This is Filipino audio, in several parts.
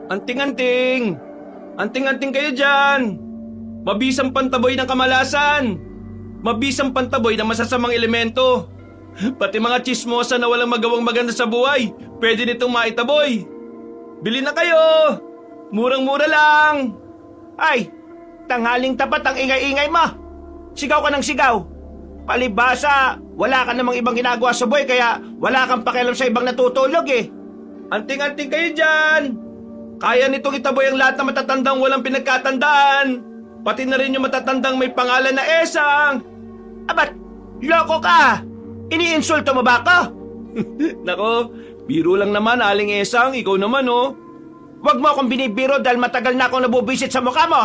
Anting-anting! Anting-anting kayo dyan! Mabisang pantaboy ng kamalasan! Mabisang pantaboy ng masasamang elemento! Pati mga chismosa na walang magawang maganda sa buhay, pwede nitong maitaboy! Bili na kayo! Murang-mura lang! Ay, tanghaling tapat ang ingay-ingay mo. Sigaw ka ng sigaw. Palibhasa, wala ka namang ibang ginagawa sa buhay kaya wala kang pakialam sa ibang natutulog eh. Anting-anting kayo dyan! Kaya nitong itaboy ang lahat na matatandang walang pinagkatandaan! Pati na rin yung matatandang may pangalan na Esang! Abat, loko ka! Iniinsulto mo ba ako? Nako, biro lang naman, Aling Esang, ikaw naman oh. Huwag mo akong binibiro dahil matagal na akong nabubisit sa mukha mo.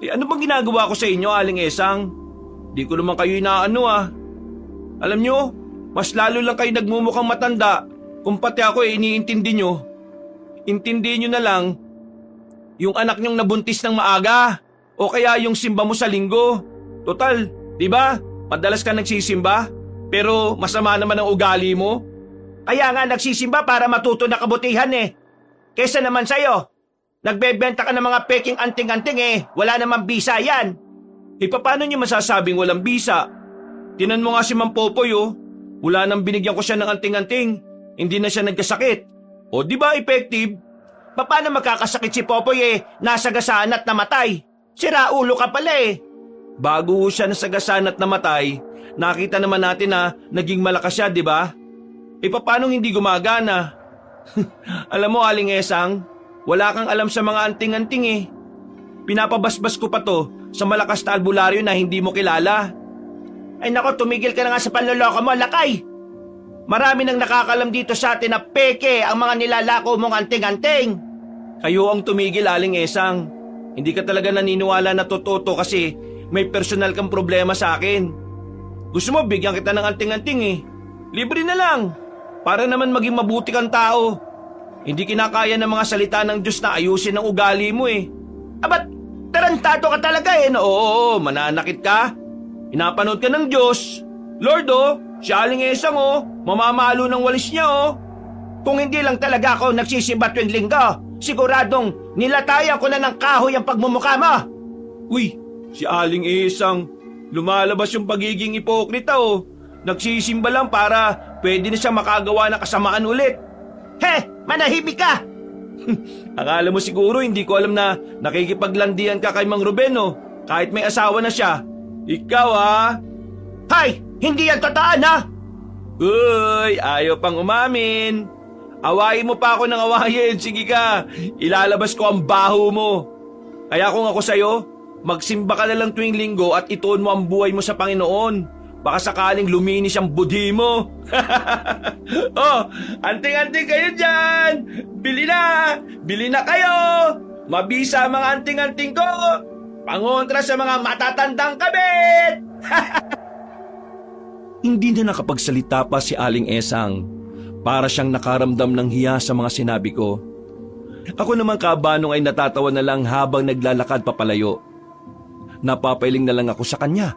Eh ano bang ginagawa ko sa inyo, Aling Esang? Di ko naman kayo inaano ah. Alam nyo, mas lalo lang kayo nagmumukhang matanda kung pati ako iniintindi nyo. Intindihin nyo na lang yung anak nyong nabuntis ng maaga o kaya yung simba mo sa linggo. Total, di ba? Madalas ka nagsisimba pero masama naman ang ugali mo. Kaya nga nagsisimba para matuto na kabutihan eh. Kesa naman sa'yo, nagbebenta ka ng mga peking anting-anting eh, wala namang bisa yan. E paano nyo masasabing walang bisa? Tinan mo nga si Mang Popoy oh. Wala nang binigyan ko siya ng anting-anting. Hindi na siya nagkasakit. O di ba effective? Paano magkakasakit si Popoy eh, nasagasaan at namatay? Sira ulo ka pala eh. Bago siya nasagasaan at namatay, nakita naman natin na naging malakas siya, di ba? E paano hindi gumagana? Alam mo, Aling Esang, wala kang alam sa mga anting-anting eh. Pinapabasbas ko pa to sa malakas na albularyo na hindi mo kilala. Ay nako, tumigil ka na nga sa panloloko mo, lakay! Marami nang nakakalam dito sa atin na peke ang mga nilalako mong anting-anting. Kayo ang tumigil, Aling Esang. Hindi ka talaga naniniwala na totoo kasi may personal kang problema sa akin. Gusto mo bigyan kita ng anting-anting eh. Libre na lang. Para naman maging mabuti kang tao. Hindi kinakaya ng mga salita ng Diyos na ayusin ang ugali mo eh. Abat, tarantado ka talaga eh. No? Oo, mananakit ka. Pinapanood ka ng Diyos. Lord oh, si Aling Esang oh, mamamalo ng walis niya oh. Kung hindi lang talaga ako nagsisimba tuwing linggo, siguradong nilatayan ko na ng kahoy ang pagmumukha mo. Uy, si Aling Esang, lumalabas yung pagiging ipokrita oh. Nagsisimba lang para pwede na siya makagawa ng kasamaan ulit. He, manahimik ka! Akala mo siguro hindi ko alam na nakikipaglandian ka kay Mang Ruben oh, kahit may asawa na siya. Ikaw ah. Hay, hindi yan totoo na! Uy, ayaw pang umamin. Awayin mo pa ako ng awayin, sige ka. Ilalabas ko ang baho mo. Kaya kung ako sa'yo, magsimba ka na lang tuwing linggo at ituon mo ang buhay mo sa Panginoon. Baka sakaling luminis ang budhi mo. Oh, anting-anting kayo dyan. Bili na kayo. Mabisa ang mga anting-anting ko. Pangontra sa mga matatandang kabit. Hindi na nakapagsalita pa si Aling Esang. Para siyang nakaramdam ng hiya sa mga sinabi ko. Ako naman kabanong ay natatawa na lang habang naglalakad papalayo. Napapailing na lang ako sa kanya.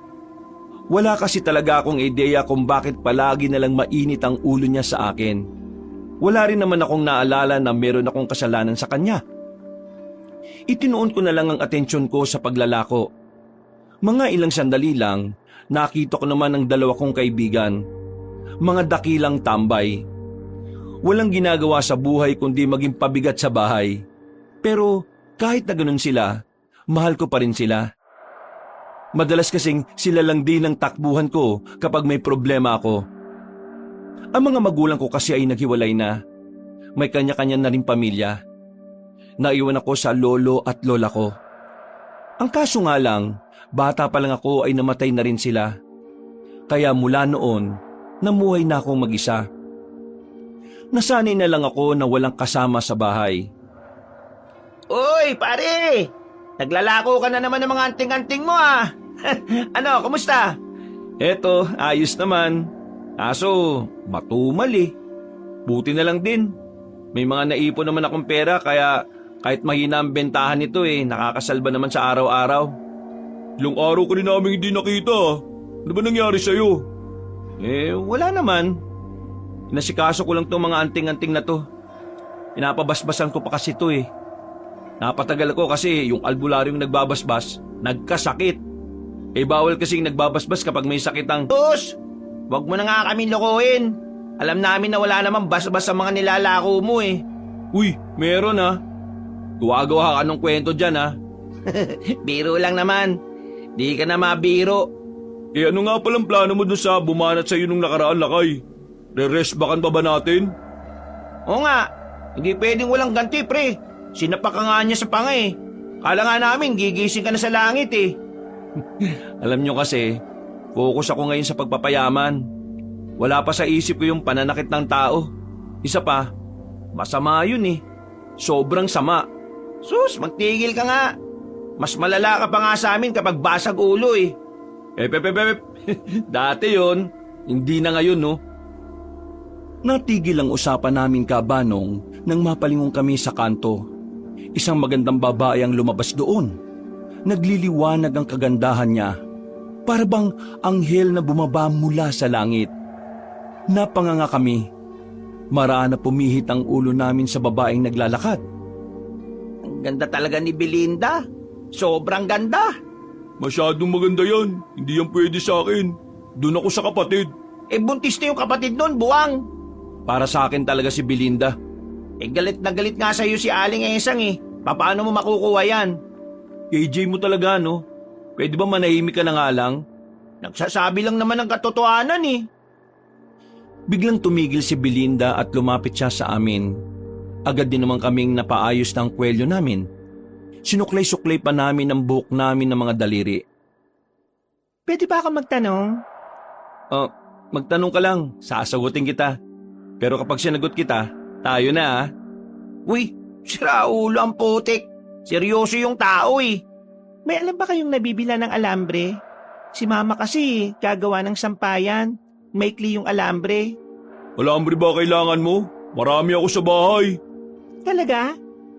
Wala kasi talaga akong ideya kung bakit palagi na lang mainit ang ulo niya sa akin. Wala rin naman akong naalala na meron akong kasalanan sa kanya. Itinuon ko na lang ang atensyon ko sa paglalako. Mga ilang sandali lang, nakita ko naman ang dalawa kong kaibigan. Mga dakilang tambay. Walang ginagawa sa buhay kundi maging pabigat sa bahay. Pero kahit na ganun sila, mahal ko pa rin sila. Madalas kasing sila lang din ang takbuhan ko kapag may problema ako. Ang mga magulang ko kasi ay naghiwalay na. May kanya-kanya na rin pamilya. Naiwan ako sa lolo at lola ko. Ang kaso nga lang, bata pa lang ako ay namatay na rin sila. Kaya mula noon, namuhay na akong mag-isa. Nasanay na lang ako na walang kasama sa bahay. Uy, pare! Naglalako ka na naman ng mga anting-anting mo ah! Ano, kumusta? Eto, ayos naman. Kaso, matumal eh. Buti na lang din. May mga naipon naman akong pera kaya kahit mahina ang bentahan nito nakakasalba naman sa araw-araw. Ilang araw ka rin namin hindi nakita. Ano ba nangyari sa'yo? Wala naman. Inasikaso ko lang itong mga anting-anting na to. Pinapabasbasan ko pa kasi to eh. Napatagal ko kasi yung albularyong nagbabasbas, nagkasakit. Eh bawal kasing nagbabasbas kapag may sakit ang... Sus! Huwag mo na nga kami lokohin. Alam namin na wala namang basbas sa mga nilalako mo eh. Uy, meron ah. Gawa-gawa ka ng kwento dyan ah. Biro lang naman. Di ka na mabiro. Eh ano nga palang plano mo dun sa bumanat sa'yo nung nakaraan, Lakay? Re-rest bakan pa ba natin? Oo nga, hindi pwedeng walang ganti pre. Sinapak ka nga niya sa panga eh. Kala nga namin gigising ka na sa langit eh. Alam nyo kasi, focus ako ngayon sa pagpapayaman. Wala pa sa isip ko yung pananakit ng tao. Isa pa, masama yun eh. Sobrang sama. Sus, magtigil ka nga. Mas malala ka pa nga sa amin kapag basag ulo eh. Dati yon, hindi na ngayon no. Natigil ang usapan namin kabanong nang mapalingong kami sa kanto. Isang magandang babae ang lumabas doon. Nagliliwanag ang kagandahan niya. Para bang anghel na bumaba mula sa langit. Napanganga kami. Maraan na pumihit ang ulo namin sa babaeng naglalakad. Ang ganda talaga ni Belinda. Sobrang ganda. Masyadong maganda yan. Hindi yan pwede sa akin. Doon ako sa kapatid. Eh buntis na yung kapatid nun, buwang. Para sa akin talaga si Belinda. Eh galit na galit nga sa'yo si Aling Esang eh. Paano mo makukuha yan? KJ mo talaga no? Pwede ba manahimik ka na nga lang? Nagsasabi lang naman ng katotohanan eh. Biglang tumigil si Belinda at lumapit siya sa amin. Agad din naman kaming napaayos ng kwelyo namin. Sinuklay-suklay pa namin ang buhok namin ng mga daliri. Pwede ba ako magtanong? Magtanong ka lang, sasagutin kita. Pero kapag sinagot kita, tayo na ah. Uy, sira ulo ang putik. Seryoso yung tao eh. May alam ba kayong nabibila ng alambre? Si mama kasi gagawa ng sampayan. Maikli yung alambre. Alambre ba kailangan mo? Marami ako sa bahay. Talaga?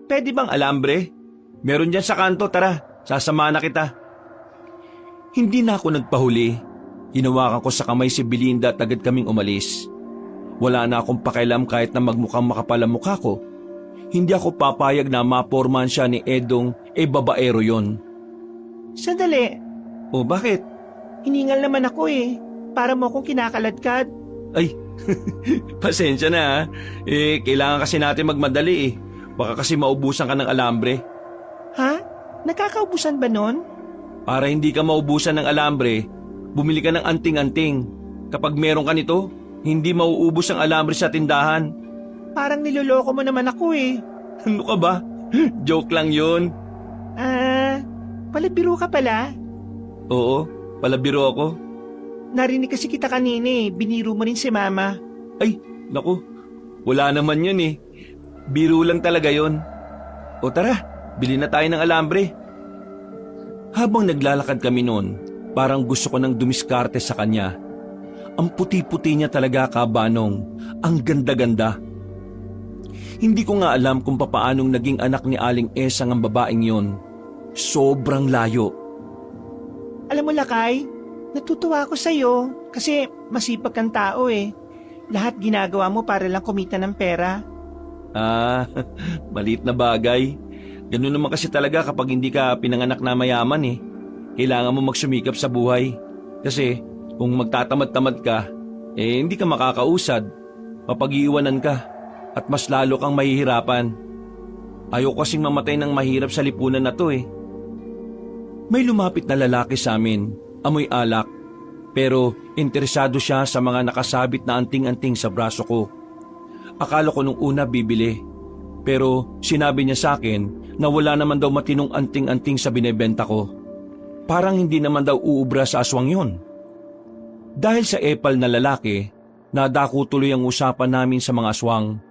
Pwede bang alambre? Meron dyan sa kanto, tara. Sasama na kita. Hindi na ako nagpahuli. Hinawakan ko sa kamay si Belinda at agad kaming umalis. Wala na akong pakialam kahit na magmukhang makapal ang mukha ko. Hindi ako papayag na mapormahan siya ni Edong babaero yon. Sandali. O bakit? Hiningal naman ako eh. Para mo akong kinakaladkad. Ay, pasensya na ha. Kailangan kasi natin magmadali eh. Baka kasi maubusan ka ng alambre. Ha? Nakakaubusan ba nun? Para hindi ka maubusan ng alambre, bumili ka ng anting-anting. Kapag meron ka nito, hindi mauubos ang alambre sa tindahan. Parang niloloko mo naman ako eh. Ano ka ba? Joke lang yun. Palabiro ka pala? Oo, palabiro ako. Narinig kasi kita kanina eh. Biniro mo rin si mama. Ay, naku. Wala naman yun eh. Biro lang talaga yun. O tara, bili na tayo ng alambre. Habang naglalakad kami noon, parang gusto ko nang dumiskarte sa kanya. Ang puti-puti niya talaga kabanong. Ang ganda-ganda. Hindi ko nga alam kung papaanong naging anak ni Aling Esang ang babaeng yon. Sobrang layo. Alam mo Lakay, natutuwa ako sa'yo kasi masipag kang tao eh. Lahat ginagawa mo para lang kumita ng pera. Maliit na bagay. Ganun naman kasi talaga kapag hindi ka pinanganak na mayaman eh. Kailangan mo magsumikap sa buhay. Kasi kung magtatamad-tamad ka, hindi ka makakausad. Mapag-iiwanan ka at mas lalo kang mahihirapan. Ayoko kasing mamatay ng mahirap sa lipunan na to eh. May lumapit na lalaki sa amin, amoy alak. Pero interesado siya sa mga nakasabit na anting-anting sa braso ko. Akala ko nung una bibili. Pero sinabi niya sa akin na wala naman daw matinong anting-anting sa binebenta ko. Parang hindi naman daw uubra sa aswang yon. Dahil sa epal na lalaki, nadako tuloy ang usapan namin sa mga aswang.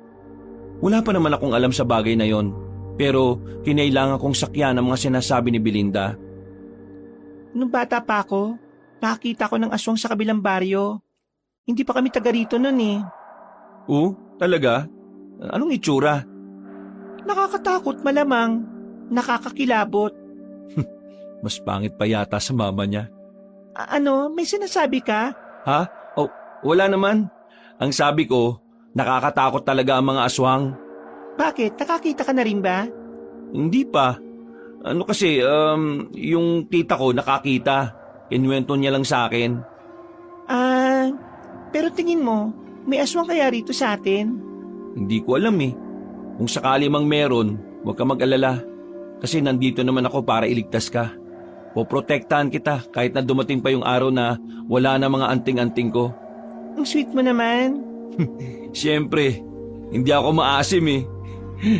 Wala pa naman akong alam sa bagay na yon. Pero kinailangan kong sakyan ang mga sinasabi ni Belinda. Nung bata pa ako, nakakita ko ng aswang sa kabilang baryo. Hindi pa kami taga rito nun eh. Talaga? Anong itsura? Nakakatakot malamang. Nakakakilabot. Mas pangit pa yata sa mama niya. May sinasabi ka? Ha? Wala naman. Ang sabi ko, nakakatakot talaga ang mga aswang. Bakit? Nakakita ka na rin ba? Hindi pa. Ano kasi, yung tita ko nakakita. Inwento niya lang sa akin. Ah, pero tingin mo, may aswang kaya rito sa atin? Hindi ko alam eh. Kung sakali mang meron, huwag ka mag-alala. Kasi nandito naman ako para iligtas ka. Poprotektahan kita kahit na dumating pa yung araw na wala na mga anting-anting ko. Ang sweet mo naman. Siyempre, hindi ako maasim eh.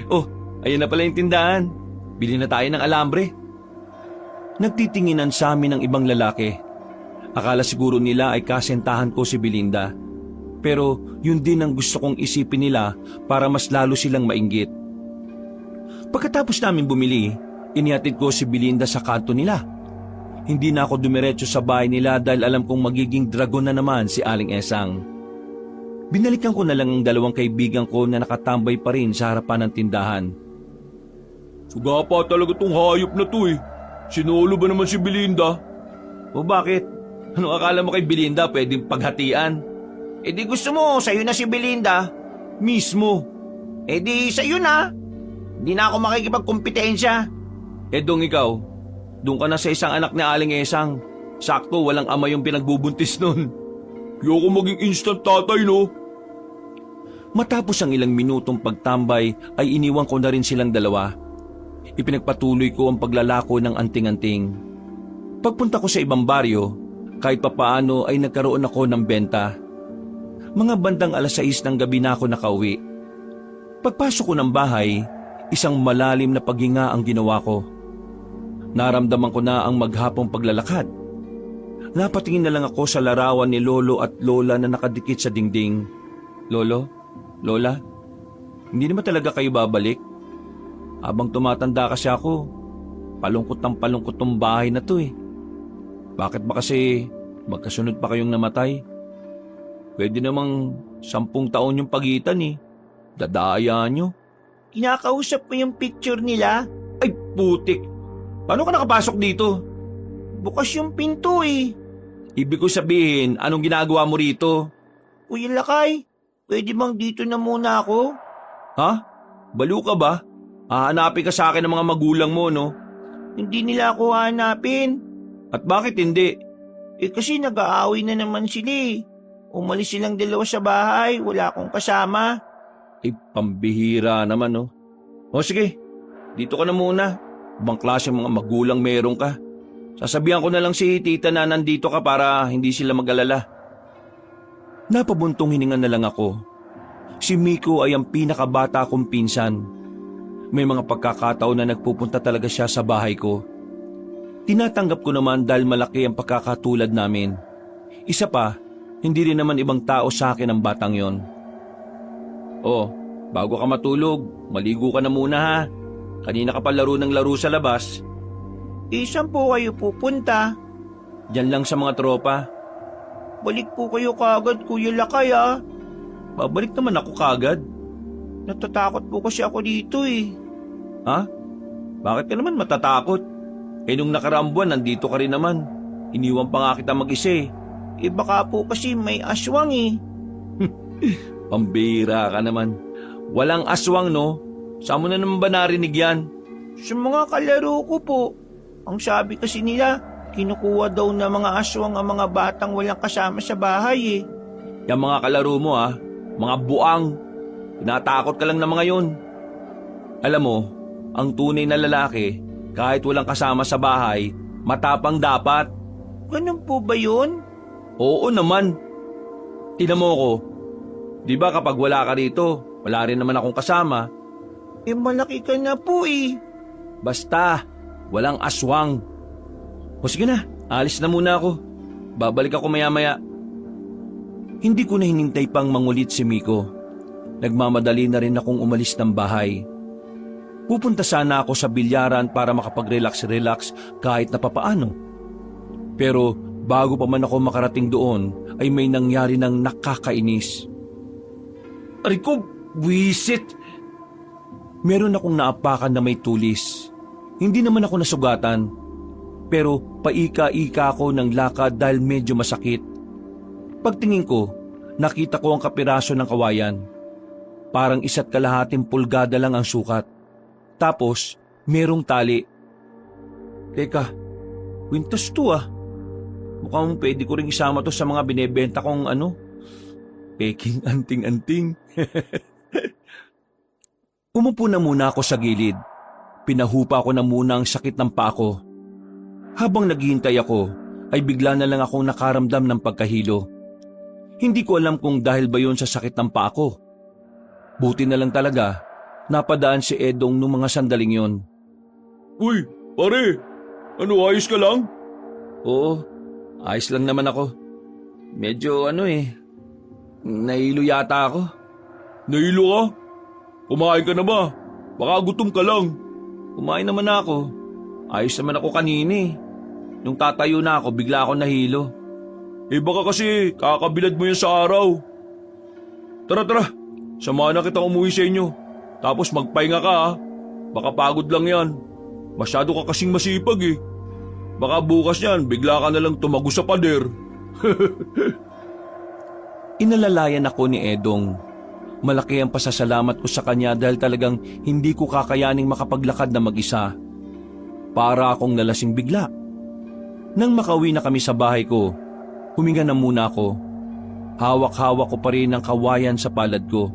Oh, ayun na pala yung tindahan. Bili na tayo ng alambre. Nagtitinginan sa amin ng ibang lalaki. Akala siguro nila ay kasentahan ko si Belinda. Pero yun din ang gusto kong isipin nila para mas lalo silang mainggit. Pagkatapos namin bumili, inihatid ko si Belinda sa kanto nila. Hindi na ako dumiretso sa bahay nila dahil alam kong magiging dragon na naman si Aling Esang. Binalikan ko na lang ang dalawang kaibigan ko na nakatambay pa rin sa harapan ng tindahan. Suga pa talaga tong hayop na to eh. Sinolo ba naman si Belinda? O bakit? Anong akala mo kay Belinda pwedeng paghatian? Eh di gusto mo, sa'yo na si Belinda. Mismo. Eh di sa'yo na. Hindi na ako makikipagkompetensya. Eh dong ikaw, doon ka na sa isang anak ni Aling Esang. Sakto, walang ama yung pinagbubuntis nun. Ayoko maging instant tatay, no? Matapos ang ilang minutong pagtambay ay iniwan ko na rin silang dalawa. Ipinagpatuloy ko ang paglalako ng anting-anting. Pagpunta ko sa ibang baryo, kahit papaano ay nagkaroon ako ng benta. Mga bandang 6:00 ng gabi na ako nakauwi. Pagpasok ko ng bahay, isang malalim na paghinga ang ginawa ko. Naramdaman ko na ang maghapong paglalakad. Napatingin na lang ako sa larawan ni Lolo at Lola na nakadikit sa dingding. Lolo? Lola? Hindi naman talaga kayo babalik? Habang tumatanda kasi ako, palungkot tong bahay na to eh. Bakit ba kasi magkasunod pa kayong namatay? Pwede namang 10 taon yung pagitan eh. Dadaya nyo. Kinakausap mo yung picture nila? Ay putik! Paano ka nakapasok dito? Bukas yung pinto eh. Ibig ko sabihin, anong ginagawa mo rito? Kuya Lakay, pwede bang dito na muna ako? Ha? Baliw ka ba? Hahanapin ka sa akin ng mga magulang mo, no? Hindi nila ako hanapin. At bakit hindi? Eh kasi nag-aaway na naman sila eh. Umalis silang dalawa sa bahay, wala akong kasama. Ay, pambihira naman, no? O sige, dito ka na muna. Ibang klase mga magulang meron ka. Sasabihan ko na lang si tita na nandito ka para hindi sila mag-alala. Napabuntong hininga na lang ako. Si Miko ay ang pinakabata kong pinsan. May mga pagkakataon na nagpupunta talaga siya sa bahay ko. Tinatanggap ko naman dahil malaki ang pagkakatulad namin. Isa pa, hindi rin naman ibang tao sa akin ang batang yon. Oh, bago ka matulog, maligo ka na muna ha. Kanina ka pa laro ng laro sa labas. Saan po kayo pupunta? Diyan lang sa mga tropa. Balik po kayo kagad, Kuya Lakay ah. Babalik naman ako kagad. Natatakot po kasi ako dito eh. Ha? Bakit ka naman matatakot? Eh nung nakaraang buwan, nandito ka rin naman. Iniwan pa nga kita mag-isa eh. Eh baka po kasi may aswang eh. Pambira ka naman. Walang aswang no? Saan mo na naman ba narinig yan? Sa mga kalaro ko po. Ang sabi kasi nila, kinukuha daw na mga aswang ang mga batang walang kasama sa bahay eh. Yung mga kalaro mo ha, mga buang. Tinatakot ka lang ng mga yun. Alam mo, ang tunay na lalaki, kahit walang kasama sa bahay, matapang dapat. Ganun po ba yun? Oo naman. Tingnan mo ko. Di ba kapag wala ka rito, wala rin naman akong kasama. Eh malaki ka na po eh. Basta, walang aswang. O sige na, alis na muna ako. Babalik ako maya-maya. Hindi ko na hinintay pang mangulit si Miko. Nagmamadali na rin akong umalis ng bahay. Pupunta sana ako sa bilyaran para makapag-relax-relax kahit na papaano. Pero bago pa man ako makarating doon ay may nangyari ng nakakainis. Aray ko, wisit! Meron akong naapakan na may tulis. Hindi naman ako nasugatan. Pero paika-ika ako ng lakad dahil medyo masakit. Pagtingin ko, nakita ko ang kapiraso ng kawayan. parang 1.5 pulgada lang ang sukat. Tapos, merong tali. Teka, kwintas to ah. Mukhang pwede ko rin isama to sa mga binebenta kong peking anting-anting. Umupo na muna ako sa gilid. Pinahupa ko na muna ang sakit ng paa ko. Habang naghihintay ako, ay bigla na lang akong nakaramdam ng pagkahilo. Hindi ko alam kung dahil ba yun sa sakit ng paa ko. Buti na lang talaga, napadaan si Edong nung mga sandaling yon. Uy, pare! Ano, ayos ka lang? Oo, ayos lang naman ako. Medyo nahilo yata ako. Nahilo ka? Kumain ka na ba? Baka gutom ka lang. Kumain naman ako. Ayos naman ako kanina. Nung tatayo na ako, bigla ako nahilo. Baka kasi kakabilad mo yan sa araw. Tara, samahan na kitang umuwi sa inyo. Tapos magpahinga ka ha. Baka pagod lang yan. Masyado ka kasing masipag eh. Baka bukas yan, bigla ka na lang tumago sa pader. Inalalayan ako ni Edong. Malaki ang pasasalamat ko sa kanya dahil talagang hindi ko kakayaning makapaglakad na mag-isa. Para akong nalasing bigla. Nang makauwi na kami sa bahay ko, huminga na muna ako. Hawak-hawak ko pa rin ang kawayan sa palad ko.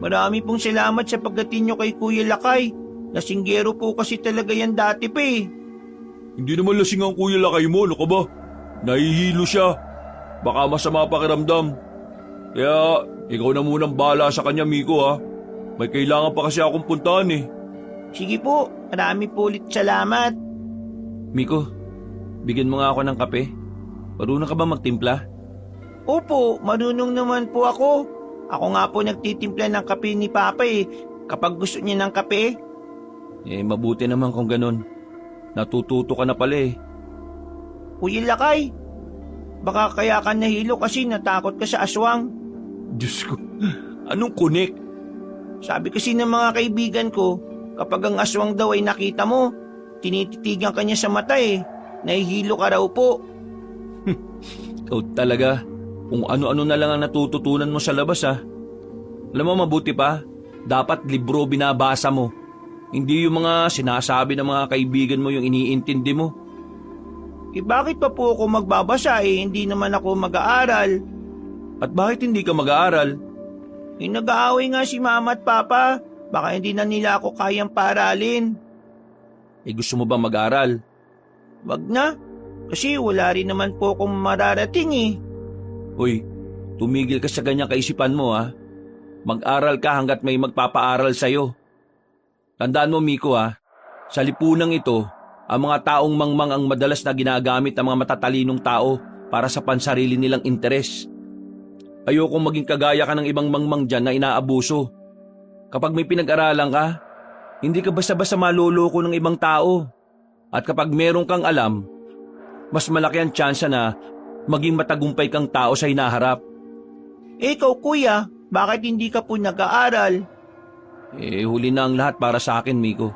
Marami pong salamat sa pagdating nyo kay Kuya Lakay. Lasinggero po kasi talaga yan dati pa eh. Hindi naman lasing ang Kuya Lakay mo, ano ka ba? Nahihilo siya. Baka masama pakiramdam. Kaya ikaw na munang bahala sa kanya, Miko ha. May kailangan pa kasi akong puntahan eh. Sige po, marami po ulit salamat. Miko, bigyan mo nga ako ng kape. Marunong ka ba magtimpla? Opo, marunong naman po ako. Ako nga po nagtitimpla ng kape ni Papa eh. Kapag gusto niya ng kape. Mabuti naman kung ganun. Natututo ka na pala eh. Kuya Lakay, baka kaya ka nahilo kasi natakot ka sa aswang. Diyos ko, anong kunik? Sabi kasi ng mga kaibigan ko, kapag ang aswang daw ay nakita mo, tinititigan ka niya sa mata eh. Nahihilo ka raw po. Ikaw talaga, kung ano-ano na lang ang natututunan mo sa labas ha. Alam mo mabuti pa, dapat libro binabasa mo. Hindi yung mga sinasabi ng mga kaibigan mo yung iniintindi mo. Bakit pa po ako magbabasa eh, hindi naman ako mag-aaral. At bakit hindi ka mag-aaral? Nag-aaway nga si Mama at Papa, baka hindi na nila ako kayang paralin. Gusto mo ba mag-aaral? Wag na, kasi wala rin naman po akong mararating eh. Uy, tumigil ka sa ganyang kaisipan mo ha. Mag-aral ka hanggat may magpapaaral sa'yo. Tandaan mo Miko ha, sa lipunang ito, ang mga taong mangmang ang madalas na ginagamit ng mga matatalinong tao para sa pansarili nilang interes. Ayokong maging kagaya ka ng ibang mangmang dyan na inaabuso. Kapag may pinag-aralan ka, hindi ka basta-basta maloloko ng ibang tao. At kapag meron kang alam, mas malaki ang tsansa na maging matagumpay kang tao sa hinaharap. Ikaw kuya, bakit hindi ka po nag-aaral? Huli na ang lahat para sa akin, Miko.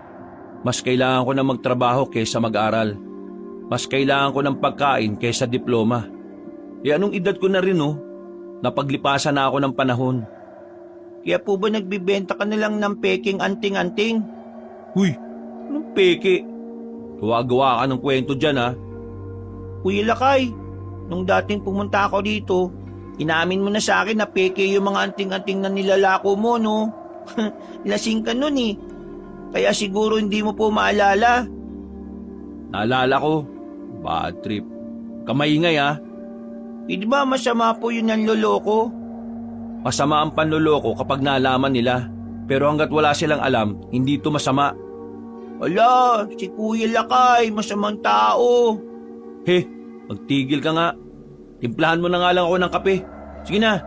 Mas kailangan ko na magtrabaho kaysa mag-aral. Mas kailangan ko ng pagkain kaysa diploma. Anong edad ko na rin napaglipasan na ako ng panahon. Kaya po ba nagbibenta ka na lang ng peking anting-anting? Huy, anong peke? Gawa-gawa ka ng kwento dyan ha. Kuya Lakay, nung dating pumunta ako dito, inamin mo na sa akin na peke yung mga anting-anting na nilalako mo no? Lasing ka nun eh. Kaya siguro hindi mo po maalala. Naalala ko. Bad trip. Kamaingay ha. Di ba masama po yun ang loloko? Masama ang panloloko kapag nalaman nila. Pero hanggat wala silang alam, hindi ito masama. Ala, si Kuya Lakay, masamang tao. Magtigil ka nga. Timplahan mo na nga lang ako ng kape. Sige na.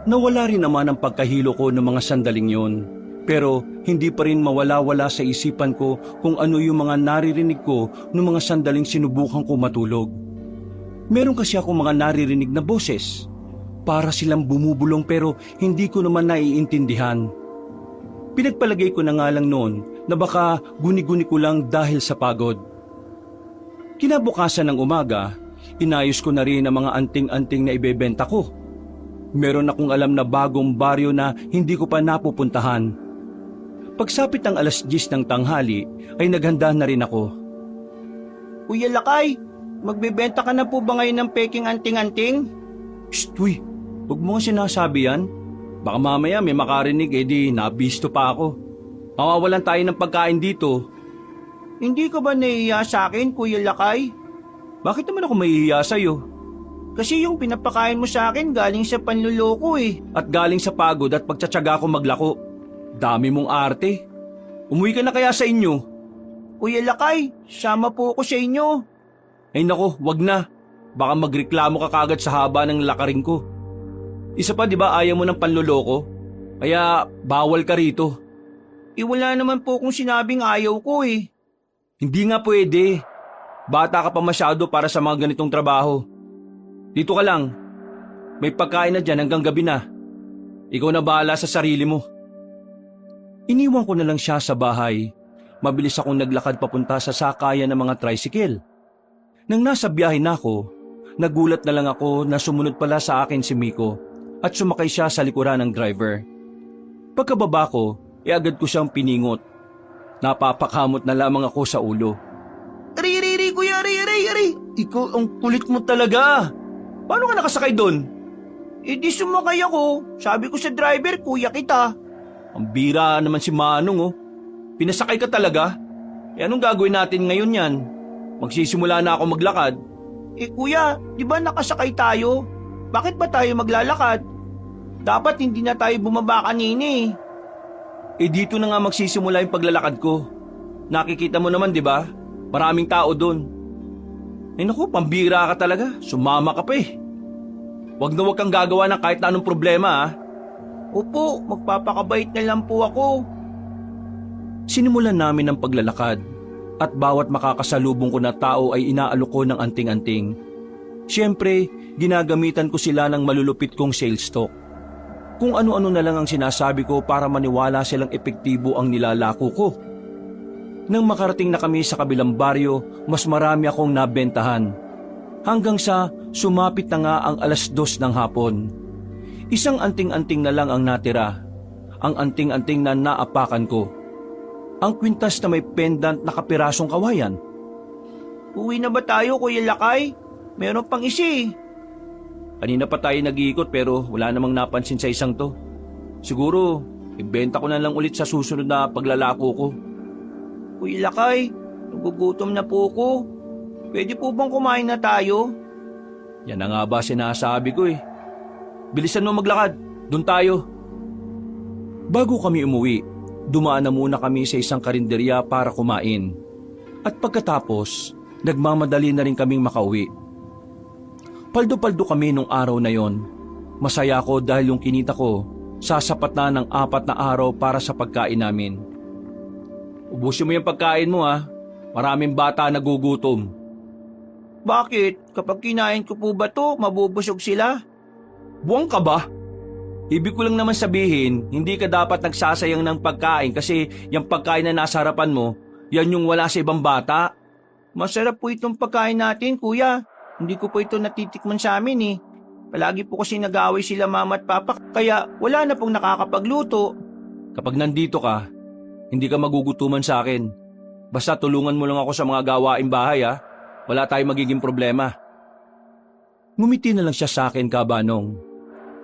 Nawala rin naman ang pagkahilo ko ng mga sandaling yon. Pero hindi pa rin mawala-wala sa isipan ko kung ano yung mga naririnig ko ng mga sandaling sinubukan ko matulog. Meron kasi ako mga naririnig na boses. Para silang bumubulong pero hindi ko naman naiintindihan. Pinagpalagay ko na nga lang noon na baka guni-guni ko lang dahil sa pagod. Kinabukasan ng umaga, inayos ko na rin ang mga anting-anting na ibebenta ko. Meron akong alam na bagong baryo na hindi ko pa napupuntahan. Pagsapit ng 10:00 ng tanghali ay naghanda na rin ako. Kuya Lakay, magbebenta ka na po ba ngayon ng peking anting-anting? Psst, uy, huwag mo nga sinasabi yan. Baka mamaya may makarinig di nabisto pa ako. Mawawalan tayo ng pagkain dito. Hindi ka ba nahihiya sa akin, Kuya Lakay? Bakit naman ako mahihiya sa'yo? Kasi yung pinapakain mo sa akin galing sa panluloko eh. At galing sa pagod at pagtsatsaga ko maglako. Dami mong arte. Umuwi ka na kaya sa inyo? Kuya Lakay, sama po ako sa inyo. Ay nako, wag na. Baka magreklamo ka kagad sa haba ng lakaring ko. Isa pa, di ba ayaw mo ng panloloko? Kaya bawal ka rito. Wala naman po kung sinabing ayaw ko eh. Hindi nga pwede. Bata ka pa masyado para sa mga ganitong trabaho. Dito ka lang. May pagkain na dyan hanggang gabi na. Ikaw na bahala sa sarili mo. Iniwan ko na lang siya sa bahay. Mabilis akong naglakad papunta sa sakayan ng mga tricycle. Nang nasa biyahe na ako, nagulat na lang ako na sumunod pala sa akin si Miko at sumakay siya sa likuran ng driver. Pagkababa ko, agad ko siyang piningot. Napapakamot na lamang ako sa ulo. Ari, kuya, ari. Ikaw ang kulit mo talaga. Paano ka nakasakay doon? Di sumakay ako. Sabi ko sa driver, kuya kita. Ang bira naman si Manong Pinasakay ka talaga? Anong gagawin natin ngayon yan? Magsisimula na ako maglakad. Kuya, di ba nakasakay tayo? Bakit ba tayo maglalakad? Dapat hindi na tayo bumaba kanina eh. Dito na nga magsisimula yung paglalakad ko. Nakikita mo naman, di ba? Maraming tao doon. Naku, pambira ka talaga. Sumama ka pa eh. Wag na wag kang gagawa ng kahit na anong problema Opo, magpapakabait na lang po ako. Sinimulan namin ang paglalakad at bawat makakasalubong ko na tao ay inaalok ko ng anting-anting. Siyempre, ginagamitan ko sila ng malulupit kong sales talk. Kung ano-ano na lang ang sinasabi ko para maniwala silang epektibo ang nilalako ko. Nang makarating na kami sa kabilang baryo, mas marami akong nabentahan. Hanggang sa sumapit na nga ang 2:00 ng hapon. Isang anting-anting na lang ang natira. Ang anting-anting na naapakan ko. Ang kwintas na may pendant na kapirasong kawayan. Uwi na ba tayo, Kuya Lakay? Meron pang isa eh. Kanina pa tayo nag-iikot pero wala namang napansin sa isang to. Siguro, ibenta ko na lang ulit sa susunod na paglalako ko. Kuya Lakay, nagugutom na po ko. Pwede po bang kumain na tayo? Yan na nga ba sinasabi ko eh. Bilisan mo maglakad, doon tayo. Bago kami umuwi, dumaan na muna kami sa isang karinderya para kumain. At pagkatapos, nagmamadali na rin kaming makauwi. Paldo-paldo kami nung araw na yon. Masaya ako dahil yung kinita ko, sasapat na ng 4 na araw para sa pagkain namin. Ubusin mo yung pagkain mo Maraming bata nagugutom. Bakit? Kapag kinain ko po ba to, mabubusog sila? Buwang ka ba? Ibig ko lang naman sabihin, hindi ka dapat nagsasayang ng pagkain kasi yung pagkain na nasa harapan mo, yan yung wala sa ibang bata. Masarap po itong pagkain natin, kuya. Hindi ko po ito natitikman sa amin eh. Palagi po kasi nag-aaway sila mama at papa, kaya wala na pong nakakapagluto. Kapag nandito ka, hindi ka magugutuman sa akin. Basta tulungan mo lang ako sa mga gawaing bahay Wala tayong magiging problema. Ngumiti na lang siya sa akin, Kabanong.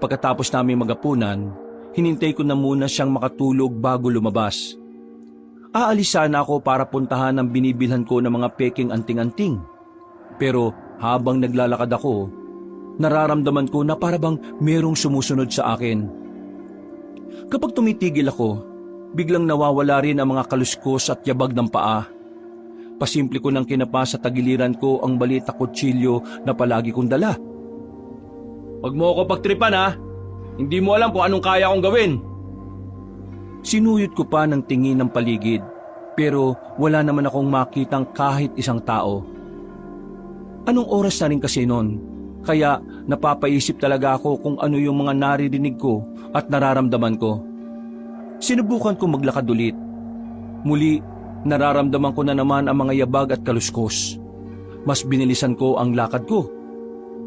Pagkatapos namin magapunan, hinintay ko na muna siyang makatulog bago lumabas. Aalis sana ako para puntahan ang binibilhan ko ng mga peking anting-anting. Pero habang naglalakad ako, nararamdaman ko na parabang merong sumusunod sa akin. Kapag tumitigil ako, biglang nawawala rin ang mga kaluskos at yabag ng paa. Pasimple ko nang kinapa sa tagiliran ko ang maliit na kutsilyo na palagi kong dala. Huwag mo ako pagtripan Hindi mo alam kung anong kaya kong gawin. Sinuyot ko pa ng tingin ng paligid, pero wala naman akong makitang kahit isang tao. Anong oras na rin kasi noon, kaya napapaisip talaga ako kung ano yung mga naririnig ko at nararamdaman ko. Sinubukan ko maglakad ulit. Muli, nararamdaman ko na naman ang mga yabag at kaluskos. Mas binilisan ko ang lakad ko.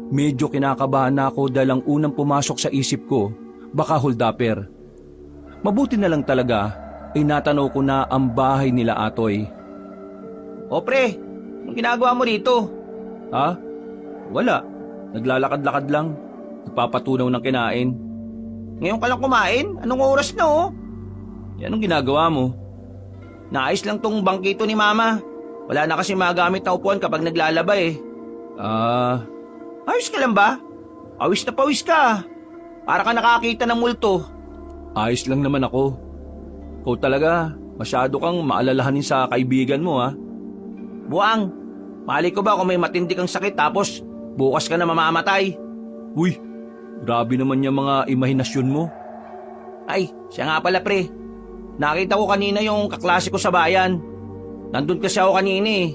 Medyo kinakabahan na ako dahil ang unang pumasok sa isip ko, baka holdupper. Mabuti na lang talaga ay natanaw ko na ang bahay nila Atoy. O pre, anong ginagawa mo rito? Ha? Wala. Naglalakad-lakad lang. Nagpapatunaw ng kinain. Ngayon ka lang kumain? Anong oras na oh? Yan ang ginagawa mo. Naayos lang tong bangkito ni mama. Wala na kasi magamit na upuan kapag naglalaba eh. Ayos ka lang ba? Pawis na pawis ka. Para ka nakakita ng multo. Ayos lang naman ako. Ikaw talaga, masyado kang maalalahanin sa kaibigan mo ha. Buang, mali ko ba kung may matindi kang sakit tapos bukas ka na mamamatay? Uy, grabe naman yung mga imahinasyon mo. Ay, siya nga pala pre. Nakita ko kanina yung kaklase ko sa bayan. Nandun kasi ako kanina eh.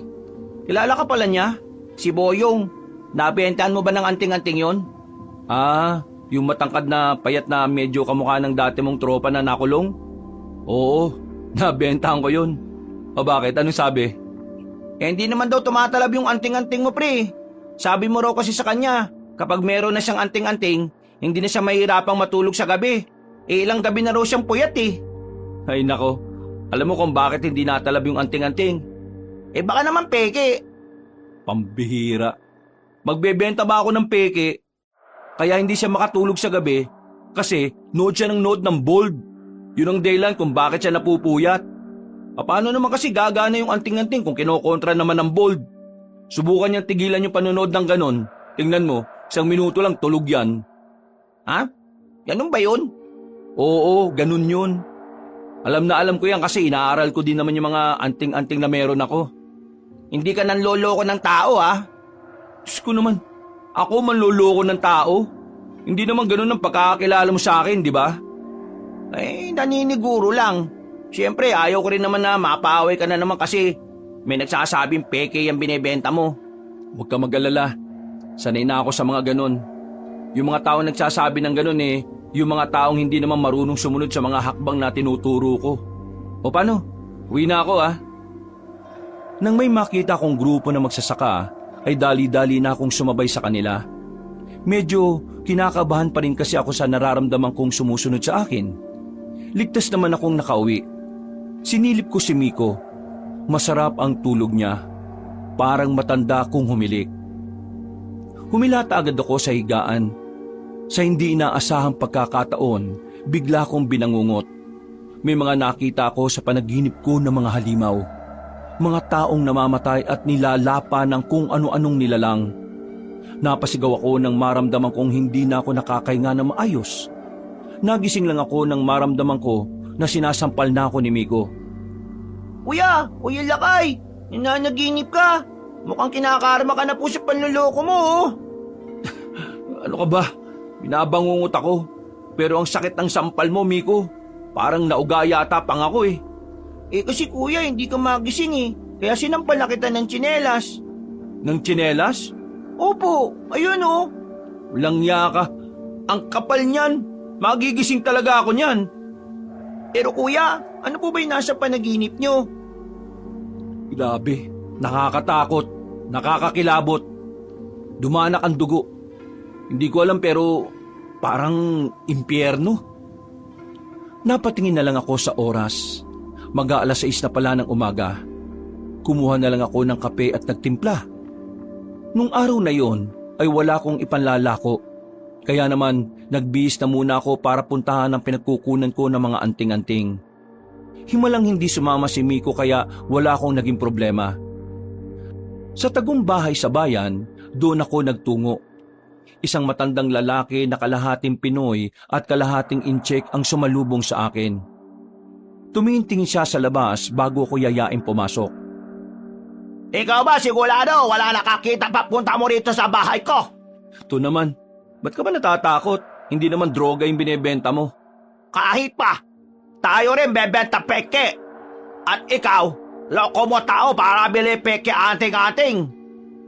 Kilala ka pala niya? Si Boyong. Nabentahan mo ba ng anting-anting yon? Yung matangkad na payat na medyo kamukha ng dati mong tropa na nakulong? Oo, nabentahan ko yun. O bakit? Anong sabi? Hindi naman daw tumatalab yung anting-anting mo pre. Sabi mo raw kasi sa kanya, kapag meron na siyang anting-anting, hindi na siya mahirapang matulog sa gabi. Ilang gabi na raw siyang puyat eh. Ay nako, alam mo kung bakit hindi natalab yung anting-anting? Baka naman peke. Pambihira. Magbebenta ba ako ng peke? Kaya hindi siya makatulog sa gabi kasi nood siya ng bold. Yun ang dahilan kung bakit siya napupuyat. Paano naman kasi gagana yung anting-anting kung kinokontra naman ng bold? Subukan niyang tigilan yung panonood ng ganon. Tingnan mo, 1 minuto lang tulog yan. Ha? Ganun ba yun? Oo, ganun yun. Alam na alam ko yan kasi inaaral ko din naman yung mga anting-anting na meron ako. Hindi ka nanloloko ng tao ha? Diyos ko naman, ako manloloko ng tao? Hindi naman ganun ang pagkakakilala mo sa akin, di ba? Naniniguro lang. Siyempre, ayaw ko rin naman na mapaaway ka na naman kasi may nagsasabing peke yung binebenta mo. Huwag ka mag-alala. Sanay na ako sa mga ganun. Yung mga taong nagsasabi ng ganun yung mga taong hindi naman marunong sumunod sa mga hakbang na tinuturo ko. O paano? Uwi na ako Nang may makita kong grupo na magsasaka, ay dali-dali na akong sumabay sa kanila. Medyo kinakabahan pa rin kasi ako sa nararamdaman kong sumusunod sa akin. Ligtas naman akong nakauwi. Sinilip ko si Miko. Masarap ang tulog niya. Parang matanda kong humilik. Humilata agad ako sa higaan. Sa hindi inaasahang pagkakataon, bigla kong binangungot. May mga nakita ako sa panaginip ko ng mga halimaw. Mga taong namamatay at nilalapa ng kung ano-anong nilalang. Napasigaw ako nang maramdaman kong hindi na ako nakakahinga na maayos. Nagising lang ako nang maramdaman ko na sinasampal na ako ni Miko. Kuya Lakay, nananaginip ka. Mukhang kinakarma ka na po sa panluloko mo Ano ka ba? Binabangungot ako. Pero ang sakit ng sampal mo, Miko. Parang nauga yata pang ako kasi kuya, hindi ka magising Kaya sinampal na kita ng tsinelas. Ng tsinelas? Opo, ayun Walang ya ka. Ang kapal niyan. Magigising talaga ako niyan. Pero kuya, ano po ba yung nasa panaginip nyo? Grabe. Nakakatakot. Nakakakilabot. Dumanak ang dugo. Hindi ko alam pero parang impyerno. Napatingin na lang ako sa oras. Mag-aalas 6 na pala ng umaga. Kumuha na lang ako ng kape at nagtimpla. Nung araw na yon ay wala akong ipanlalako. Kaya naman nagbihis na muna ako para puntahan ang pinagkukunan ko ng mga anting-anting. Himalang hindi sumama si Miko kaya wala akong naging problema. Sa tagong bahay sa bayan, doon ako nagtungo. Isang matandang lalaki na kalahating Pinoy at kalahating Incheck ang sumalubong sa akin. Tumingin siya sa labas bago ko yayain pumasok. Ikaw ba sigurado wala nakakita papunta mo rito sa bahay ko? Ito naman, ba't ka ba natatakot? Hindi naman droga yung binebenta mo. Kahit pa, tayo rin bebenta peke. At ikaw, loko mo tao para bili peke anting-anting.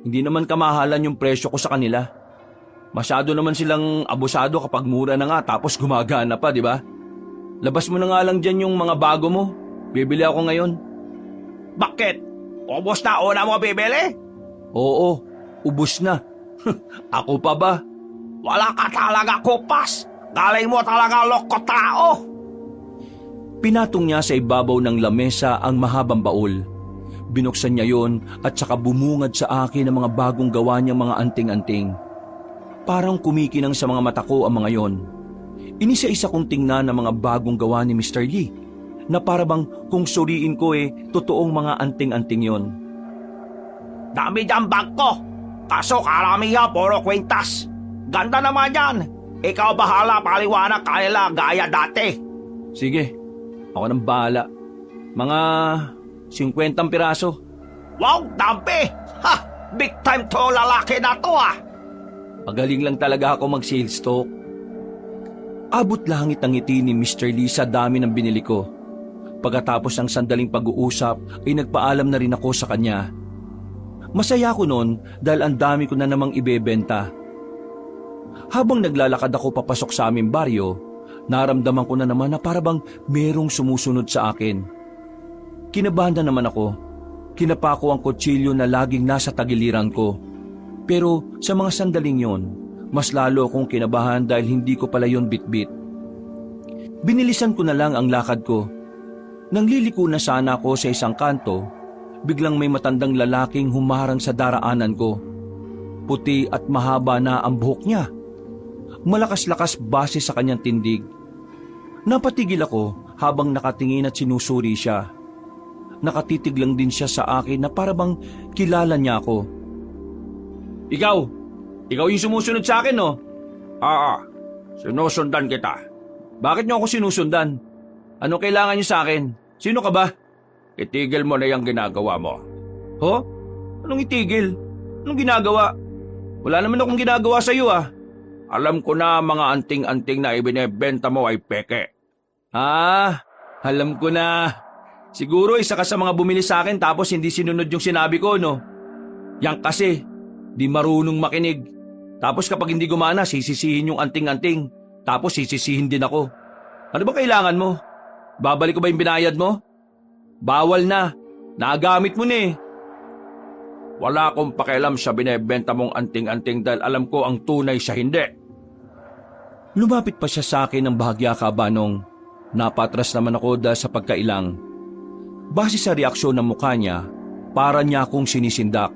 Hindi naman kamahalan yung presyo ko sa kanila. Masyado naman silang abusado kapag mura na nga tapos gumagana pa, di ba? Labas mo na nga lang dyan yung mga bago mo. Bibili ako ngayon. Bakit? Ubos na una mo bibili? Oo, ubos na. Ako pa ba? Wala ka talaga, Kupas. Galing mo talaga loko tao. Pinatong niya sa ibabaw ng lamesa ang mahabang baul. Binuksan niya yon at saka bumungad sa akin ang mga bagong gawa niyang mga anting-anting. Parang kumikinang sa mga mata ko ang mga yon. Inisa-isa kong tingnan ang mga bagong gawa ni Mr. Lee na parabang kung suriin ko totoong mga anting-anting yon. Dami dyan bangko. Kaso karamihan puro kwentas. Ganda naman yan. Ikaw bahala paliwanag kanila gaya dati. Sige, ako nang bahala. Mga 50 piraso. Wow, dami. Ha! Big time to lalaki na to ah. Magaling lang talaga ako mag-sales talk. Abot langit ang ngiti ni Mr. Lee sa dami ng binili ko. Pagkatapos ng sandaling pag-uusap ay nagpaalam na rin ako sa kanya. Masaya ako noon dahil ang dami ko na namang ibebenta. Habang naglalakad ako papasok sa aming baryo, naramdaman ko na naman na parabang merong sumusunod sa akin. Kinabahan na naman ako. Kinapa ko ang kutsilyo na laging nasa tagiliran ko. Pero sa mga sandaling yon, mas lalo akong kinabahan dahil hindi ko pala yon bitbit. Binilisan ko na lang ang lakad ko. Nang liliko na sana ako sa isang kanto, biglang may matandang lalaking humarang sa daraanan ko. Puti at mahaba na ang buhok niya. Malakas-lakas base sa kanyang tindig. Napatigil ako habang nakatingin at sinusuri siya. Nakatitig lang din siya sa akin na parabang kilala niya ako. Ikaw yung sumusunod sa akin, no? Sinusundan kita. Bakit niyo ako sinusundan? Ano kailangan niyo sa akin? Sino ka ba? Itigil mo na yung ginagawa mo. Ho? Anong itigil? Anong ginagawa? Wala naman akong ginagawa sa iyo ah. Alam ko na mga anting-anting na ibinebenta mo ay peke. Alam ko na. Siguro isa ka sa mga bumili sa akin tapos hindi sinunod yung sinabi ko, no? Yang kasi, di marunong makinig. Tapos kapag hindi gumana, sisisihin yung anting-anting. Tapos sisisihin din ako. Ano ba kailangan mo? Babalik ko ba yung binayad mo? Bawal na. Nagamit mo na eh. Wala akong pakialam sa binebenta mong anting-anting dahil alam ko ang tunay sa hindi. Lumapit pa siya sa akin ng bahagya kabanong. Napatras naman ako dahil sa pagkailang. Base sa reaksyon ng mukha niya, para niya akong sinisindak.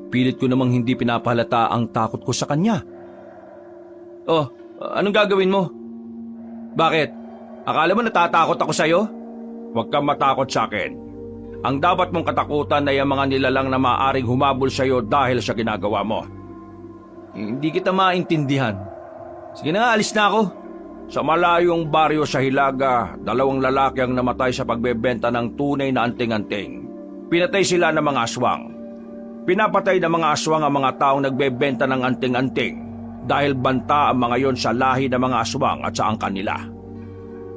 Pilit ko namang hindi pinapahalata ang takot ko sa kanya. Oh, anong gagawin mo? Bakit? Akala mo natatakot ako sa'yo? Huwag kang matakot sa akin. Ang dapat mong katakutan ay ang mga nilalang na maaaring humabol sa iyo dahil sa ginagawa mo. Hindi kita maintindihan. Sige na, alis na ako. Sa malayong baryo sa Hilaga, 2 lalaki ang namatay sa pagbebenta ng tunay na anting-anting. Pinatay sila ng mga aswang. Pinapatay ng mga aswang ang mga taong nagbebenta ng anting-anting dahil banta ang mga yon sa lahi ng mga aswang at sa angkan nila.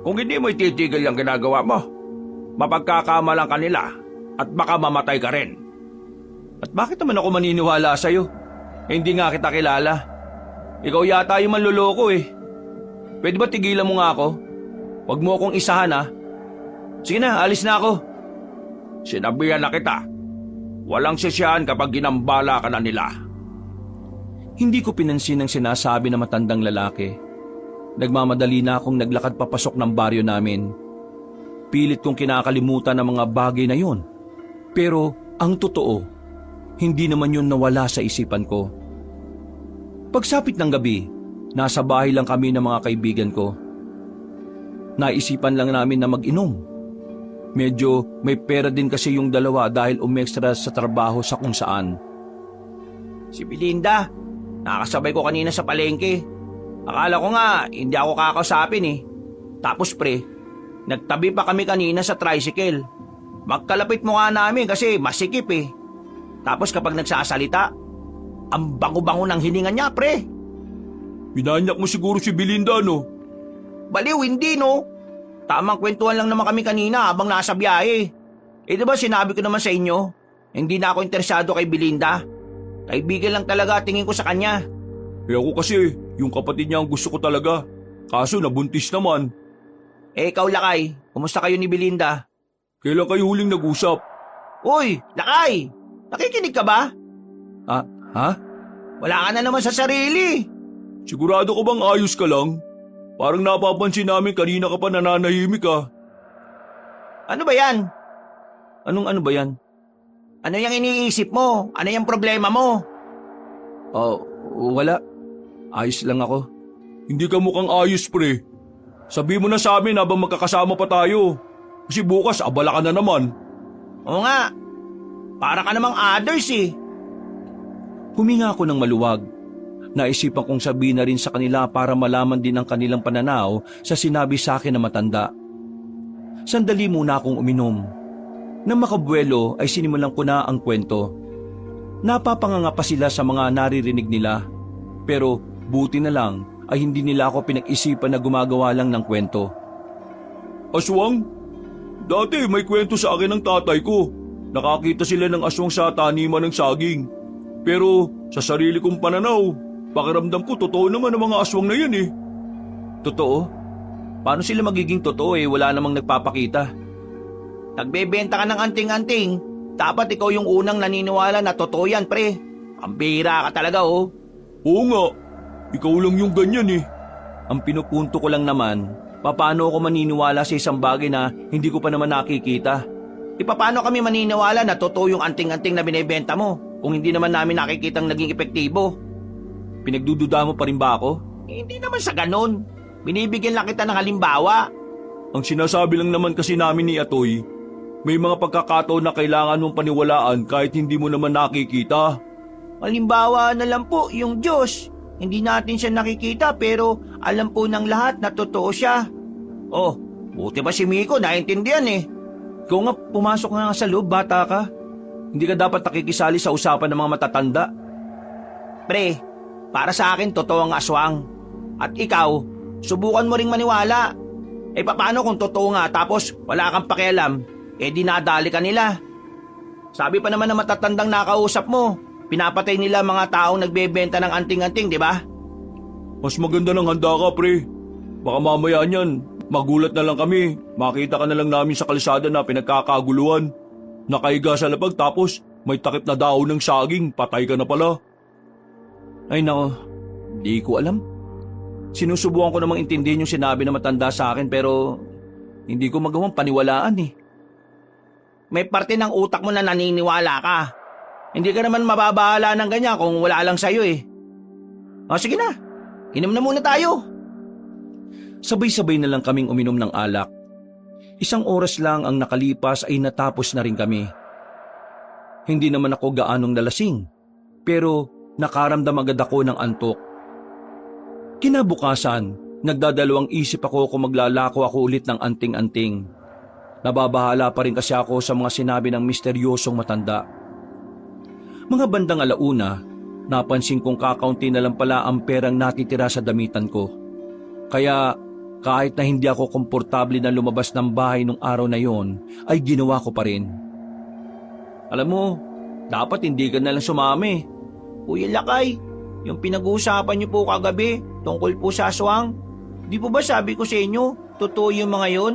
Kung hindi mo ititigil ang ginagawa mo, mapagkakamalang ka nila at baka mamatay ka rin. At bakit naman ako maniniwala sa'yo? Hindi nga kita kilala. Ikaw yata yung manluloko eh. Pwede ba tigilan mo nga ako? Huwag mo akong isahan ha. Sige na, alis na ako. Sinabihan na kita. Walang sisiyahan kapag ginambala ka na nila. Hindi ko pinansin ang sinasabi ng matandang lalaki. Nagmamadali na akong naglakad papasok ng baryo namin. Pilit kong kinakalimutan ang mga bagay na yon. Pero ang totoo, hindi naman yun nawala sa isipan ko. Pagsapit ng gabi, nasa bahay lang kami ng mga kaibigan ko. Naisipan lang namin na mag-inom. Medyo may pera din kasi yung dalawa dahil umextra sa trabaho sa kung saan. Si Belinda, nakasabay ko kanina sa palengke. Akala ko nga hindi ako kakausapin eh. Tapos pre, nagtabi pa kami kanina sa tricycle. Magkalapit mo nga namin kasi masikip eh. Tapos kapag nagsasalita, ang bango-bango ng hininga niya pre. Binanyak mo siguro si Belinda, no? Baliw, hindi no. Tamang kwentuhan lang naman kami kanina habang nasa biyahe. Eh diba sinabi ko naman sa inyo, hindi na ako interesado kay Belinda. Kaibigan lang talaga tingin ko sa kanya. Eh ako kasi, yung kapatid niya ang gusto ko talaga. Kaso nabuntis naman. Eh ikaw Lakay, kumusta kayo ni Belinda? Kailan kayo huling nag-usap? Uy, Lakay! Nakikinig ka ba? Ha? Wala ka na naman sa sarili. Sigurado ka bang ayos ka lang? Parang napapansin namin kanina ka pa nananahimik ah. Ano ba yan? Anong ano ba yan? Ano yung iniisip mo? Ano yung problema mo? Oh, wala. Ayos lang ako. Hindi ka mukhang ayos, pre. Sabi mo na sa amin habang magkakasama pa tayo. Kasi bukas abala ka na naman. Oo nga. Para ka namang others eh. Huminga ako ng maluwag. Naisipan kong sabihin na rin sa kanila para malaman din ang kanilang pananaw sa sinabi sa akin na matanda. Sandali muna akong uminom. Nang makabuelo ay sinimulan ko na ang kwento. Napapanganga pa sila sa mga naririnig nila. Pero buti na lang ay hindi nila ako pinag-isipan na gumagawa lang ng kwento. Aswang? Dati may kwento sa akin ng tatay ko. Nakakita sila ng aswang sa taniman ng saging. Pero sa sarili kong pananaw, pakiramdam ko totoo naman ang mga aswang na yan eh. Totoo? Paano sila magiging totoo eh wala namang nagpapakita? Nagbebenta ka ng anting-anting. Dapat ikaw yung unang naniniwala na totoo yan, pre. Ang bihira ka talaga, oh. Oo nga, ikaw lang yung ganyan eh. Ang pinupunto ko lang naman, paano ako maniniwala sa isang bagay na hindi ko pa naman nakikita? Paano kami maniniwala na totoo yung anting-anting na binebenta mo kung hindi naman namin nakikitang naging epektibo? Pinagdududa mo pa rin ba ako? Hindi naman sa ganun. Binibigyan lang kita ng halimbawa. Ang sinasabi lang naman kasi namin ni Atoy, may mga pagkakataon na kailangan mong paniwalaan kahit hindi mo naman nakikita. Halimbawa na lang po yung Diyos. Hindi natin siya nakikita pero alam po ng lahat na totoo siya. Oh, buti ba si Miko naintindihan eh. Ikaw nga pumasok nga sa loob, bata ka. Hindi ka dapat nakikisali sa usapan ng mga matatanda. Pre, para sa akin totoo ang aswang. At ikaw, subukan mo ring maniwala. Paano kung totoo nga tapos wala kang pakialam, dinadali ka nila. Sabi pa naman ng matatandang nakausap mo, pinapatay nila mga taong nagbebenta ng anting-anting, di ba? Mas maganda ng handa ka, pre. Baka mamaya niyan, magulat na lang kami. Makita ka na lang namin sa kalsada na pinagkakaguluhan. Nakaiga sa lapag tapos may takip na daon ng saging, patay ka na pala. Ay nako, di ko alam. Sinusubukan ko namang intindihin yung sinabi na matanda sa akin pero hindi ko magawang paniwalaan eh. May parte ng utak mo na naniniwala ka. Hindi ka naman mababahala ng ganyan kung wala lang sa'yo eh. O sige na, inom na muna tayo. Sabay-sabay na lang kaming uminom ng alak. 1 oras lang ang nakalipas ay natapos na rin kami. Hindi naman ako gaanong nalasing, pero nakaramdam agad ako ng antok. Kinabukasan, nagdadalawang isip ako kung maglalako ako ulit ng anting-anting. Nababahala pa rin kasi ako sa mga sinabi ng misteryosong matanda. Mga bandang 1:00, napansin kong kakaunti na lang pala ang perang natitira sa damitan ko. Kaya kahit na hindi ako komportable na lumabas ng bahay nung araw na yon, ay ginawa ko pa rin. Alam mo, dapat hindi ka na lang sumami. Kuya Lakay, yung pinag-uusapan niyo po kagabi tungkol po sa aswang, di po ba sabi ko sa inyo, totoo yung mga yon?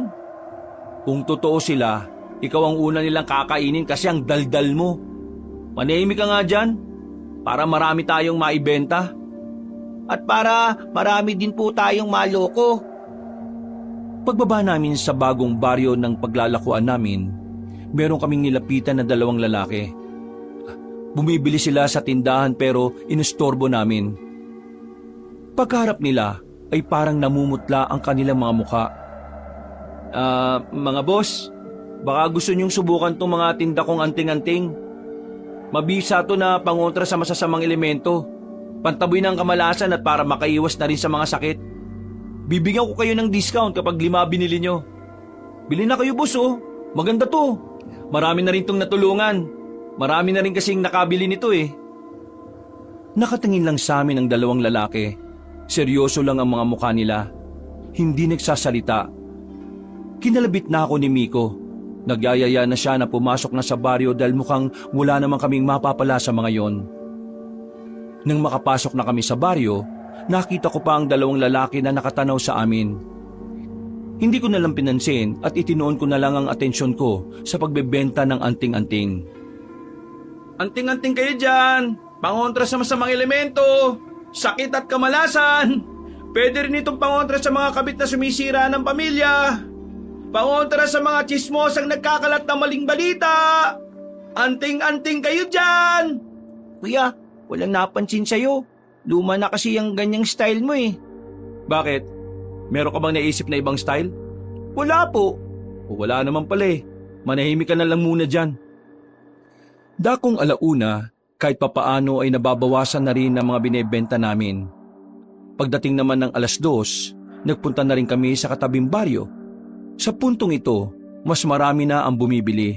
Kung totoo sila, ikaw ang una nilang kakainin kasi ang daldal mo. Manahimik ka nga dyan, para marami tayong maibenta. At para marami din po tayong maloko. Pagbaba namin sa bagong baryo ng paglalakuan namin, meron kaming nilapitan na 2 lalaki. Bumibili sila sa tindahan pero inistorbo namin. Pagharap nila ay parang namumutla ang kanilang mga mukha. Mga boss, baka gusto niyong subukan tong mga tinda kong anting-anting. Mabisa to na pangontra sa masasamang elemento. Pantaboy ng kamalasan at para makaiwas na rin sa mga sakit. Bibigyan ko kayo ng discount kapag 5 binili nyo. Bili na kayo boss oh, maganda to. Marami na rin tong natulungan. Marami na rin kasing nakabili nito eh. Nakatingin lang sa amin ang 2 lalaki. Seryoso lang ang mga mukha nila. Hindi nagsasalita. Kinalabit na ako ni Miko. Nagyayaya na siya na pumasok na sa baryo dahil mukhang wala naman kaming mapapala sa mga yon. Nang makapasok na kami sa baryo, nakita ko pa ang 2 lalaki na nakatanaw sa amin. Hindi ko na lang pinansin at itinoon ko na lang ang atensyon ko sa pagbebenta ng anting-anting. Anting-anting kayo dyan! Pangontra sa masamang elemento, sakit at kamalasan. Pwede rin itong pangontra sa mga kabit na sumisira ng pamilya. Pangontra sa mga tsismosang nagkakalat ng maling balita. Anting-anting kayo dyan! Kuya, walang napansin sa'yo. Luma na kasi yung ganyang style mo eh. Bakit? Meron ka bang naisip na ibang style? Wala po. O wala naman pala eh. Manahimik ka na lang muna dyan. Dakong alauna, kahit papaano ay nababawasan na rin ang mga binebenta namin. Pagdating naman ng 2:00, nagpunta na rin kami sa katabing baryo. Sa puntong ito, mas marami na ang bumibili.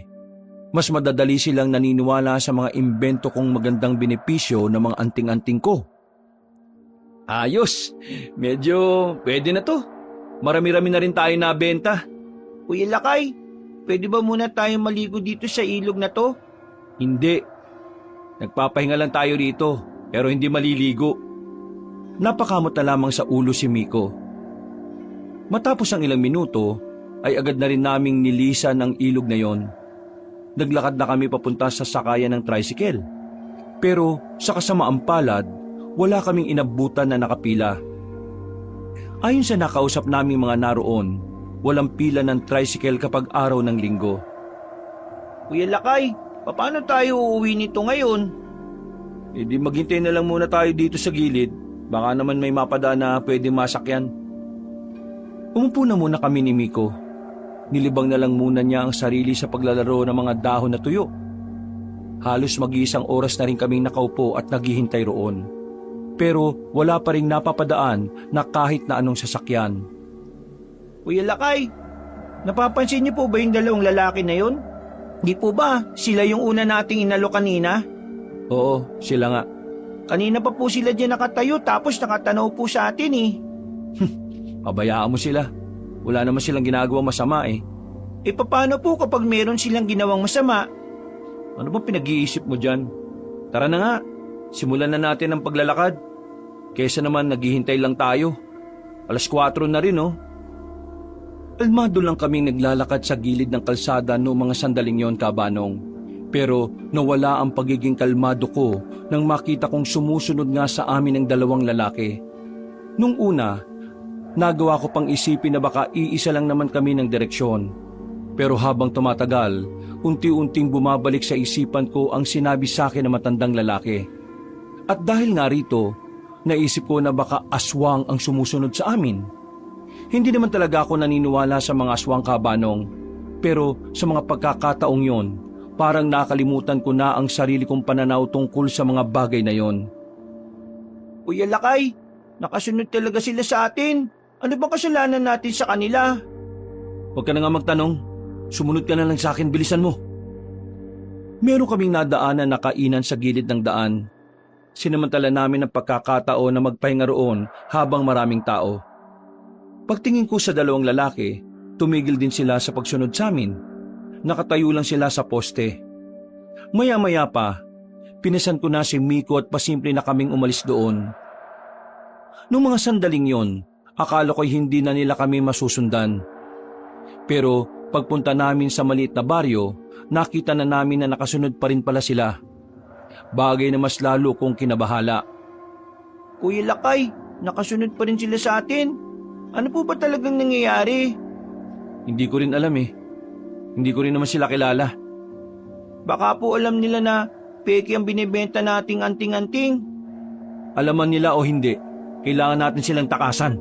Mas madadali silang naniniwala sa mga imbento kong magandang benepisyo ng mga anting-anting ko. Ayos! Medyo pwede na to. Marami-rami na rin tayo nabenta. Kuya Lakay, pwede ba muna tayo maligo dito sa ilog na to? Hindi. Nagpapahinga lang tayo rito, pero hindi maliligo. Napakamot na lamang sa ulo si Miko. Matapos ang ilang minuto, ay agad na rin naming nilisan ang ilog na yon. Naglakad na kami papunta sa sakayan ng tricycle. Pero sa kasamaang palad, wala kaming inabutan na nakapila. Ayon sa nakausap naming mga naroon, walang pila ng tricycle kapag araw ng linggo. Kuya Lakay, paano tayo uuwi nito ngayon? E di maghintay na lang muna tayo dito sa gilid. Baka naman may mapadaan na pwede masakyan. Umupo na muna kami ni Miko. Nilibang na lang muna niya ang sarili sa paglalaro ng mga dahon na tuyo. Halos mag-iisang oras na rin kaming nakaupo at naghihintay roon. Pero wala pa rin napapadaan na kahit na anong sasakyan. Kuya Lakay, napapansin niyo po ba yung dalawang lalaki na yun? Di po ba sila yung una nating inalo kanina? Oo, sila nga. Kanina pa po sila dyan nakatayo tapos nakatanaw po sa atin eh. Pabayaan mo sila. Wala naman silang ginagawang masama eh. E paano po kapag meron silang ginawang masama? Ano bang pinag-iisip mo dyan? Tara na nga, simulan na natin ang paglalakad. Kesa naman naghihintay lang tayo. 4:00 na rin oh. Almado lang kaming naglalakad sa gilid ng kalsada noong mga sandaling yon, Kabanong. Pero nawala ang pagiging kalmado ko nang makita kong sumusunod nga sa amin ang dalawang lalaki. Nung una, nagawa ko pang isipin na baka iisa lang naman kami ng direksyon. Pero habang tumatagal, unti-unting bumabalik sa isipan ko ang sinabi sa akin ng matandang lalaki. At dahil nga rito, naisip ko na baka aswang ang sumusunod sa amin. Hindi naman talaga ako naniniwala sa mga aswang, Kabanong. Pero sa mga pagkakataong yon, parang nakalimutan ko na ang sarili kong pananaw tungkol sa mga bagay na yon. Kuya Lakay, nakasunod talaga sila sa atin. Ano bang kasalanan natin sa kanila? Huwag ka na nga magtanong. Sumunod ka na lang sa akin, bilisan mo. Meron kaming nadaanan na kainan sa gilid ng daan. Sinamantala namin ang pagkakataon na magpahinga roon habang maraming tao. Pagtingin ko sa dalawang lalaki, tumigil din sila sa pagsunod sa amin. Nakatayo lang sila sa poste. Maya-maya pa, pinasan ko na si Miko at pasimple na kaming umalis doon. Noong mga sandaling yon, akala ko'y hindi na nila kami masusundan. Pero pagpunta namin sa maliit na baryo, nakita na namin na nakasunod pa rin pala sila. Bagay na mas lalo kong kinabahala. Kuya Lakay, nakasunod pa rin sila sa atin. Ano po ba talagang nangyayari? Hindi ko rin alam eh. Hindi ko rin naman sila kilala. Baka po alam nila na peke ang binibenta nating anting-anting. Alaman nila o hindi, kailangan natin silang takasan.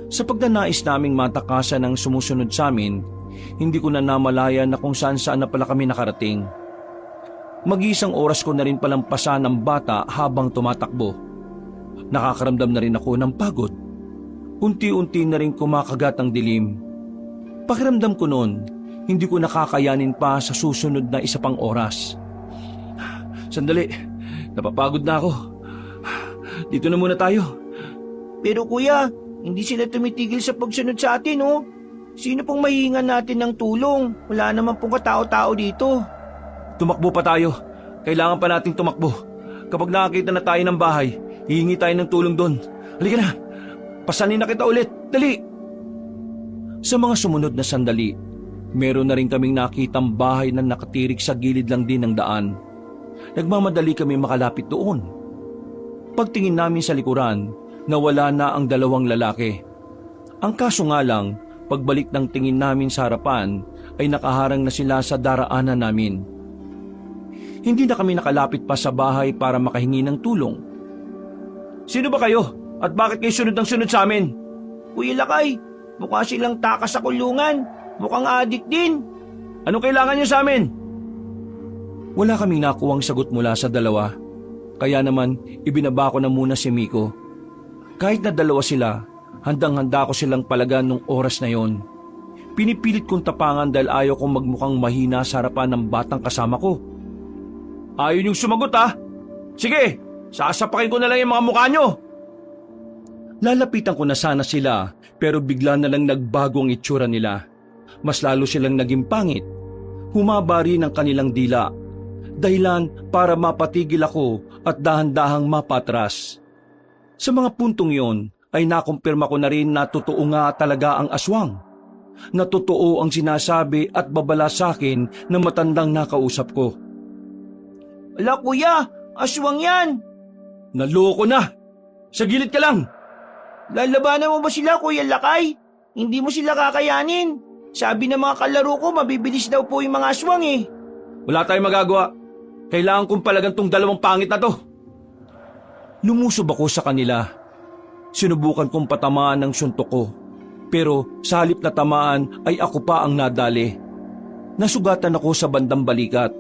Sa pagdanais naming matakasan ng sumusunod sa amin, hindi ko na namalayan na kung saan-saan na pala kami nakarating. Mag-iisang oras ko na rin palampasan ng bata habang tumatakbo. Nakakaramdam na rin ako ng pagod. Unti-unti na rin kumakagat ang dilim. Pakiramdam ko noon, hindi ko nakakayanin pa sa susunod na isa pang oras. Sandali, napapagod na ako. Dito na muna tayo. Pero kuya, hindi sila tumitigil sa pagsunod sa atin oh. Sino pong mahihingan natin ng tulong? Wala naman pong katao-tao dito. Tumakbo pa tayo. Kailangan pa nating tumakbo. Kapag nakakita na tayo ng bahay, hihingi tayo ng tulong doon. Halika na. Pasanin na kita ulit. Dali! Sa mga sumunod na sandali, meron na rin kaming nakitang bahay na nakatirik sa gilid lang din ng daan. nagmamadali kami makalapit doon. Pagtingin namin sa likuran, nawala na ang dalawang lalaki. Ang kaso nga lang, pagbalik ng tingin namin sa harapan ay nakaharang na sila sa daraanan namin. Hindi na kami nakalapit pa sa bahay para makahingi ng tulong. Sino ba kayo? At bakit kayo sunod ng sunod sa amin? Kuya Lakay, mukha silang takas sa kulungan. Mukhang adik din. Anong kailangan niyo sa amin? Wala kaming nakuwang sagot mula sa dalawa. Kaya naman, ibinaba ko na muna si Miko. Kahit na dalawa sila, handang-handa ko silang palagan nung oras na yon. Pinipilit kong tapangan dahil ayaw kong magmukhang mahina sa harapan ng batang kasama ko. Ayaw niyong sumagot ha? Sige, sasapakin ko na lang yung mga mukha niyo. Lalapitan ko na sana sila pero bigla na lang nagbago ang itsura nila. Mas lalo silang naging pangit. Humaba rin ang kanilang dila. Dahilan para mapatigil ako at dahan-dahang mapatras. Sa mga puntong yon ay nakumpirma ko na rin na totoo nga talaga ang aswang. Na totoo ang sinasabi at babala sa akin ng matandang nakausap ko. Ala kuya, aswang yan. Naloko na! Sa gilid ka lang! Lalabanan mo ba sila, Kuya Lakay? Hindi mo sila kakayanin. Sabi ng mga kalaro ko, mabibilis daw po yung mga aswang eh. Wala tayong magagawa. Kailangan kong palagan tong dalawang pangit na to. Lumusob ako sa kanila. Sinubukan kong patamaan ng suntok ko. Pero sa halip na tamaan ay ako pa ang nadali. Nasugatan ako sa bandang balikat.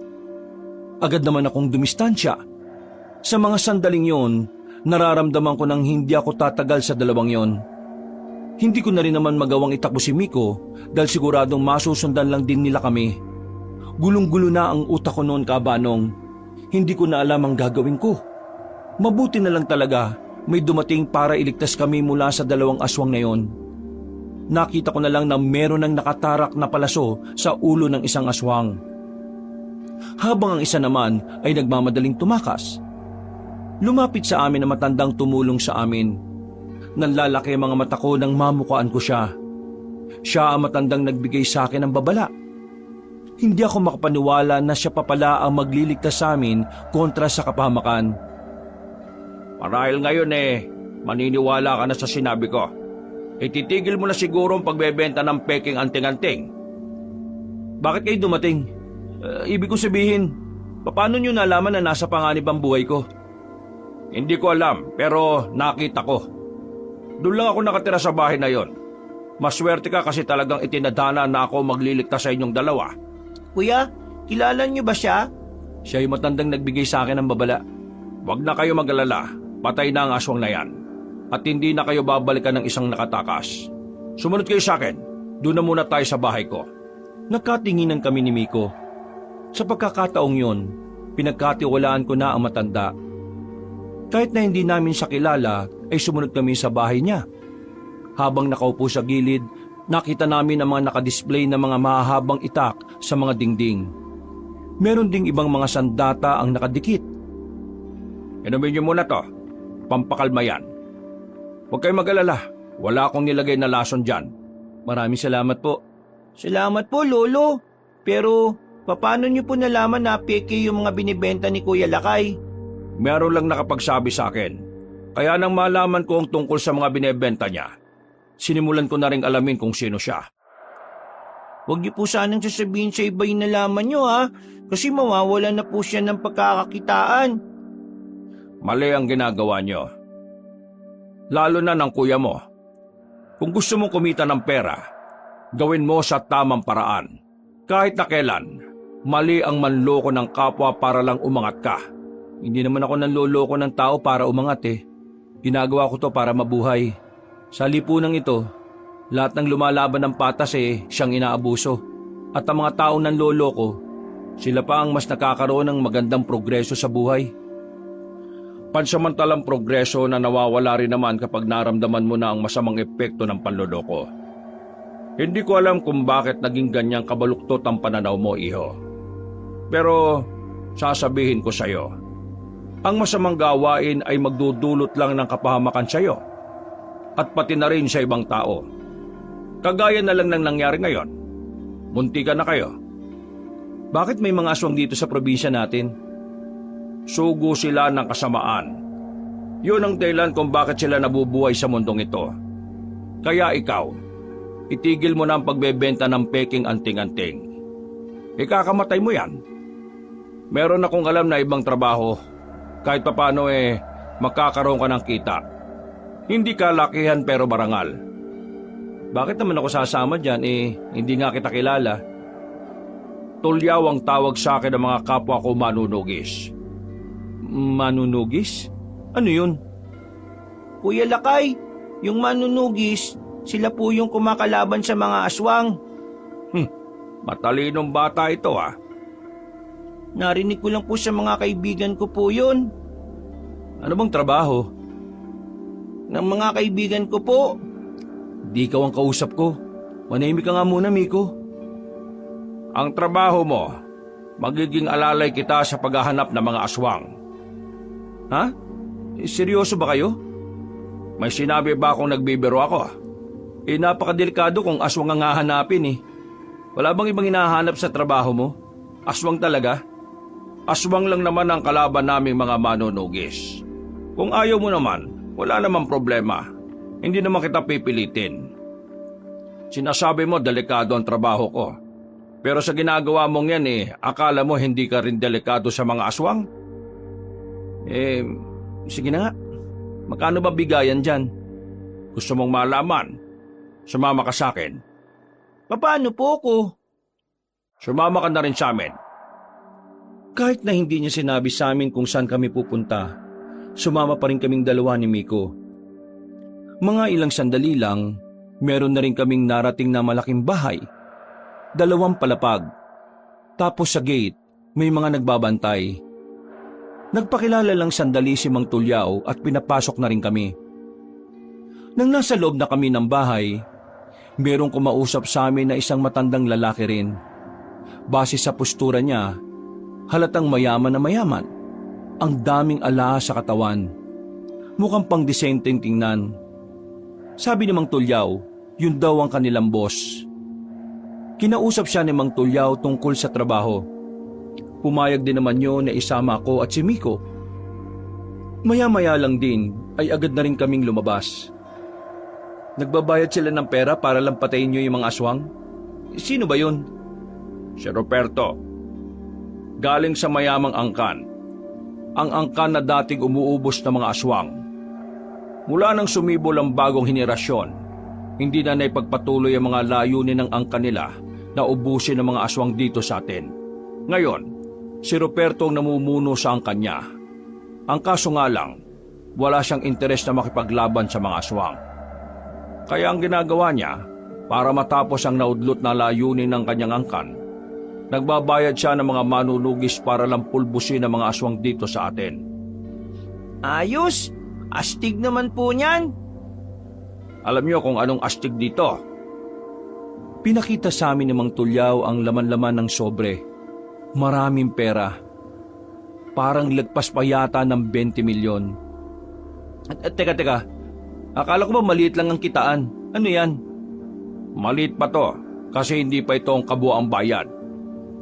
Agad naman akong dumistansya. Sa mga sandaling yon, nararamdaman ko nang hindi ako tatagal sa dalawang yon. Hindi ko na rin naman magawang itakbo si Miko dahil siguradong masusundan lang din nila kami. Gulong-gulo na ang utak ko noon, Kabanong. Hindi ko na alam ang gagawin ko. Mabuti na lang talaga may dumating para iligtas kami mula sa dalawang aswang na yon. Nakita ko na lang na meron ng nakatarak na palaso sa ulo ng isang aswang. Habang ang isa naman ay nagmamadaling tumakas. Lumapit sa amin na matandang tumulong sa amin. Nanlalaki ang mga mata ko nang mamukaan ko siya. Siya ang matandang nagbigay sa akin ng babala. Hindi ako makapaniwala na siya pa pala ang magliligtas sa amin kontra sa kapahamakan. Marahil ngayon maniniwala ka na sa sinabi ko. Ititigil mo na siguro ang pagbebenta ng peking anting-anting. Bakit kayo dumating? Ibig ko sabihin, paano nyo nalaman na nasa panganib ang buhay ko? Hindi ko alam, pero nakita ko. Doon lang ako nakatira sa bahay na yon. Maswerte ka kasi talagang itinadhana na ako magliligtas sa inyong dalawa. Kuya, kilala niyo ba siya? Siya yung matandang nagbigay sa akin ng babala. Huwag na kayo mag-alala, patay na ang aswang na yan. At hindi na kayo babalikan ng isang nakatakas. Sumunod kayo sa akin, doon na muna tayo sa bahay ko. Nagkatinginan kami ni Miko. Sa pagkakataong yon, pinagkatiwalaan ko na ang matanda. Kahit na hindi namin siya kilala, ay sumunod kami sa bahay niya. Habang nakaupo sa gilid, nakita namin ang mga nakadisplay na mga mahahabang itak sa mga dingding. Meron ding ibang mga sandata ang nakadikit. Inumin niyo muna to, pampakalma yan. Huwag kayong mag-alala, wala akong nilagay na lason dyan. Maraming salamat po. Salamat po, Lolo. Pero, paano niyo po nalaman na peke yung mga binibenta ni Kuya Lakay? Meron lang nakapagsabi sa akin. Kaya nang malaman ko ang tungkol sa mga binebenta niya, sinimulan ko na rin alamin kung sino siya. Huwag niyo po sanang sasabihin sa iba yung nalaman niyo ha, kasi mawawalan na po siya ng pagkakakitaan. Mali ang ginagawa niyo. Lalo na ng kuya mo. Kung gusto mong kumita ng pera, gawin mo sa tamang paraan. Kahit na kailan, mali ang manloko ng kapwa para lang umangat ka. Hindi naman ako nanloloko ng tao para umangat Ginagawa ko to para mabuhay. Sa lipunang ito, lahat ng lumalaban ng patas siyang inaabuso. At ang mga taong nanloloko, sila pa ang mas nakakaroon ng magandang progreso sa buhay. Pansamantalang progreso na nawawala rin naman kapag naramdaman mo na ang masamang epekto ng panloloko. Hindi ko alam kung bakit naging ganyang kabaluktot ang pananaw mo, iho. Pero sasabihin ko sa'yo, ang masamang gawain ay magdudulot lang ng kapahamakan sa iyo at pati na rin sa ibang tao. Kagaya na lang ng nangyari ngayon. Muntikan na kayo. Bakit may mga aswang dito sa probinsya natin? Sugo sila ng kasamaan. Yun ang dahilan kung bakit sila nabubuhay sa mundong ito. Kaya ikaw, itigil mo na ang pagbebenta ng peking anting-anting. Ikakamatay mo yan. Meron akong alam na ibang trabaho. Kahit papano magkakaroon ka ng kita. Hindi kalakihan pero marangal. Bakit naman ako sasama dyan hindi nga kita kilala. Tulyaw ang tawag sa akin ng mga kapwa ko manunugis. Manunugis? Ano yun? Kuya Lakay, yung manunugis, sila po yung kumakalaban sa mga aswang. Matalinong bata ito Narinig ko lang po sa mga kaibigan ko po yun. Ano bang trabaho? Ng mga kaibigan ko po. Di ikaw ang kausap ko. Manahimik ka nga muna, Miko. Ang trabaho mo, magiging alalay kita sa paghahanap ng mga aswang. Ha? Seryoso ba kayo? May sinabi ba akong nagbibiro ako? Napakadelikado kung aswang ang hahanapin Wala bang ibang hinahanap sa trabaho mo? Aswang talaga? Aswang lang naman ang kalaban naming mga manunugis. Kung ayaw mo naman, wala namang problema. Hindi naman kita pipilitin. Sinasabi mo delikado ang trabaho ko. Pero sa ginagawa mong yan akala mo hindi ka rin delikado sa mga aswang? Sige na nga. Magkano ba bigayan dyan? Gusto mong malaman? Sumama ka sa akin. Paano po ko? Sumama ka na rin sa amin. Kahit na hindi niya sinabi sa amin kung saan kami pupunta, sumama pa rin kaming dalawa ni Miko. Mga ilang sandali lang, meron na rin kaming narating na malaking bahay. 2 palapag. Tapos sa gate, may mga nagbabantay. Nagpakilala lang sandali si Mang Tulyaw at pinapasok na rin kami. Nang nasa loob na kami ng bahay, merong kumausap sa amin na isang matandang lalaki rin. Base sa postura niya, halatang mayaman na mayaman. Ang daming alahas sa katawan. Mukhang pangdisenteng tingnan. Sabi ni Mang Tulyaw, yun daw ang kanilang boss. Kinausap siya ni Mang Tulyaw tungkol sa trabaho. Pumayag din naman yun na isama ako at si Miko. Maya-maya lang din ay agad na rin kaming lumabas. Nagbabayad sila ng pera para lang patayin nyo yung mga aswang? Sino ba yun? Si Roberto. Galing sa mayamang angkan. Ang angkan na dating umuubos ng mga aswang. Mula nang sumibol ang bagong henerasyon, hindi na naipagpatuloy ang mga layunin ng angkan nila na ubusin ang mga aswang dito sa atin. Ngayon, si Roberto ang namumuno sa angkan niya. Ang kaso nga lang, wala siyang interes na makipaglaban sa mga aswang. Kaya ang ginagawa niya, para matapos ang naudlot na layunin ng kanyang angkan, nagbabayad siya ng mga manunugis para lang pulbusin ang mga aswang dito sa atin. Ayos! Astig naman po niyan! Alam niyo kung anong astig dito? Pinakita sa amin ni Mang Tulyaw ang laman-laman ng sobre. Maraming pera. Parang lagpas pa yata ng 20 milyon. Teka. Akala ko ba maliit lang ang kitaan? Ano yan? Maliit pa to kasi hindi pa ito ang kabuang bayad.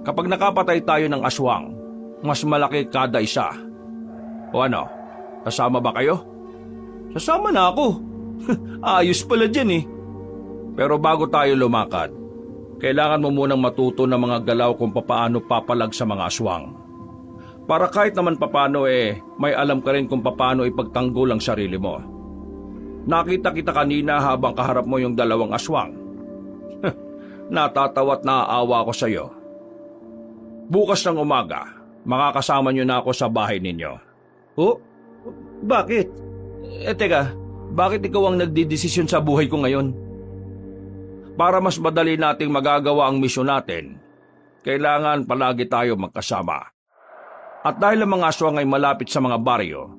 Kapag nakapatay tayo ng aswang, mas malaki kada isa. O ano, kasama ba kayo? Sasama na ako. Ayos pala dyan Pero bago tayo lumakad, kailangan mo munang matuto ng mga galaw kung papaano papalag sa mga aswang. Para kahit naman papaano may alam ka rin kung papaano ipagtanggol ang sarili mo. Nakita kita kanina habang kaharap mo yung 2 aswang. Natatawa at naaawa ako sa iyo. Bukas ng umaga, makakasama niyo na ako sa bahay ninyo. Oh? Bakit? Teka, bakit ikaw ang nagdidesisyon sa buhay ko ngayon? Para mas madali nating magagawa ang misyon natin, kailangan palagi tayo magkasama. At dahil ang mga aswang ay malapit sa mga baryo,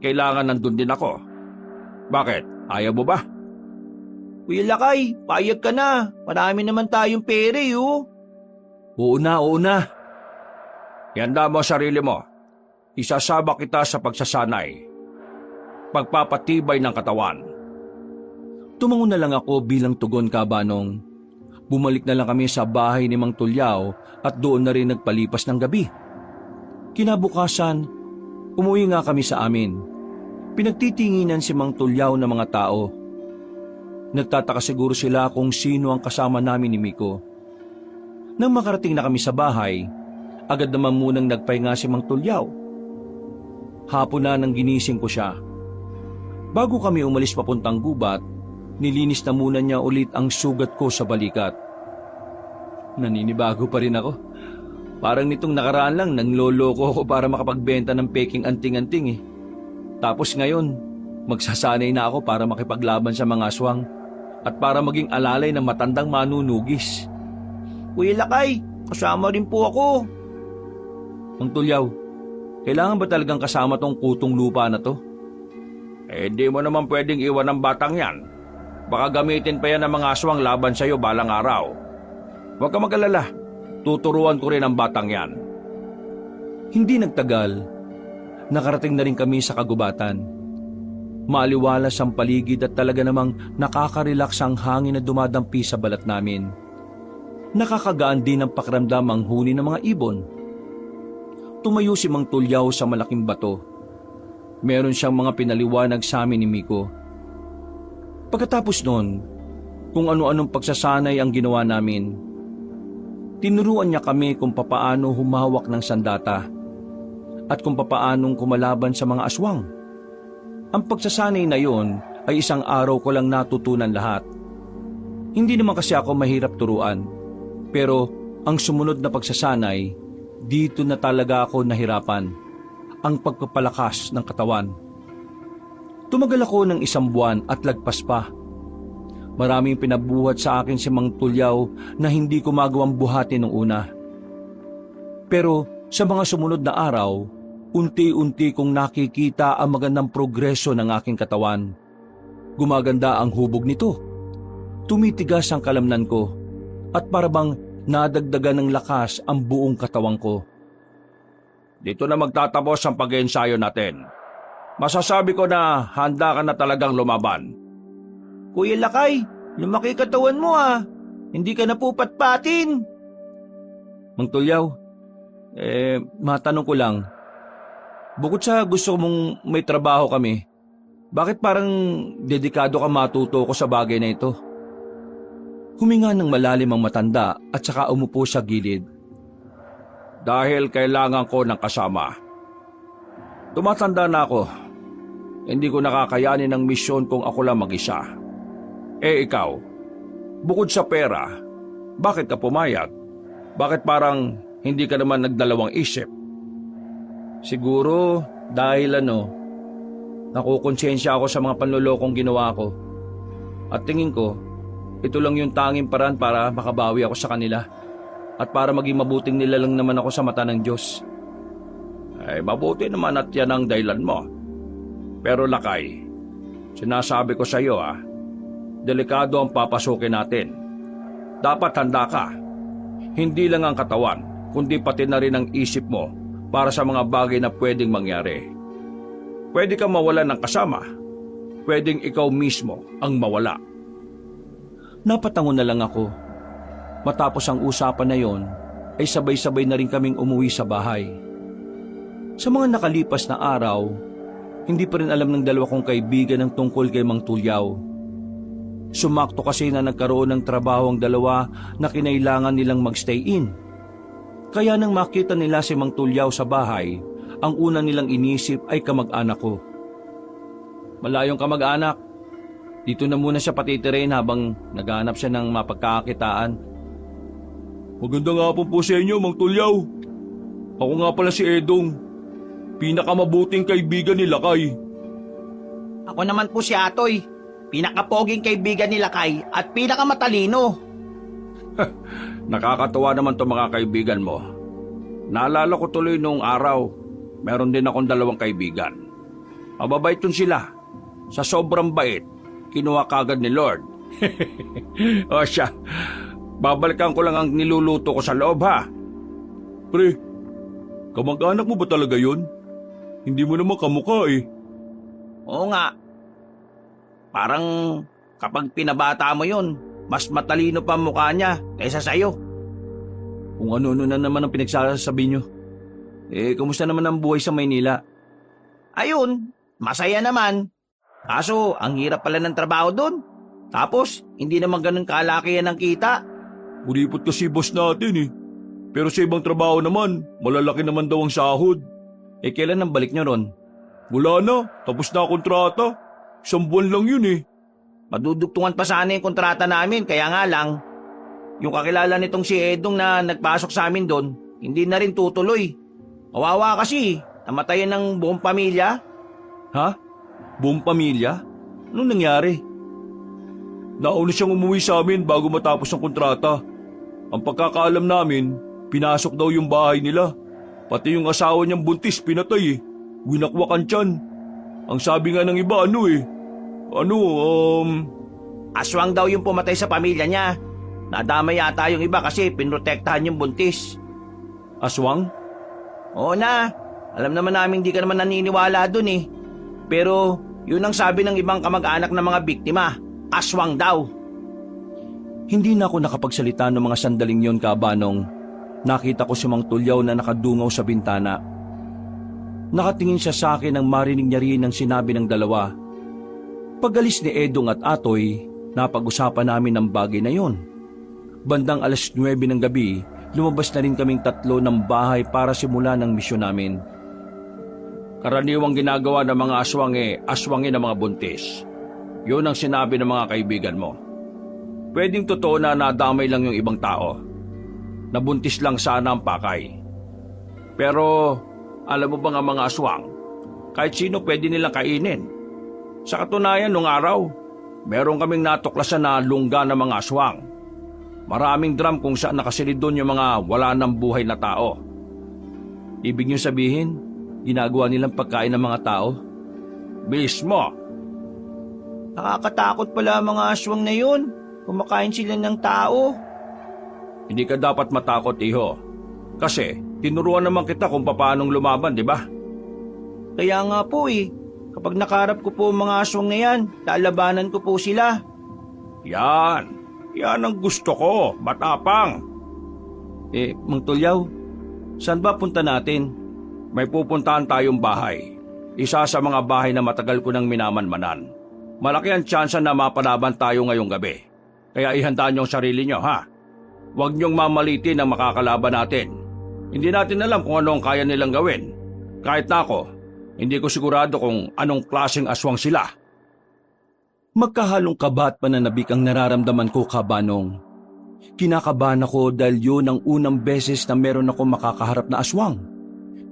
kailangan nandun din ako. Bakit? Ayaw mo ba? Kuya Lakay, payag ka na. Marami naman tayong pere Oo na. Ihanda mo ang sarili mo. Isasabak kita sa pagsasanay. Pagpapatibay ng katawan. Tumango na lang ako bilang tugon, Kabanong. Bumalik na lang kami sa bahay ni Mang Tulyaw at doon na rin nagpalipas ng gabi. Kinabukasan, Umuwi nga kami sa amin. Pinagtitinginan si Mang Tulyaw ng mga tao. Nagtataka siguro sila kung sino ang kasama namin ni Miko. Nang makarating na kami sa bahay, agad naman munang nagpahinga si Mang Tulyaw. Hapon na nang ginising ko siya. Bago kami umalis papuntang gubat, nilinis na muna niya ulit ang sugat ko sa balikat. Naninibago pa rin ako. Parang nitong nakaraan lang nangloloko ako para makapagbenta ng peking anting-anting eh. Tapos ngayon, magsasanay na ako para makipaglaban sa mga aswang at para maging alalay ng matandang manunugis. Kuya Lakay, kasama rin po ako. Mang Tulyaw, kailangan ba talagang kasama tong kutong lupa na to? Di mo naman pwedeng iwan ng batang yan. Baka gamitin pa yan ng mga aswang laban sa'yo balang araw. Huwag ka mag-alala. Tuturuan ko rin ang batang yan. Hindi nagtagal, nakarating na rin kami sa kagubatan. Maaliwalas ang paligid at talaga namang nakaka-relax ang hangin na dumadampi sa balat namin. Nakakagaan din ang pakiramdam ang huni ng mga ibon. Tumayo si Mang Tulyaw sa malaking bato. Meron siyang mga pinaliwanag sa amin ni Miko. Pagkatapos noon, kung ano-anong pagsasanay ang ginawa namin, tinuruan niya kami kung papaano humawak ng sandata at kung papaanong kumalaban sa mga aswang. Ang pagsasanay na yon ay isang araw ko lang natutunan lahat. Hindi naman kasi ako mahirap turuan, pero ang sumunod na pagsasanay, dito na talaga ako nahirapan, ang pagpapalakas ng katawan. Tumagal ako ng 1 buwan at lagpas pa. Maraming pinabuhat sa akin si Mang Tulyaw na hindi ko magawang buhatin nung una. Pero sa mga sumunod na araw, unti-unti kong nakikita ang magandang progreso ng aking katawan. Gumaganda ang hubog nito. Tumitigas ang kalamnan ko at parabang nadagdagan ng lakas ang buong katawan ko. Dito na magtatapos ang pag-iensayo natin. Masasabi ko na handa ka na talagang lumaban. Kuya Lakay, lumaki katawan mo ah. Hindi ka na po patpatin. Mang Tulyaw, matanong ko lang, bukod sa gusto mong may trabaho kami, bakit parang dedikado ka matuto ko sa bagay na ito? Huminga ng malalim ang matanda at saka umupo sa gilid. Dahil kailangan ko ng kasama. Tumatanda na ako. Hindi ko nakakayanin ang misyon kung ako lang mag-isa. Ikaw, bukod sa pera, bakit ka pumayag? Bakit parang hindi ka naman nagdalawang isip? Siguro dahil nakukonsensya ako sa mga panlolokong ginawa ko. At tingin ko, ito lang yung tanging paraan para makabawi ako sa kanila at para maging mabuting nilalang naman ako sa mata ng Diyos. Mabuti naman at yan ang dahilan mo. Pero Lakay, sinasabi ko sa iyo delikado ang papasukin natin. Dapat handa ka. Hindi lang ang katawan, kundi pati na rin ang isip mo para sa mga bagay na pwedeng mangyari. Pwede kang mawalan ng kasama. Pwedeng ikaw mismo ang mawala. Napatango na lang ako. Matapos ang usapan na yon, ay sabay-sabay na rin kaming umuwi sa bahay. Sa mga nakalipas na araw, hindi pa rin alam ng dalawa kong kaibigan ang tungkol kay Mang Tulyaw. Sumakto kasi na nagkaroon ng trabaho ang dalawa na kinailangan nilang magstay in. Kaya nang makita nila si Mang Tulyaw sa bahay, ang una nilang inisip ay kamag-anak ko. Malayong kamag-anak, dito na muna siya patitirin habang naghahanap siya ng mapagkakakitaan. Magandang hapon po sa inyo, Mang Tulyaw. Ako nga pala si Edong, pinakamabuting kaibigan ni Lakay. Ako naman po si Atoy, pinakapoging kaibigan ni Lakay at pinakamatalino. Nakakatuwa naman to mga kaibigan mo. Naalala ko tuloy nung araw, meron din akong 2 kaibigan. Mababait yun sila. Sa sobrang bait, kinuha kagad ni Lord. O siya, babalikan ko lang ang niluluto ko sa loob ha. Pre, kamag-anak mo ba talaga yun? Hindi mo naman kamukha eh. Oo nga. Parang kapag pinabata mo yun, mas matalino pa ang mukha niya kaysa sa'yo. Kung ano-ano na naman ang pinagsasabi nyo. Kumusta naman ang buhay sa Maynila? Ayun, masaya naman. Kaso, ang hirap pala ng trabaho doon. Tapos, hindi naman ganun kalakihan ng kita. Kuripot kasi boss natin eh. Pero sa ibang trabaho naman, malalaki naman daw ang sahod. Kailan ang balik nyo ron? Wala na, tapos na ang kontrata. 1 buwan lang yun eh. Madudugtungan pa sana yung kontrata namin, kaya nga lang, yung kakilala nitong si Edong na nagpasok sa amin doon, hindi na rin tutuloy. Kawawa kasi, namatayan ng buong pamilya. Ha? Buong pamilya? Anong nangyari? Nauna siyang umuwi sa amin bago matapos ang kontrata. Ang pagkakaalam namin, pinasok daw yung bahay nila. Pati yung asawa niyang buntis pinatay eh. Winakwakan tiyan. Ang sabi nga ng iba Aswang daw yung pumatay sa pamilya niya. Nadama yata yung iba kasi pinrotektahan yung buntis. Aswang? Oo na, alam naman namin di ka naman naniniwala dun eh. Pero yun ang sabi ng ibang kamag-anak ng mga biktima, aswang daw. Hindi na ako nakapagsalita ng mga sandaling yon, Kabanong. Nakita ko si Mang Tulyaw na nakadungaw sa bintana. Nakatingin siya sa akin nang marinig niya rin ang sinabi ng dalawa. Pag-alis ni Edong at Atoy, napag-usapan namin ang bagay na yon. Bandang 9:00 ng gabi, lumabas na rin kaming 3 ng bahay para simulan ang misyon namin. Karaniwang ginagawa ng mga aswang aswangin ang mga buntis. Yun ang sinabi ng mga kaibigan mo. Pwedeng totoo na nadamay lang yung ibang tao. Nabuntis lang sana ang pakay. Pero alam mo ba nga mga aswang, kahit sino pwede nilang kainin. Sa katunayan nung araw, meron kaming natuklasan na lungga ng mga aswang. Maraming drum kung saan nakasilid doon yung mga wala ng buhay na tao. Ibig niyo sabihin, ginagawa nilang pagkain ng mga tao? Mismo. Nakakatakot pala ang mga aswang na yun. Kumakain sila ng tao. Hindi ka dapat matakot, iho. Kasi tinuruan naman kita kung paanong lumaban, di ba? Kaya nga po eh, kapag nakaharap ko po ang mga aswang na yan, lalabanan ko po sila. Yan ang gusto ko, matapang. Mang Tulyaw, saan ba punta natin? May pupuntahan tayong bahay. Isa sa mga bahay na matagal ko nang minamanmanan. Malaki ang tsansa na mapalaban tayo ngayong gabi. Kaya ihanda niyo ang sarili niyo, ha? Huwag niyong mamalitin ang makakalaban natin. Hindi natin alam kung ano ang kaya nilang gawin. Kahit na ako, hindi ko sigurado kung anong klaseng aswang sila. Magkahalong kaba at pananabik ang nararamdaman ko, Kabanong. Kinakabahan ako dahil yun ang unang beses na meron ako makakaharap na aswang.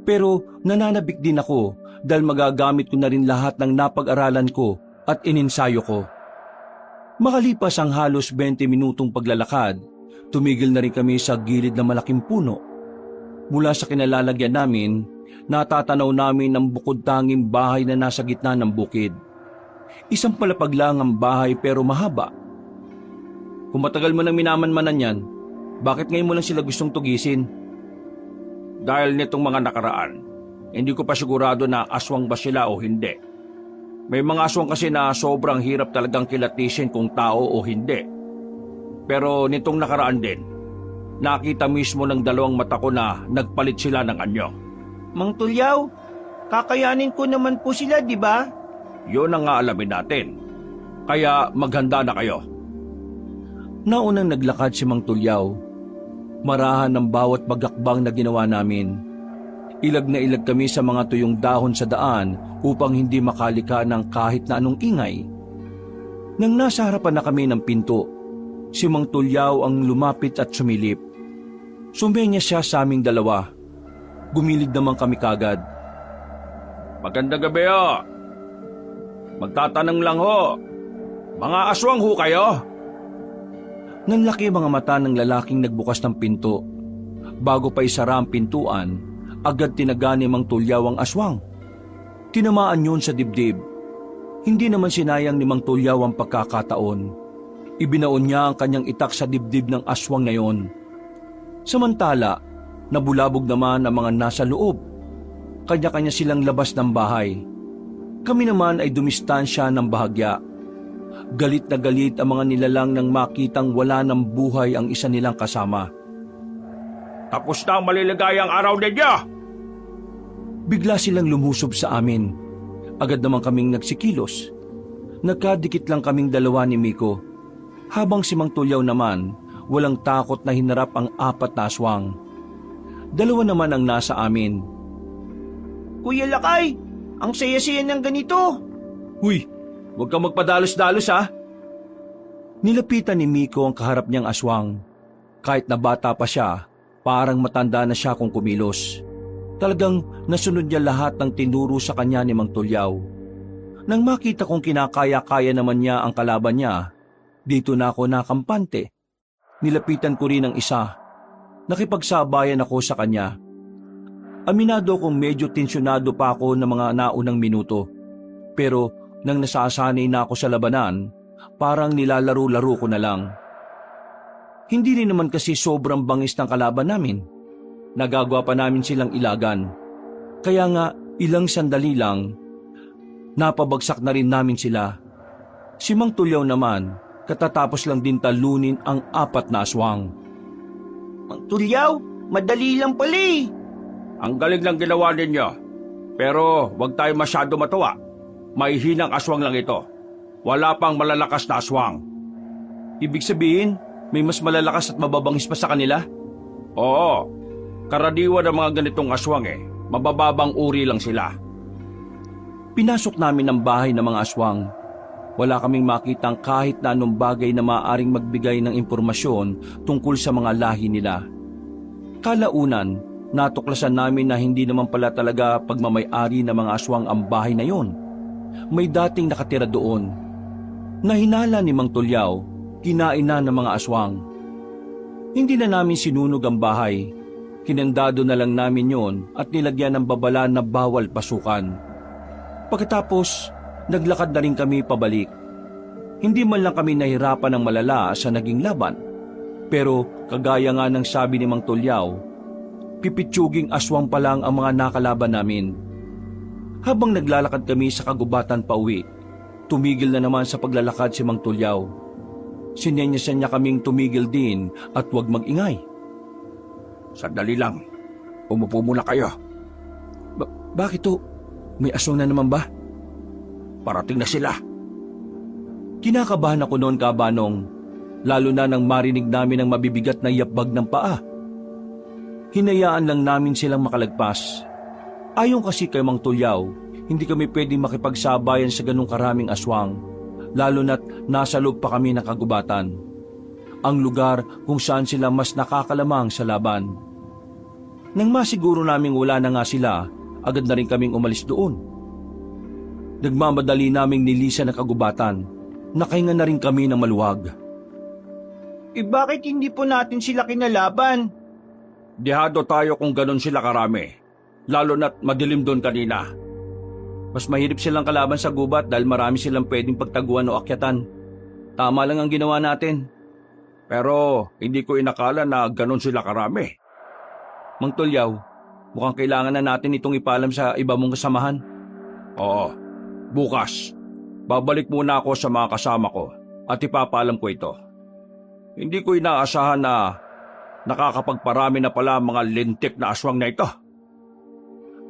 Pero nananabik din ako dahil magagamit ko na rin lahat ng napag-aralan ko at ininsayo ko. Makalipas ang halos 20 minutong paglalakad, tumigil na rin kami sa gilid ng malaking puno. Mula sa kinalalagyan namin, natatanaw namin ang bukod tanging bahay na nasa gitna ng bukid. Isang palapag lang ang bahay pero mahaba. Kung matagal mo nang minamanmanan yan, bakit ngayon mo lang sila gustong tugisin? Dahil nitong mga nakaraan, hindi ko pa sigurado na aswang ba sila o hindi. May mga aswang kasi na sobrang hirap talagang kilatisin kung tao o hindi. Pero nitong nakaraan din, nakita mismo ng 2 mata ko na nagpalit sila ng anyo. Mang Tulyaw, kakayanin ko naman po sila, di ba? Yun ang aalamin natin. Kaya maghanda na kayo. Naunang naglakad si Mang Tulyaw. Marahan ng bawat bagakbang na ginawa namin. Ilag na ilag kami sa mga tuyong dahon sa daan upang hindi makalika ng kahit na anong ingay. Nang nasa harapan na kami ng pinto, si Mang Tulyaw ang lumapit at sumilip. Sumenya siya sa aming dalawa. Gumilig naman kami kagad. Magandang gabi ho. Magtatanong lang ho. Mga aswang ho kayo? Nanlaki mga mata ng lalaking nagbukas ng pinto. Bago pa isara ang pintuan, agad tinaga ni Mang Tulyaw ang aswang. Tinamaan yun sa dibdib. Hindi naman sinayang ni Mang Tulyaw ang pagkakataon. Ibinaon niya ang kanyang itak sa dibdib ng aswang na yon. Samantala, nabulabog naman ang mga nasa loob. Kanya-kanya silang labas ng bahay. Kami naman ay dumistansya ng bahagya. Galit na galit ang mga nilalang nang makitang wala ng buhay ang isa nilang kasama. Tapos na ang maliligayang araw ninyo! Bigla silang lumusob sa amin. Agad naman kaming nagsikilos. Nagkadikit lang kaming dalawa ni Miko, habang si Mang Tulyaw naman walang takot na hinarap ang 4 na aswang. 2 naman ang nasa amin. Kuya Lakay, ang saya-saya ng ganito. Huy, huwag kang magpadalos-dalos ha. Nilapitan ni Miko ang kaharap niyang aswang. Kahit na bata pa siya, parang matanda na siya kung kumilos. Talagang nasunod niya lahat ng tinuro sa kanya ni Mang Tulyaw. Nang makita kong kinakaya-kaya naman niya ang kalaban niya, dito na ako nakampante. Nilapitan ko rin ang isa. Nakipagsabayan ako sa kanya. Aminado kong medyo tensyonado pa ako ng mga naunang minuto. Pero nang nasasanay na ako sa labanan, parang nilalaro-laro ko na lang. Hindi rin naman kasi sobrang bangis ng kalaban namin. Nagagawa pa namin silang ilagan. Kaya nga ilang sandali lang, napabagsak na rin namin sila. Si Mang Tulyaw naman, katatapos lang din talunin ang 4 na aswang. Mang Tulyaw, madali lang pala eh. Ang galing lang ginawa ninyo. Pero huwag tayo masyado matuwa. May hinang aswang lang ito. Wala pang malalakas na aswang. Ibig sabihin, may mas malalakas at mababangis pa sa kanila? Oo, karaniwan ng mga ganitong aswang mabababang uri lang sila. Pinasok namin ang bahay ng mga aswang. Wala kaming makitang kahit na anong bagay na maaaring magbigay ng impormasyon tungkol sa mga lahi nila. Kalaunan, natuklasan namin na hindi naman pala talaga pagmamay-ari ng mga aswang ang bahay na yon. May dating nakatira doon. Nahinala ni Mang Tulyaw, kinain na ng mga aswang. Hindi na namin sinunog ang bahay. Kinandado na lang namin yon at nilagyan ng babala na bawal pasukan. Pagkatapos, naglakad na rin kami pabalik. Hindi man lang kami nahirapan ng malala sa naging laban. Pero kagaya nga ng sabi ni Mang Tulyaw, pipitsuging aswang pa lang ang mga nakalaban namin. Habang naglalakad kami sa kagubatan pauwi, tumigil na naman sa paglalakad si Mang Tulyaw. Sinenyasan niya kaming tumigil din at huwag mag-ingay. Sandali lang. Umupo muna kayo. Bakit to? May aswang na naman ba? Parating na sila. Kinakabahan ako noon, Kabanong, lalo na nang marinig namin ang mabibigat na yapbag ng paa. Hinayaan lang namin silang makalagpas. Ayon kasi kay Mang Tulyaw, hindi kami pwedeng makipagsabayan sa ganung karaming aswang, lalo na't nasa loob pa kami ng kagubatan. Ang lugar kung saan sila mas nakakalamang sa laban. Nang masiguro naming wala na nga sila, agad na rin kaming umalis doon. Nagmamadali naming nilisan ang kagubatan. Nakahinga na rin kami ng maluwag. Bakit hindi po natin sila kinalaban? Dihado tayo kung ganon sila karami. Lalo na't madilim doon kanina. Mas mahirap silang kalaban sa gubat dahil marami silang pwedeng pagtaguan o akyatan. Tama lang ang ginawa natin. Pero hindi ko inakala na ganon sila karami. Mang Tulyaw, mukhang kailangan na natin itong ipalam sa iba mong kasamahan. Oo, bukas. Babalik muna ako sa mga kasama ko at ipapalam ko ito. Hindi ko inaasahan na nakakapagparami na pala mga lintik na aswang na ito.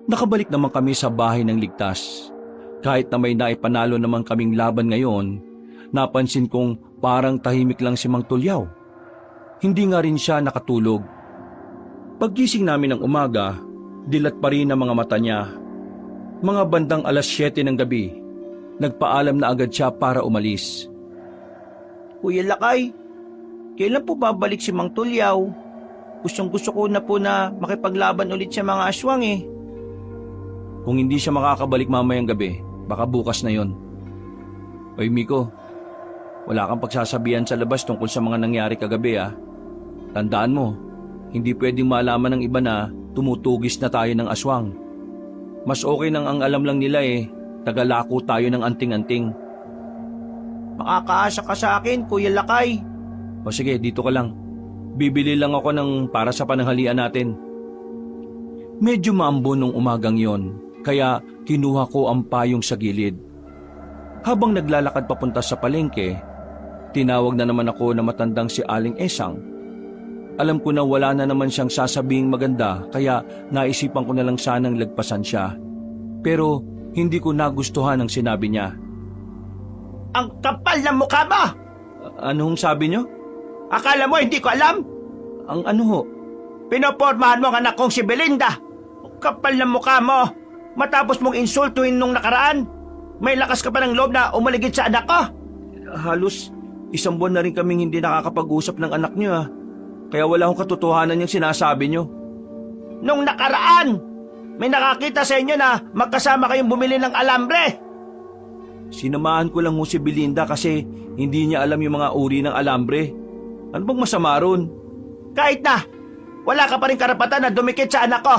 Nakabalik naman kami sa bahay ng ligtas. Kahit na may naipanalo naman kaming laban ngayon, napansin kong parang tahimik lang si Mang Tulyaw. Hindi nga rin siya nakatulog. Paggising namin ng umaga, dilat pa rin ang mga mata niya. Mga bandang 7:00 ng gabi, nagpaalam na agad siya para umalis. Kuya Lakay, kailan po babalik si Mang Tulyaw? Gustong-gusto ko na po na makipaglaban ulit sa mga aswang eh. Kung hindi siya makakabalik mamayang gabi, baka bukas na yon. Oy Miko, wala kang pagsasabihan sa labas tungkol sa mga nangyari kagabi ah. Tandaan mo, hindi pwedeng malaman ng iba na tumutugis na tayo ng aswang. Mas okay nang ang alam lang nila tagalako tayo ng anting-anting. Makakaasa ka sa akin, Kuya Lakay. O sige, dito ka lang. Bibili lang ako ng para sa pananghalian natin. Medyo maambon nung umagang yon, kaya kinuha ko ang payong sa gilid. Habang naglalakad papunta sa palengke, tinawag na naman ako na matandang si Aling Esang. Alam ko na wala na naman siyang sasabing maganda, kaya naisipan ko na lang sanang lagpasan siya. Pero hindi ko nagustuhan ang sinabi niya. Ang kapal ng mukha mo! Anong sabi niyo? Akala mo hindi ko alam? Ang ano ho? Pinopormahan mo ang anak kong si Belinda. Ang kapal ng mukha mo. Matapos mong insultuhin nung nakaraan, may lakas ka pa ng loob na umaligid sa anak ko. Halos 1 buwan na rin kaming hindi nakakapag-usap ng anak niyo Kaya wala akong katotohanan yung sinasabi niyo. Nung nakaraan, may nakakita sa inyo na magkasama kayong bumili ng alambre. Sinamahan ko lang mo si Belinda kasi hindi niya alam yung mga uri ng alambre. Ano bang masama ron? Kahit na, wala ka pa rin karapatan na dumikit sa anak ko.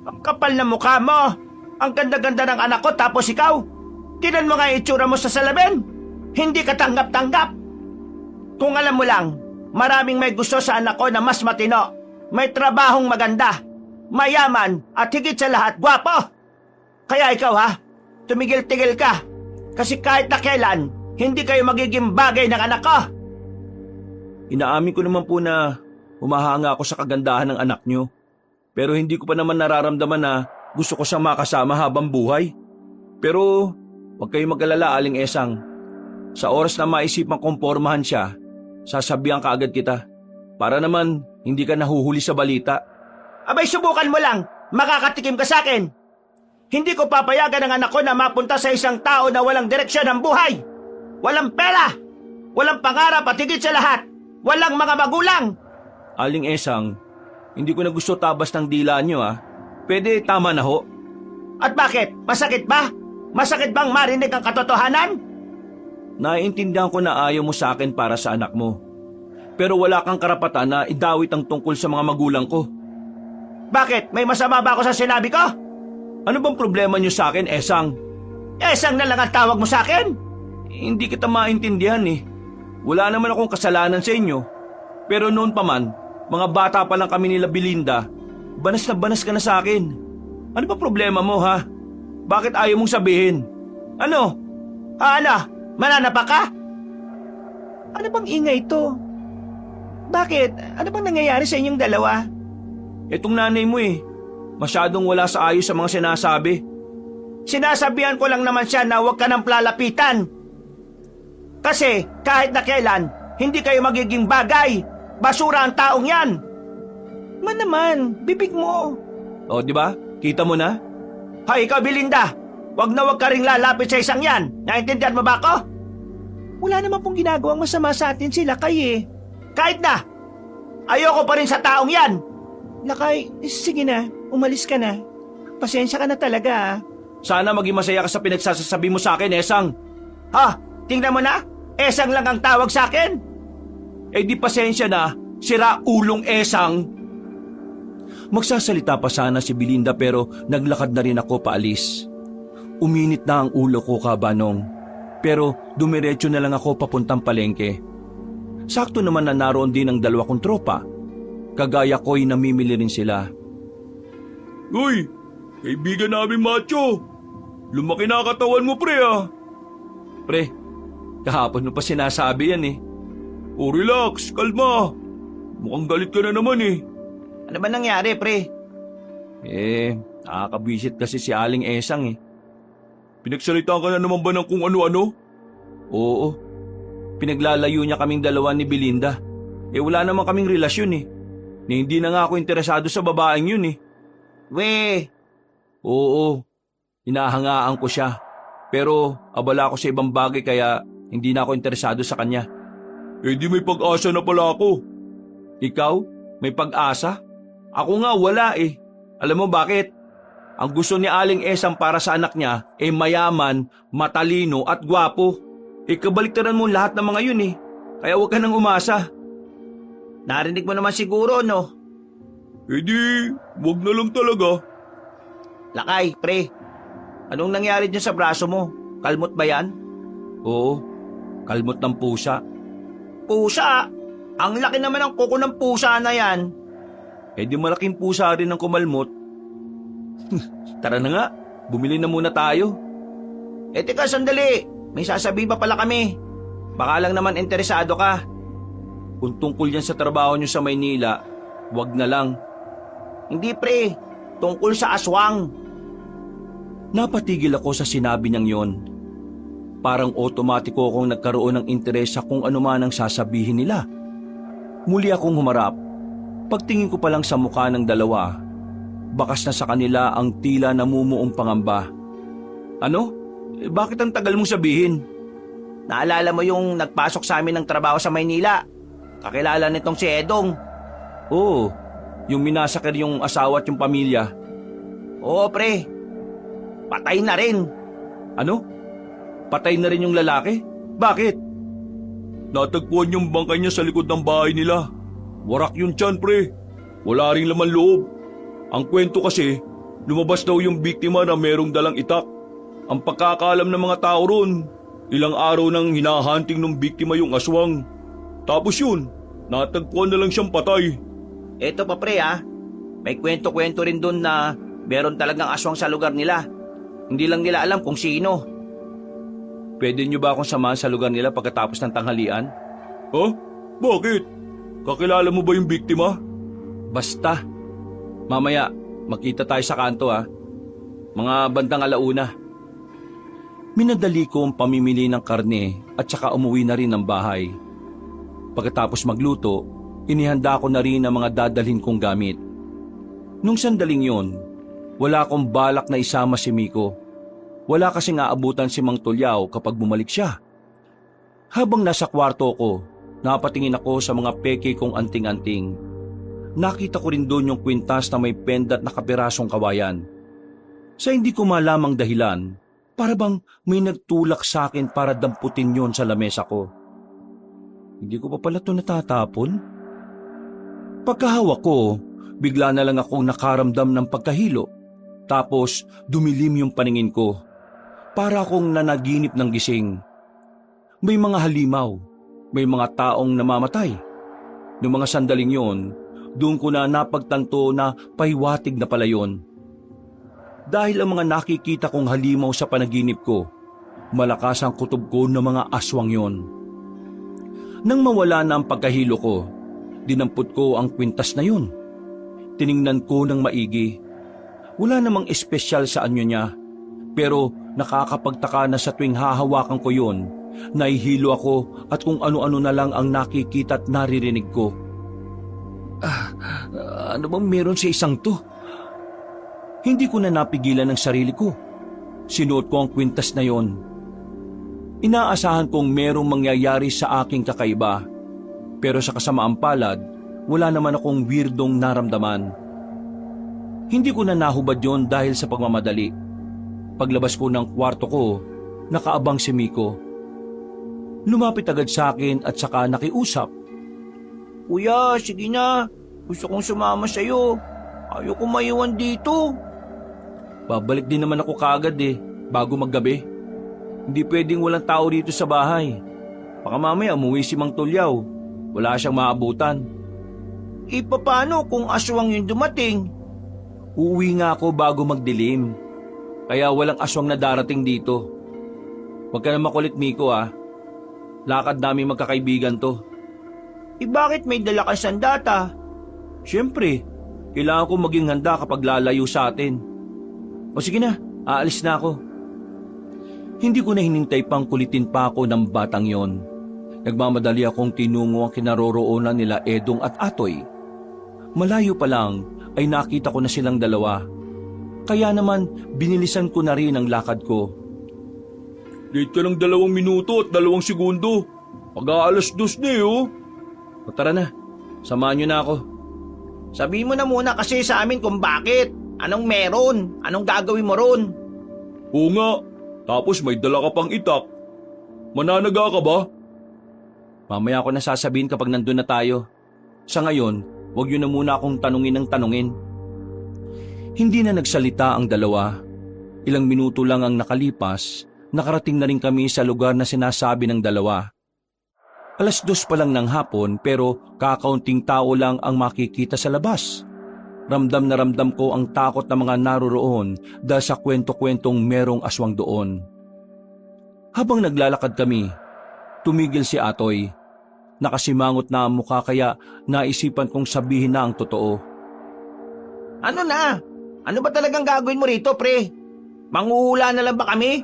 Ang kapal ng mukha mo. Ang ganda-ganda ng anak ko tapos ikaw. Tinan mo nga yung itsura mo sa salamin. Hindi ka tanggap-tanggap. Kung alam mo lang, maraming may gusto sa anak ko na mas matino. May trabahong maganda, mayaman at higit sa lahat, gwapo. Kaya ikaw tumigil-tigil ka. Kasi kahit na kailan, hindi kayo magiging bagay ng anak ko. Inaamin ko naman po na humahanga ako sa kagandahan ng anak niyo. Pero hindi ko pa naman nararamdaman na gusto ko siyang makasama habang buhay. Pero huwag kayong mag-alala, Aling Esang. Sa oras na maisipang kompormahan siya, sasabihan ka agad kita. Para naman hindi ka nahuhuli sa balita. Abay, subukan mo lang. Makakatikim ka sa akin. Hindi ko papayagan ang anak ko na mapunta sa isang tao na walang direksyon ng buhay. Walang pera. Walang pangarap at higit sa lahat, walang mga magulang. Aling Esang, hindi ko na gusto tabas ng dila niyo Pwede tama na ho. At bakit? Masakit ba? Masakit bang marinig ang katotohanan? Naiintindihan ko na ayaw mo sa akin para sa anak mo. Pero wala kang karapatan na idawit ang tungkol sa mga magulang ko. Bakit? May masama ba ako sa sinabi ko? Ano bang problema niyo sa akin, Esang? Esang na lang ang tawag mo sa akin? Hindi kita maintindihan Wala naman akong kasalanan sa inyo. Pero noon pa man, mga bata pa lang kami nila Belinda, banas ka na sa akin. Ano ba problema mo Bakit ayaw mong sabihin? Ano? Ano? Mananapa ka? Ano bang ingay ito? Bakit? Ano bang nangyayari sa inyong dalawa? Etong nanay mo masyadong wala sa ayos sa mga sinasabi. Sinasabihan ko lang naman siya na huwag ka nang plalapitan. Kasi kahit na kailan, hindi kayo magiging bagay. Basura ang taong yan. Man naman, bibig mo. O, di ba? Kita mo na? Hay, ikaw Belinda, wag na wag ka ring lalapit sa isang yan. Naintindihan mo ba ako? Wala naman pong ginagawang masama sa atin sila Lakay Kahit na, ayoko pa rin sa taong yan. Lakay, sige na, umalis ka na. Pasensya ka na talaga Sana maging masaya ka sa pinagsasasabi mo sa akin, Esang. Tingnan mo na, Esang lang ang tawag sa akin. Di pasensya na, sira ulong Esang. Magsasalita pa sana si Belinda pero naglakad na rin ako paalis. Uminit na ang ulo ko, Kabanong. Pero dumiretso na lang ako papuntang palengke. Sakto naman na naroon din ang 2 kong tropa. Kagaya ko'y namimili rin sila. Uy, kaibigan namin macho. Lumaki na katawan mo, pre Pre, kahapon mo pa sinasabi yan O relax, kalma. Mukhang galit ka na naman Ano ba nangyari, pre? Nakakabwisit kasi si Aling Esang Pinagsalitaan ka na naman ba ng kung ano-ano? Oo. Pinaglalayo niya kaming 2 ni Belinda. Wala naman kaming relasyon Na hindi na nga ako interesado sa babaeng yun We, Oo. Hinahangaan ko siya. Pero abala ako sa ibang bagay kaya hindi na ako interesado sa kanya. Di may pag-asa na pala ako. Ikaw? May pag-asa? Ako nga wala Alam mo bakit? Ang gusto ni Aling Esang para sa anak niya mayaman, matalino at gwapo. Kabaliktaran mo lahat ng mga yun Kaya huwag ka nang umasa. narinig mo naman siguro, no? Di, wag na lang talaga. Lakay, pre. Anong nangyari dyan sa braso mo? Kalmot ba yan? Oo, kalmot ng pusa. Pusa? Ang laki naman ng kuko ng pusa na yan. Di malaking pusa rin ang kumalmot. Tara na nga, bumili na muna tayo. Teka, sandali. May sasabihin pa pala kami. Baka lang naman interesado ka. Kung tungkol yan sa trabaho nyo sa Maynila, wag na lang. Hindi, pre. Tungkol sa aswang. Napatigil ako sa sinabi niyang yon. Parang otomatiko akong nagkaroon ng interes sa kung ano man ang sasabihin nila. Muli akong humarap. Pagtingin ko pa lang sa mukha ng dalawa, bakas na sa kanila ang tila namumuong pangamba. Ano? Bakit ang tagal mong sabihin? Naalala mo yung nagpasok sa amin ng trabaho sa Maynila? Kakilala nitong si Edong. Oo, yung minasakir yung asawa at yung pamilya. Oo, pre. Patay na rin. Ano? Patay na rin yung lalaki? Bakit? Natagpuan yung bangkay niya sa likod ng bahay nila. Warak yun tiyan, pre. Wala ring laman loob. Ang kwento kasi, lumabas daw yung biktima na merong dalang itak. Ang pagkakaalam ng mga tao ron, ilang araw nang hinahunting ng biktima yung aswang. Tapos yun, natagpuan na lang siyang patay. Eto pa pre may kwento-kwento rin dun na meron talagang aswang sa lugar nila. Hindi lang nila alam kung sino. Pwede niyo ba akong samahan sa lugar nila pagkatapos ng tanghalian? Ha? Bakit? Kakilala mo ba yung biktima? Basta. Mamaya, magkita tayo sa kanto Mga bandang alauna. Minadali ko ang pamimili ng karne at saka umuwi na rin ng bahay. Pagkatapos magluto, inihanda ko na rin ang mga dadalhin kong gamit. Nung sandaling yon, wala akong balak na isama si Miko. Wala kasing aabutan si Mang Tulyaw kapag bumalik siya. Habang nasa kwarto ko, napatingin ako sa mga peke kong anting-anting. Nakita ko rin doon yung kwintas na may pendat na kapirasong kawayan. Sa hindi ko malamang dahilan, para bang may nagtulak sa akin para damputin yon sa lamesa ko. Hindi ko pa pala ito natatapon. Pagkahawak ko, bigla na lang akong nakaramdam ng pagkahilo. Tapos dumilim yung paningin ko. Para akong nanaginip ng gising. May mga halimaw, may mga taong namamatay. Noong mga sandaling yon, doon ko na napagtanto na pahiwatig na pala yon. Dahil ang mga nakikita kong halimaw sa panaginip ko, malakas ang kutob ko ng mga aswang yon. Nang mawala na ang pagkahilo ko, dinampot ko ang kwintas na yon. Tiningnan ko ng maigi. Wala namang espesyal sa anyo niya, pero nakakapagtaka na sa tuwing hahawakan ko yon, nahihilo ako at kung ano-ano na lang ang nakikita at naririnig ko. Ano bang meron sa isang to? Hindi ko na napigilan ang sarili ko. Sinuot ko ang kwintas na yon. Inaasahan kong merong mangyayari sa aking kakaiba, pero sa kasamaang palad, wala naman akong weirdong naramdaman. Hindi ko na nahubad yon dahil sa pagmamadali. Paglabas ko ng kwarto ko, nakaabang si Miko. Lumapit agad sa akin at saka nakiusap. Kuya, sige na. Gusto kong sumama sa'yo. Ayoko maiwan dito. Babalik din naman ako kaagad bago maggabi. Hindi pwedeng walang tao dito sa bahay. Baka mamaya umuwi si Mang Tulyaw. Wala siyang maabutan. Paano kung aswang yung dumating? Uuwi nga ako bago magdilim. Kaya walang aswang na darating dito. Huwag ka na makulit, Miko Lakad namin magkakaibigan to. Bakit may dala ka sandata? Siyempre, kailangan ko maging handa kapag lalayo sa atin. O sige na, aalis na ako. Hindi ko na hinintay pang kulitin pa ako ng batang yon. Nagmamadali akong tinungo ang kinaroroonan nila Edong at Atoy. Malayo pa lang ay nakita ko na silang dalawa. Kaya naman binilisan ko na rin ang lakad ko. Late ka ng 2 minuto at 2 segundo. Mag-aalas 2 na O tara na, samahan niyo na ako. Sabihin mo na muna kasi sa amin kung bakit. Anong meron? Anong gagawin mo ron? Oo nga, tapos may dala ka pang itak. Mananaga ka ba? Mamaya ako na sasabihin kapag nandun na tayo. Sa ngayon, huwag niyo na muna akong tanungin ng tanungin. Hindi na nagsalita ang dalawa. Ilang minuto lang ang nakalipas, nakarating na rin kami sa lugar na sinasabi ng dalawa. 2:00 pa lang ng hapon pero kakaunting tao lang ang makikita sa labas. Ramdam na ramdam ko ang takot ng mga naroroon dahil sa kwento-kwentong merong aswang doon. Habang naglalakad kami, tumigil si Atoy. Nakasimangot na ang mukha kaya naisipan kong sabihin na ang totoo. Ano na? Ano ba talagang gagawin mo rito, pre? Manghuhula na lang ba kami?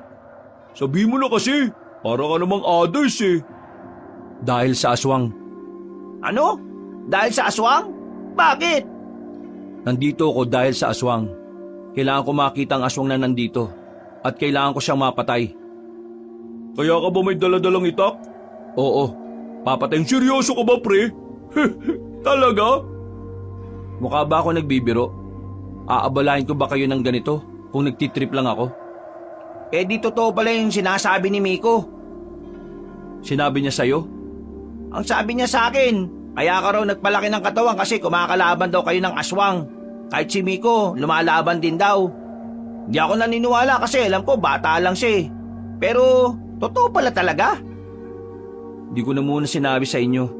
Sabi mo na kasi, para ka namang others eh. Dahil sa aswang. Ano? Dahil sa aswang? Bakit? Nandito ako dahil sa aswang. Kailangan ko makita ang aswang na nandito. At kailangan ko siyang mapatay. Kaya ka ba may daladalang itak? Oo, papatayin. Seryoso ka ba, pre? Talaga? Mukha ba ako nagbibiro? Aabalahin ko ba kayo ng ganito kung nagtitrip lang ako? Eh di totoo pala yung sinasabi ni Miko. Sinabi niya sa'yo? Ang sabi niya sa akin, kaya ka raw nagpalaki ng katawan kasi kumakalaban daw kayo ng aswang. Kahit si Miko, lumalaban din daw. Di ako naniniwala kasi alam ko bata lang siya eh. Pero totoo pala talaga. Di ko na muna sinabi sa inyo.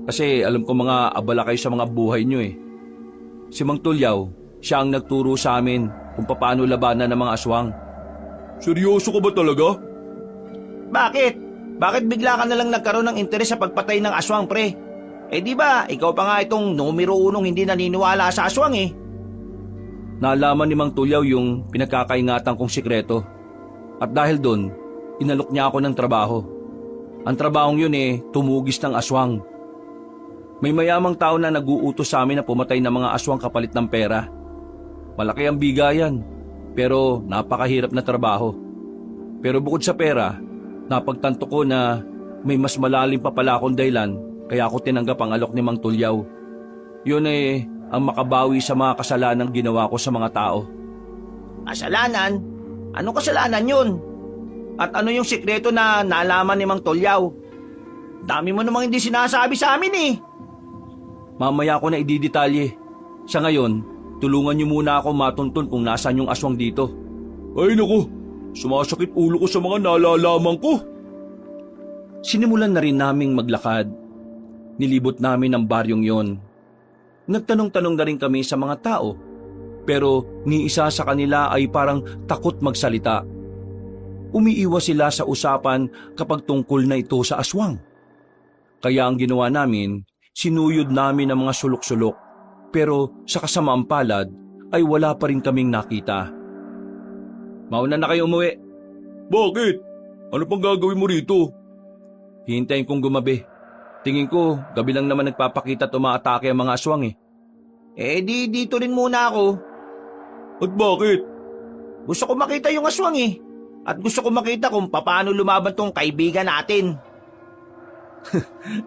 Kasi alam ko mga abala kayo sa mga buhay nyo eh. Si Mang Tulyaw, siya ang nagturo sa amin kung paano labanan ng mga aswang. Seryoso ka ba talaga? Bakit? Bakit bigla ka nalang nagkaroon ng interes sa pagpatay ng aswang, pre? Eh di ba, ikaw pa nga itong numero 1 hindi naniniwala sa aswang eh. Nalaman ni Mang Tulyaw yung pinagkakaingatan kong sikreto. At dahil doon, inalok niya ako ng trabaho. Ang trabahong yun eh, tumugis ng aswang. May mayamang tao na nag-uutos sa amin na pumatay ng mga aswang kapalit ng pera. Malaki ang bigayan, pero napakahirap na trabaho. Pero bukod sa pera, napagtanto ko na may mas malalim pa pala akong dahilan kaya ako tinanggap ang alok ni Mang Tulyaw. Yun eh, ang makabawi sa mga kasalanang ginawa ko sa mga tao. Kasalanan? Anong kasalanan yun? At ano yung sikreto na nalaman ni Mang Tulyaw? Dami mo namang hindi sinasabi sa amin eh. Mamaya ko na ididetalye. Sa ngayon, tulungan niyo muna ako matuntun kung nasaan yung aswang dito. Ay naku, sumasakit ulo ko sa mga nalalaman ko. Sinimulan na rin naming maglakad. Nilibot namin ang baryong yon. Nagtanong-tanong na rin kami sa mga tao. Pero ni isa sa kanila ay parang takot magsalita. Umiiwas sila sa usapan kapag tungkol na ito sa aswang. Kaya ang ginawa namin, sinuyod namin ang mga sulok-sulok. Pero sa kasamaang palad ay wala pa rin kaming nakita. Mauna na kayo umuwi. Bakit? Ano pang gagawin mo rito? Hihintayin kong gumabi. Tingin ko, gabi lang naman nagpapakita at umaatake ang mga aswang eh. Eh di dito rin muna ako. At bakit? Gusto ko makita yung aswang eh. At gusto ko makita kung paano lumaban tong kaibigan natin.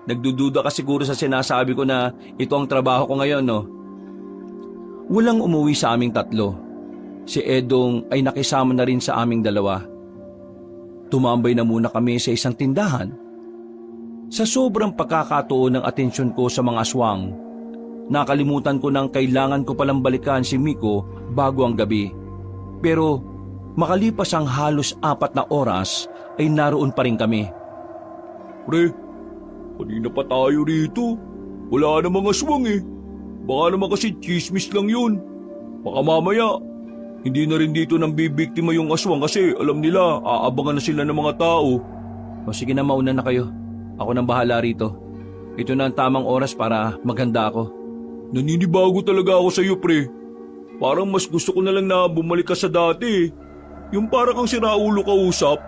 Nagdududa ka siguro sa sinasabi ko na ito ang trabaho ko ngayon, no? Walang umuwi sa aming tatlo. Si Edong ay nakisama na rin sa aming dalawa. Tumambay na muna kami sa isang tindahan. Sa sobrang pagkakatuon ng atensyon ko sa mga aswang, nakalimutan ko nang kailangan ko palang balikan si Miko bago ang gabi. Pero makalipas ang halos 4 na oras ay naroon pa rin kami. Pre, kanina pa tayo rito. Wala namang aswang eh. Baka naman kasi chismis lang yun. Baka mamaya, hindi na rin dito nang bibiktima yung aswang kasi alam nila aabangan na sila ng mga tao. O sige na, mauna na kayo. Ako nang bahala rito. Ito na ang tamang oras para maghanda ako. Naninibago talaga ako sa iyo, pre. Parang mas gusto ko na lang na bumalik ka sa dati. Yung parang kang siraulo kausap.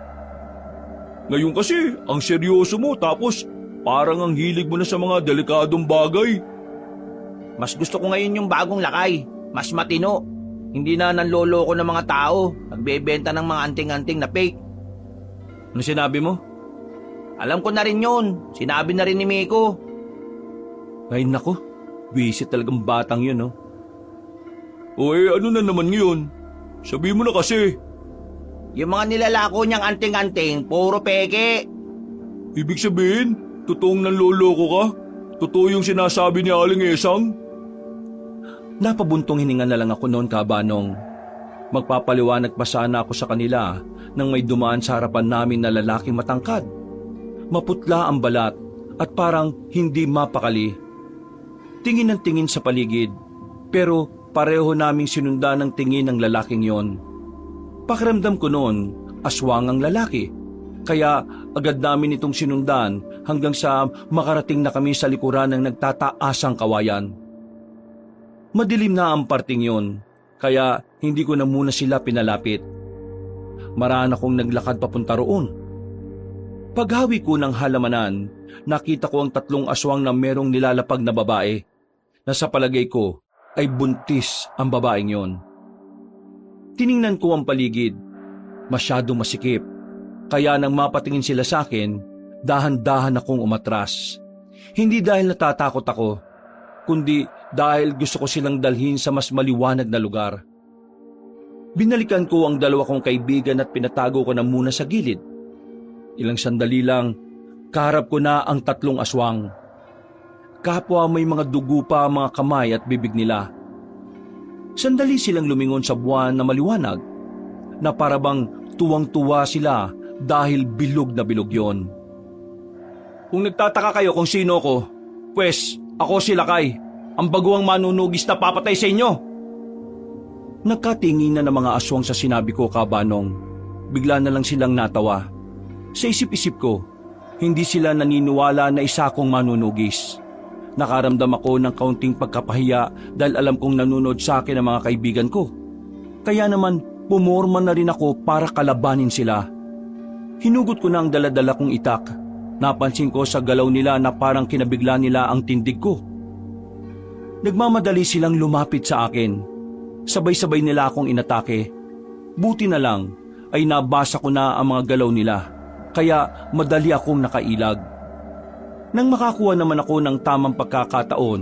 Ngayon kasi, ang seryoso mo tapos parang ang hilig mo na sa mga delikadong bagay. Mas gusto ko ngayon yung bagong lakay. Mas matino. Hindi na nanloloko ng mga tao. Nagbebenta ng mga anting-anting na fake. Ano sinabi mo? Alam ko na rin yun. Sinabi na rin ni Miko. Ay nako, visit talagang batang yun, no? O ano na naman ngayon? Sabi mo na kasi. Yung mga nilalako niyang anting-anting, puro peke. Ibig sabihin, totoong nanloloko ka? Totoo yung sinasabi ni Aling Esang? Napabuntong hininga na lang ako noon, Kabanong. Magpapaliwanag pa sana ako sa kanila nang may dumaan sa harapan namin na lalaking matangkad. Maputla ang balat at parang hindi mapakali. Tingin ng tingin sa paligid, pero pareho naming sinundan ng tingin ng lalaking yon. Pakiramdam ko noon, aswang ang lalaki. Kaya agad namin itong sinundan hanggang sa makarating na kami sa likuran ng nagtataasang kawayan. Madilim na ang parting yon, kaya hindi ko na muna sila pinalapit. marana kong naglakad papunta roon. Paghawi ko ng halamanan, nakita ko ang 3 aswang na merong nilalapag na babae na sa palagay ko ay buntis ang babaeng yon. Tiningnan ko ang paligid. Masyadong masikip. Kaya nang mapatingin sila sa akin, dahan-dahan akong umatras. Hindi dahil natatakot ako, kundi dahil gusto ko silang dalhin sa mas maliwanag na lugar. Binalikan ko ang 2 kong kaibigan at pinatago ko na muna sa gilid. Ilang sandali lang, kaharap ko na ang 3 aswang. Kapwa may mga dugo pa ang mga kamay at bibig nila. Sandali silang lumingon sa buwan na maliwanag, na parabang tuwang-tuwa sila dahil bilog na bilog yon. Kung nagtataka kayo kung sino ko, pwes ako si Lakay, ang baguang manunugis na papatay sa inyo. Nagkatingin na ng mga aswang sa sinabi ko, Kabanong. Bigla na lang silang natawa. Sa isip-isip ko, hindi sila naniniwala na isa akong manunugis. Nakaramdam ako ng kaunting pagkapahiya dahil alam kong nanonood sa akin ang mga kaibigan ko. Kaya naman, pumorma na rin ako para kalabanin sila. Hinugot ko na ang daladala kong itak. Napansin ko sa galaw nila na parang kinabigla nila ang tindig ko. Nagmamadali silang lumapit sa akin. Sabay-sabay nila akong inatake. Buti na lang ay nabasa ko na ang mga galaw nila, kaya madali akong nakailag. Nang makakuha naman ako ng tamang pagkakataon,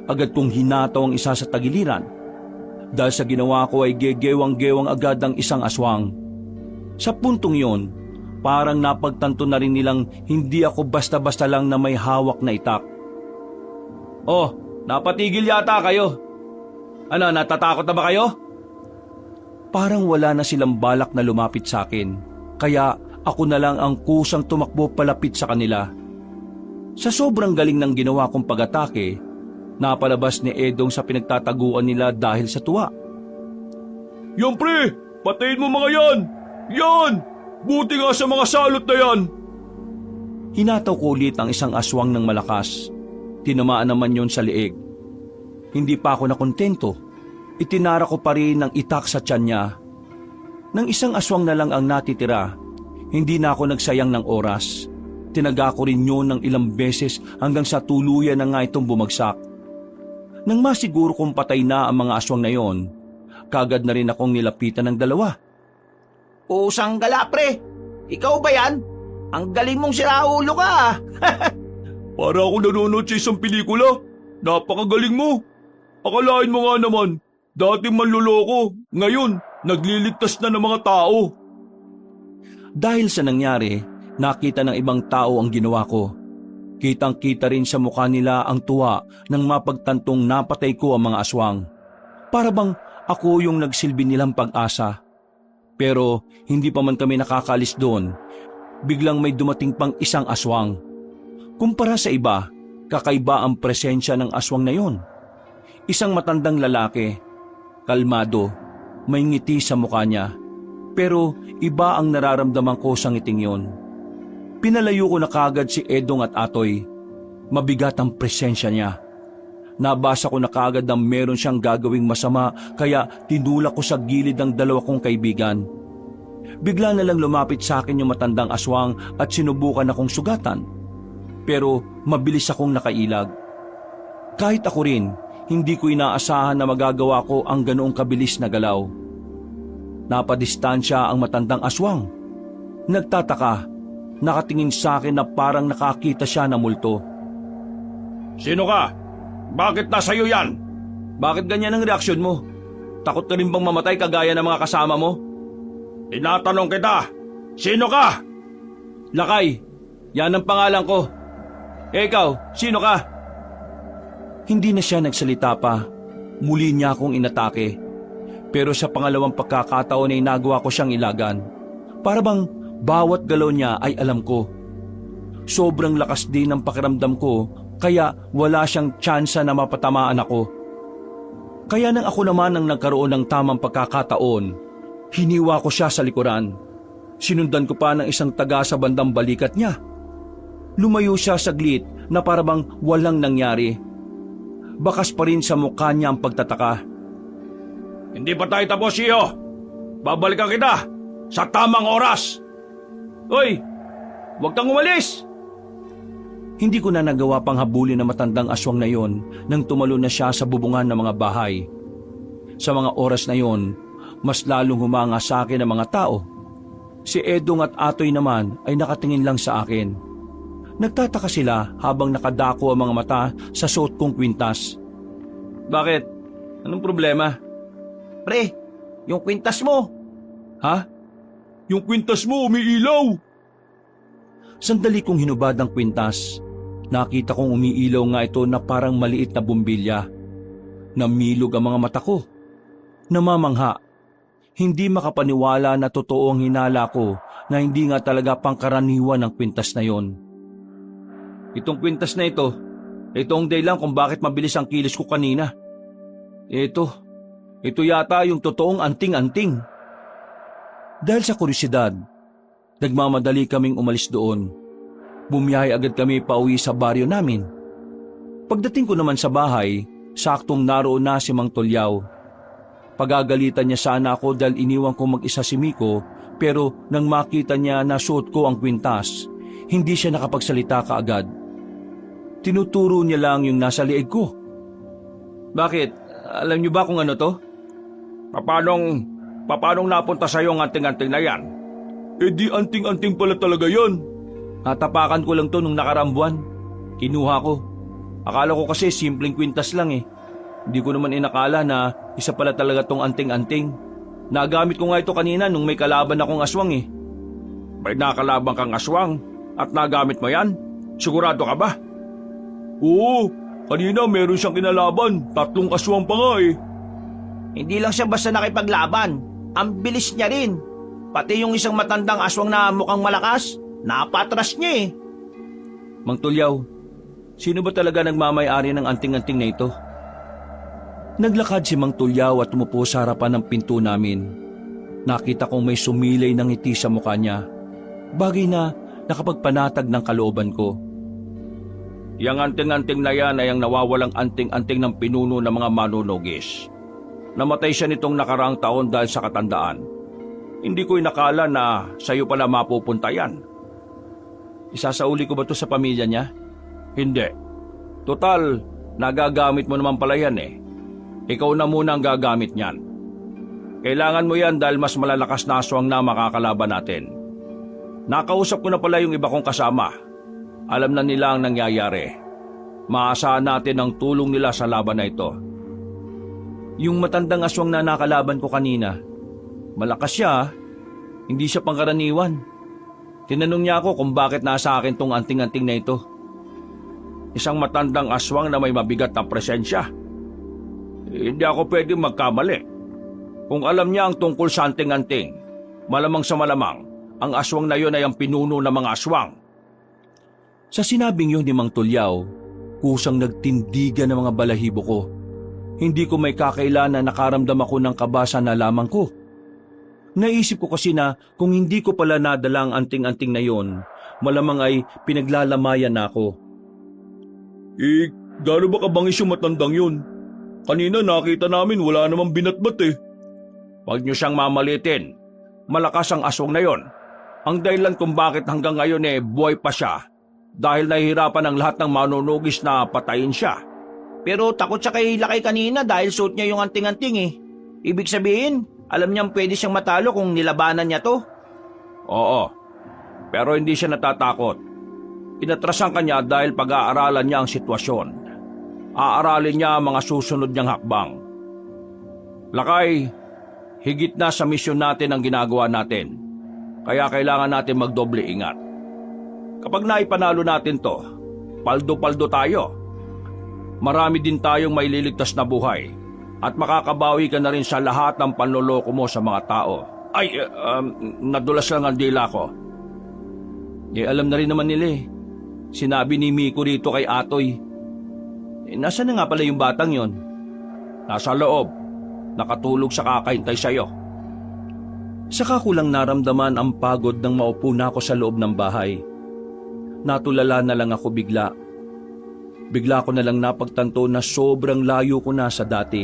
agad kong hinataw ang isa sa tagiliran. Dahil sa ginawa ko ay gegewang-gewang agad ang isang aswang. Sa puntong yon, parang napagtanto na rin nilang hindi ako basta-basta lang na may hawak na itak. Oh, napatigil yata kayo. Ano, natatakot na ba kayo? Parang wala na silang balak na lumapit sa akin, kaya ako na lang ang kusang tumakbo palapit sa kanila. Sa sobrang galing ng ginawa kong pag-atake, napalabas ni Edong sa pinagtataguan nila dahil sa tuwa. Yan pre, patayin mo mga yan! Yan! Buti nga sa mga salot na yan! Hinataw ko ulit ang isang aswang ng malakas. Tinamaan naman yon sa liig. Hindi pa ako nakontento. Itinara ko pa rin ng itak sa tiyan niya. Nang isang aswang na lang ang natitira, hindi na ako nagsayang ng oras. Tinaga ko rin yun ng ilang beses hanggang sa tuluyan na nga itong bumagsak. Nang masiguro kong patay na ang mga aswang na yon, kagad na rin akong nilapitan ng 2. Usang gala, pre. Ikaw ba yan? Ang galing mong siraulo ka. Para ako nanonood sa isang pelikula. Napakagaling mo. Akalain mo nga naman, dati manluloko, ngayon nagliligtas na ng mga tao. Dahil sa nangyari, nakita ng ibang tao ang ginawa ko. Kitang-kita rin sa mukha nila ang tuwa nang mapagtantong napatay ko ang mga aswang. Para bang ako yung nagsilbi nilang pag-asa. Pero hindi pa man kami nakakalis doon, biglang may dumating pang isang aswang. Kumpara sa iba, kakaiba ang presensya ng aswang na yon. Isang matandang lalaki, kalmado, may ngiti sa mukha niya. Pero iba ang nararamdaman ko sa ngiting yon. Pinalayo ko na kagad si Edong at Atoy. Mabigat ang presensya niya. Nabasa ko na kagad na meron siyang gagawing masama, kaya tinulak ko sa gilid ang 2 kong kaibigan. Bigla na lang lumapit sa akin yung matandang aswang at sinubukan akong sugatan. Pero mabilis akong nakailag. Kahit ako rin, hindi ko inaasahan na magagawa ko ang ganoong kabilis na galaw. Napadistansya ang matandang aswang. Nagtataka, nakatingin sa akin na parang nakakita siya ng multo. Sino ka? Bakit nasa iyo yan? Bakit ganyan ang reaksyon mo? Takot ka rin bang mamatay kagaya ng mga kasama mo? Tinatanong kita, sino ka? Lakay, yan ang pangalan ko. Ikaw, sino ka? Hindi na siya nagsalita pa. Muli niya akong inatake. Pero sa pangalawang pagkakataon ay nagawa ko siyang ilagan. Para bang bawat galaw niya ay alam ko. Sobrang lakas din ang pakiramdam ko, kaya wala siyang tsansa na mapatamaan ako. Kaya nang ako naman ang nagkaroon ng tamang pagkakataon, hiniwa ko siya sa likuran. Sinundan ko pa ng isang taga sa bandang balikat niya. Lumayo siya saglit na parabang walang nangyari. Bakas pa rin sa mukha niya ang pagtataka. Hindi pa tayo tapos, iyo. Babalikan kita. sa tamang oras. Hoy, huwag kang umalis! Hindi ko na nagawa pang habulin na matandang aswang na yon nang tumalo na siya sa bubungan ng mga bahay. Sa mga oras na yon, mas lalong humanga sa akin ang mga tao. Si Edong at Atoy naman ay nakatingin lang sa akin. Nagtataka sila habang nakadako ang mga mata sa suot kong kwintas. Bakit? Anong problema? Pre, yung kwintas mo. Ha? Yung kwintas mo umiilaw! Sandali kong hinubad ang kwintas. Nakita kong umiilaw nga ito na parang maliit na bumbilya. Namilog ang mga mata ko. Namamangha. Hindi makapaniwala na totoo ang hinala ko na hindi nga talaga pangkaraniwan ang kwintas na yon. Itong kwintas na ito ang dahilan kung bakit mabilis ang kilos ko kanina. Ito yata yung totoong anting-anting. Dahil sa kuryosidad, nagmamadali kaming umalis doon. Bumiyahe agad kami pauwi sa baryo namin. Pagdating ko naman sa bahay, saktong naroon na si Mang Tulyaw. Pagagalitan niya sana ako dahil iniwan ko mag-isa si Miko, pero nang makita niya na suot ko ang kwintas, hindi siya nakapagsalita kaagad. Tinuturo niya lang yung nasa liig ko. Bakit? Alam niyo ba kung ano to? Papanong napunta sa'yo ang anting-anting na yan? Di anting-anting pala talaga yon. Natapakan ko lang to nung nakaraang buwan. Kinuha ko. Akala ko kasi simpleng kwintas lang eh. Hindi ko naman inakala na isa pala talaga tong anting-anting. Nagamit ko nga ito kanina nung may kalaban akong aswang eh. May nakalaban kang aswang at nagamit mo yan? Sigurado ka ba? Oo, kanina meron siyang kinalaban. 3 aswang pa nga eh. Hindi lang siya basta nakipaglaban. Ang bilis niya rin. Pati yung isang matandang aswang na mukhang malakas, napatras niya eh. Mang Tulyaw, sino ba talaga nagmamay-ari ng anting-anting na ito? Naglakad si Mang Tulyaw at tumupo sa harapan ng pinto namin. Nakita kong may sumilay ng ngiti sa mukha niya. Bagay na nakapagpanatag ng kalooban ko. Yang anting-anting na yan ay ang nawawalang anting-anting ng pinuno ng mga manunugis. Namatay siya nitong nakaraang taon dahil sa katandaan. Hindi ko inakala na sa'yo pala mapupunta yan. Isasauli ko ba to sa pamilya niya? Hindi. Total, nagagamit mo naman pala yan eh. Ikaw na muna ang gagamit niyan. Kailangan mo yan dahil mas malalakas na aswang na makakalaban natin. Nakausap ko na pala yung iba kong kasama. Alam na nila ang nangyayari. Maasahan natin ang tulong nila sa laban na ito. Yung matandang aswang na nakalaban ko kanina, malakas siya, hindi siya pangkaraniwan. Tinanong niya ako kung bakit nasa akin tong anting-anting na ito. Isang matandang aswang na may mabigat na presensya. Hindi ako pwedeng magkamali. Kung alam niya ang tungkol sa anting-anting, malamang sa malamang, ang aswang na yon ay ang pinuno ng mga aswang. Sa sinabing yun ni Mang Tulyaw, kusang nagtindigan ng mga balahibo ko. Hindi ko may kakailan na nakaramdam ako ng kaba sa nalaman ko. Naisip ko kasi na kung hindi ko pala nadala ang anting-anting na yon, malamang ay pinaglalamayan na ako. Gaano ba kabangis yung matandang yun? Kanina nakita namin wala namang binatbat eh. Huwag niyo siyang mamalitin. Malakas ang aswang na yon. Ang dahilan kung bakit hanggang ngayon buhay pa siya dahil nahihirapan ang lahat ng manunugis na patayin siya. Pero takot siya kay Lakay kanina dahil suot niya yung anting-anting eh. Ibig sabihin, alam niyang pwede siyang matalo kung nilabanan niya to. Oo, pero hindi siya natatakot. Inatrasan kanya dahil pag-aaralan niya ang sitwasyon. Aaralin niya ang mga susunod niyang hakbang. Lakay, higit na sa misyon natin ang ginagawa natin. Kaya kailangan natin magdoble ingat. Kapag naipanalo natin to, paldo-paldo tayo. Marami din tayong maililigtas na buhay at makakabawi ka na rin sa lahat ng panloloko mo sa mga tao. Nadulas lang ang dila ko. Alam na rin naman nila eh. Sinabi ni Miko rito kay Atoy. Nasaan na nga pala yung batang yon? Nasa loob, nakatulog sa kakahintay sa'yo. Saka ko lang naramdaman ang pagod nang maupo na ako sa loob ng bahay. Natulala na lang ako bigla. Bigla ko na lang napagtanto na sobrang layo ko na sa dati.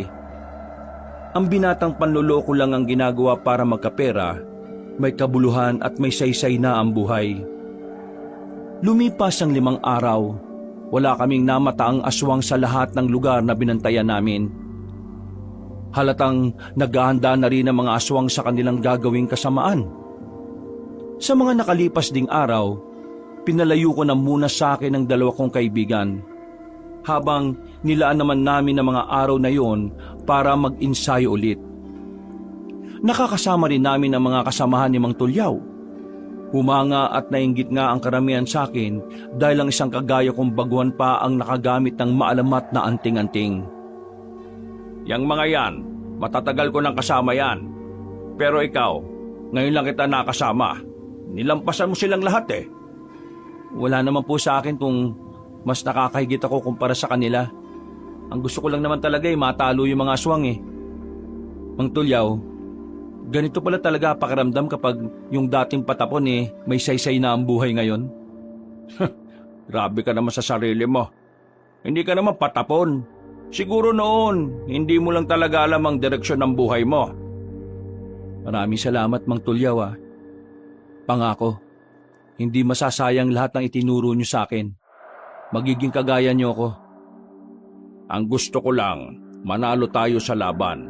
Ang binatang panloloko lang ang ginagawa para magkapera, may kabuluhan at may saysay na ang buhay. Lumipas ang 5 araw, wala kaming namataang aswang sa lahat ng lugar na binantayan namin. Halatang naghahanda na rin ang mga aswang sa kanilang gagawing kasamaan. Sa mga nakalipas ding araw, pinalayo ko na muna sa akin ang 2 kong kaibigan, habang nilaan naman namin ang mga araw na yon para mag-ensayo ulit. Nakakasama rin namin ang mga kasamahan ni Mang Tulyaw. Humanga at nainggit nga ang karamihan sa akin dahil ang isang kagaya kong baguhan pa ang nakagamit ng maalamat na anting-anting. Yang mga yan, matatagal ko nang kasama yan. Pero ikaw, ngayon lang kita nakasama. Nilampasan mo silang lahat eh. Wala naman po sa akin kung mas nakakahigit ako kumpara sa kanila. Ang gusto ko lang naman talaga matalo yung mga aswang eh. Mang Tulyaw, ganito pala talaga pakiramdam kapag yung dating patapon may saysay na ang buhay ngayon. Grabe ka naman sa sarili mo. Hindi ka naman patapon. Siguro noon, hindi mo lang talaga alam ang direksyon ng buhay mo. Maraming salamat, Mang Tulyaw ah. Pangako, hindi masasayang lahat ng itinuro niyo sa akin. Magiging kagaya niyo ako. Ang gusto ko lang, manalo tayo sa laban.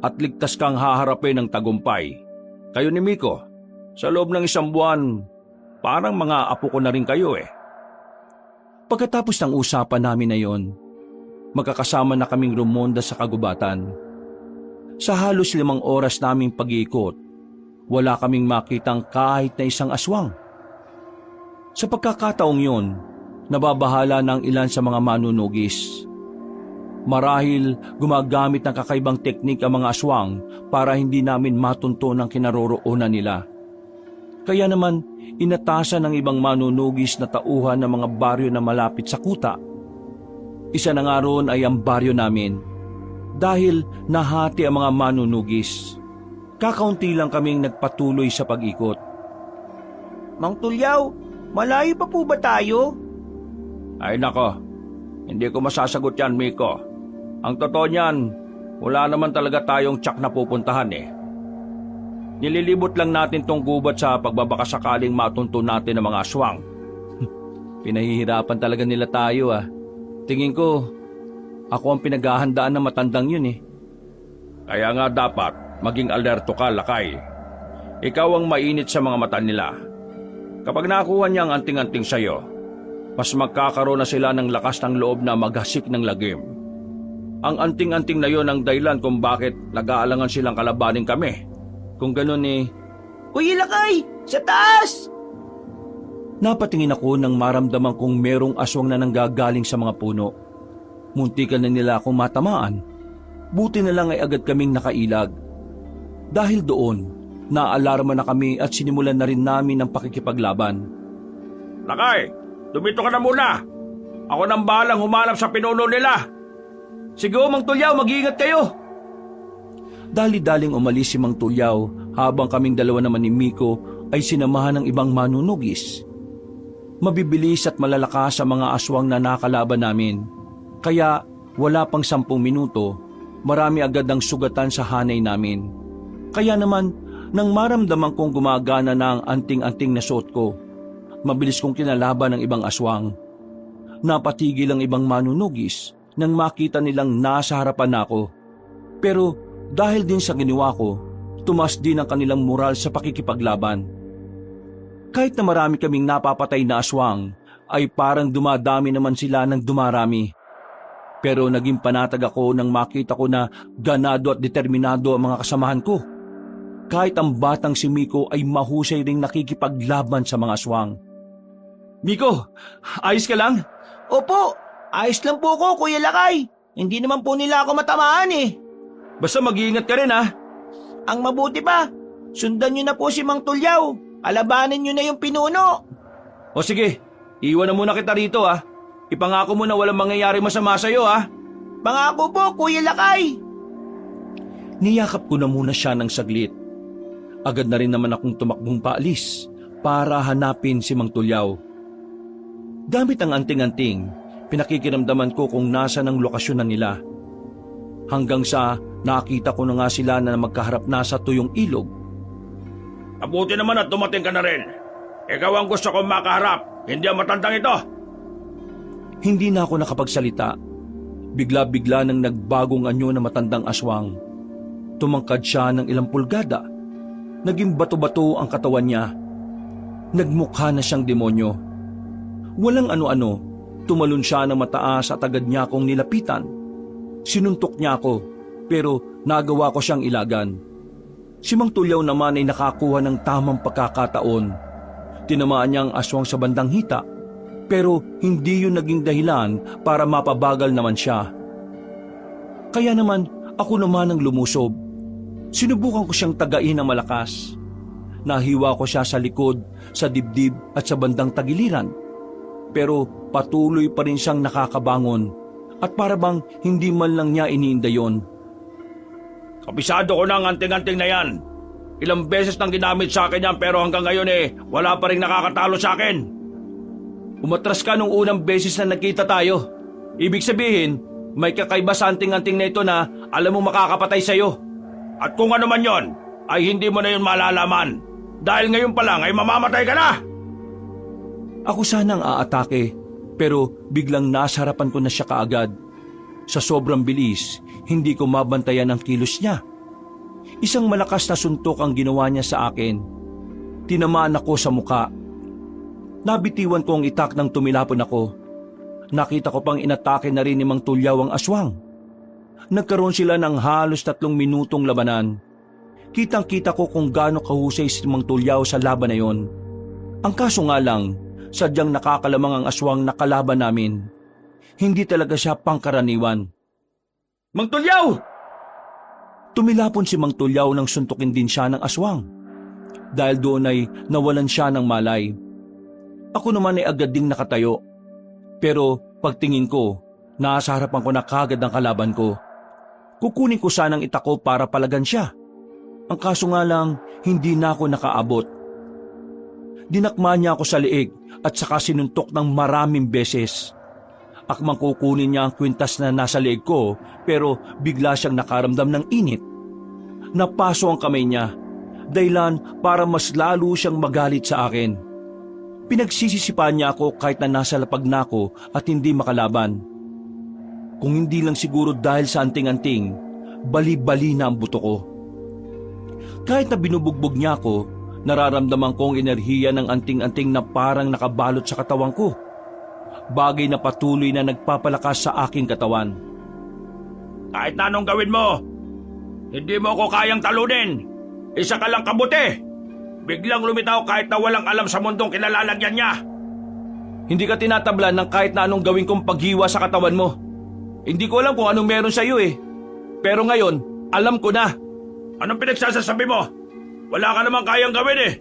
At ligtas kang haharapin ng tagumpay. Kayo ni Miko, sa loob ng 1 buwan, parang mga apo ko na rin kayo eh. Pagkatapos ng usapan namin na yon, magkakasama na kaming rumonda sa kagubatan. Sa halos 5 oras naming pag-iikot, wala kaming makitang kahit na isang aswang. Sa pagkakataong yon, nababahala ng ilan sa mga manunugis. Marahil gumagamit ng kakaibang teknik ang mga aswang para hindi namin matunto ng kinaroroonan nila. Kaya naman inatasan ng ibang manunugis na tauhan ng mga baryo na malapit sa kuta. Isa na nga roon ay ang baryo namin. Dahil nahati ang mga manunugis, kakaunti lang kaming nagpatuloy sa pag-ikot. Mang Tulyaw, malayo pa po ba tayo? Ay nako, hindi ko masasagot yan, Miko. Ang totoo niyan, wala naman talaga tayong tsak na pupuntahan eh. Nililibot lang natin tong gubat sa pagbabakasakaling matunto natin ng mga aswang. Pinahihirapan talaga nila tayo ah. Tingin ko, ako ang pinaghahandaan ng matandang yun eh. Kaya nga dapat maging alerto ka, Lakay. Ikaw ang mainit sa mga mata nila. Kapag nakuha niya ang anting-anting sa'yo, mas magkakaroon na sila ng lakas ng loob na maghasik ng lagim. Ang anting-anting na yon ang dahilan kung bakit nag-aalangan silang kalabanin kami. Kung ganun Kuya Lakay! Sa taas! Napatingin ako nang maramdaman kong merong aswang na nanggagaling sa mga puno. Muntikan na nila akong matamaan. Buti na lang ay agad kaming nakailag. Dahil doon, naalarma na kami at sinimulan na rin namin ang pakikipaglaban. Lakay, dumito ka na muna. Ako nang bahalang humanap sa pinuno nila. Sige Mang Tulyaw, mag-iingat kayo. Dali-daling umalis si Mang Tulyaw habang kaming 2 naman ni Miko ay sinamahan ng ibang manunugis. Mabibilis at malalakas ang mga aswang na nakalaban namin. Kaya wala pang 10 minuto, marami agad ang sugatan sa hanay namin. Kaya naman, nang maramdaman kong gumagana na ang anting-anting na suot ko, mabilis kong kinalaban ng ibang aswang. Napatigil ang ibang manunugis nang makita nilang nasa harapan ako. Pero dahil din sa ginawa ko, tumas din ang kanilang moral sa pakikipaglaban. Kahit na marami kaming napapatay na aswang, ay parang dumadami naman sila ng dumarami. Pero naging panatag ako nang makita ko na ganado at determinado ang mga kasamahan ko. Kahit ang batang si Miko ay mahusay ring nakikipaglaban sa mga aswang. Miko, ayos ka lang? Opo, ayos lang po ko, Kuya Lakay. Hindi naman po nila ako matamaan eh. Basta mag-iingat ka rin ha. Ang mabuti pa, sundan nyo na po si Mang Tulyaw. Alabanin nyo na yung pinuno. O sige, iwan na muna kita rito ha. Ipangako mo na walang mangyayari masama sa'yo ha. Pangako po, Kuya Lakay. Niyakap ko na muna siya ng saglit. Agad na rin naman akong tumakbong paalis para hanapin si Mang Tulyaw. Gamit ang anting-anting, pinakikiramdaman ko kung nasa ng lokasyon na nila. Hanggang sa nakita ko na nga sila na magkaharap na sa tuyong ilog. Mabuti naman at dumating ka na rin. Ikaw ang gusto kong makaharap, hindi ang matandang ito. Hindi na ako nakapagsalita. Bigla-bigla nang nagbagong anyo na matandang aswang. Tumangkad siya ng ilang pulgada. Naging bato-bato ang katawan niya. Nagmukha na siyang demonyo. Walang ano-ano, tumalon siya ng mataas at agad niya akong nilapitan. Sinuntok niya ako, pero nagawa ko siyang ilagan. Si Mang Tulyaw naman ay nakakuha ng tamang pagkakataon. Tinamaan niya ang aswang sa bandang hita, pero hindi yun naging dahilan para mapabagal naman siya. Kaya naman ako naman ang lumusob. Sinubukan ko siyang tagain ng malakas. Nahiwa ko siya sa likod, sa dibdib at sa bandang tagiliran. Pero patuloy pa rin siyang nakakabangon at para bang hindi man lang niya iniinda yon. Kabisado ko na ang anting-anting na yan. Ilang beses nang ginamit sa akin yan pero hanggang ngayon wala pa rin nakakatalo sa akin. Umatras ka nung unang beses na nagkita tayo. Ibig sabihin, may kakaiba sa anting-anting na ito na alam mo makakapatay sa'yo. At kung ano man yon, ay hindi mo na yun malalaman. Dahil ngayon pa lang ay mamamatay ka na! Ako sanang aatake, pero biglang nasa harapan ko na siya kaagad. Sa sobrang bilis, hindi ko mabantayan ang kilos niya. Isang malakas na suntok ang ginawa niya sa akin. Tinamaan ako sa muka. Nabitiwan ko ang itak nang tumilapon ako. Nakita ko pang inatake na rin ni Mang Tulyaw ang aswang. Nagkaroon sila ng halos 3 minutong labanan. Kitang-kita ko kung gaano kahusay si Mang Tulyaw sa laban na yon. Ang kaso nga lang, sadyang nakakalamang ang aswang na kalaban namin. Hindi talaga siya pangkaraniwan. Mang Tulyaw! Tumilapon si Mang Tulyaw nang suntukin din siya ng aswang. Dahil doon ay nawalan siya ng malay. Ako naman ay agad ding nakatayo. Pero pagtingin ko, nasa harapan ko na kagad ang kalaban ko. Kukunin ko sanang itako para palagan siya. Ang kaso nga lang, hindi na ako nakaabot. Dinakma niya ako sa liig at saka sinuntok ng maraming beses. Akmang kukunin niya ang kwintas na nasa liig ko pero bigla siyang nakaramdam ng init. Napaso ang kamay niya, dahilan para mas lalo siyang magalit sa akin. Pinagsisisipan niya ako kahit na nasa lapag na ako at hindi makalaban. Kung hindi lang siguro dahil sa anting-anting, bali-bali na ang buto ko. Kahit na binubugbog niya ako, nararamdaman ko ang enerhiya ng anting-anting na parang nakabalot sa katawan ko. Bagay na patuloy na nagpapalakas sa aking katawan. Kahit na anong gawin mo, hindi mo ako kayang talunin. Isa ka lang kabuti. Biglang lumitaw kahit na walang alam sa mundong kinalalagyan niya. Hindi ka tinatablan ng kahit na anong gawin kong paghiwa sa katawan mo. Hindi ko alam kung anong meron sa iyo Pero ngayon, alam ko na. Anong pinagsasasabi mo? Wala ka namang kayang gawin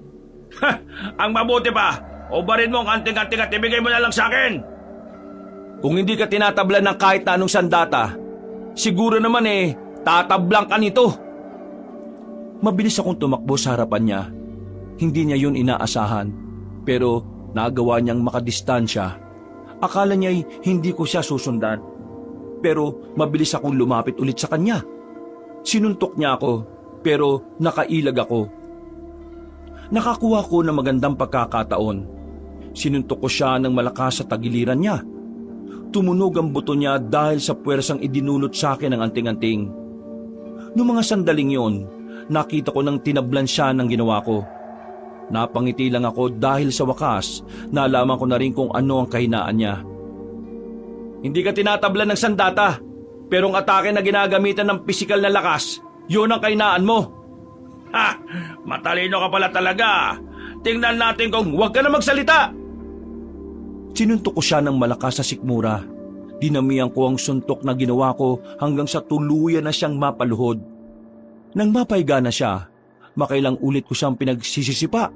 Ang mabuti pa, ubarin mo ang anting-anting at ibigay mo na lang sa akin. Kung hindi ka tinatablan ng kahit na anong sandata, siguro naman tatablang ka nito. Mabilis akong tumakbo sa harapan niya. Hindi niya yun inaasahan, pero nagawa niyang makadistansya. Akala niya'y hindi ko siya susundan, pero mabilis akong lumapit ulit sa kanya. Sinuntok niya ako, pero nakailag ako. Nakakuha ko ng magandang pagkakataon. Sinuntok ko siya ng malakas sa tagiliran niya. Tumunog ang buto niya dahil sa puwersang idinulot sa akin ng anting-anting. Noong mga sandaling yon, nakita ko nang tinablan siya ng ginawa ko. Napangiti lang ako dahil sa wakas, nalaman ko na rin kung ano ang kahinaan niya. Hindi ka tinatablan ng sandata, pero ang atake na ginagamitan ng pisikal na lakas, yun ang kahinaan mo. Ha! Matalino ka pala talaga. Tingnan natin kung huwag ka na magsalita. Sinuntok ko siya ng malakas sa sikmura. Dinamihan ko ang suntok na ginawa ko hanggang sa tuluyan na siyang mapaluhod. Nang mapahiga na siya, makailang ulit ko siyang pinagsisisipa.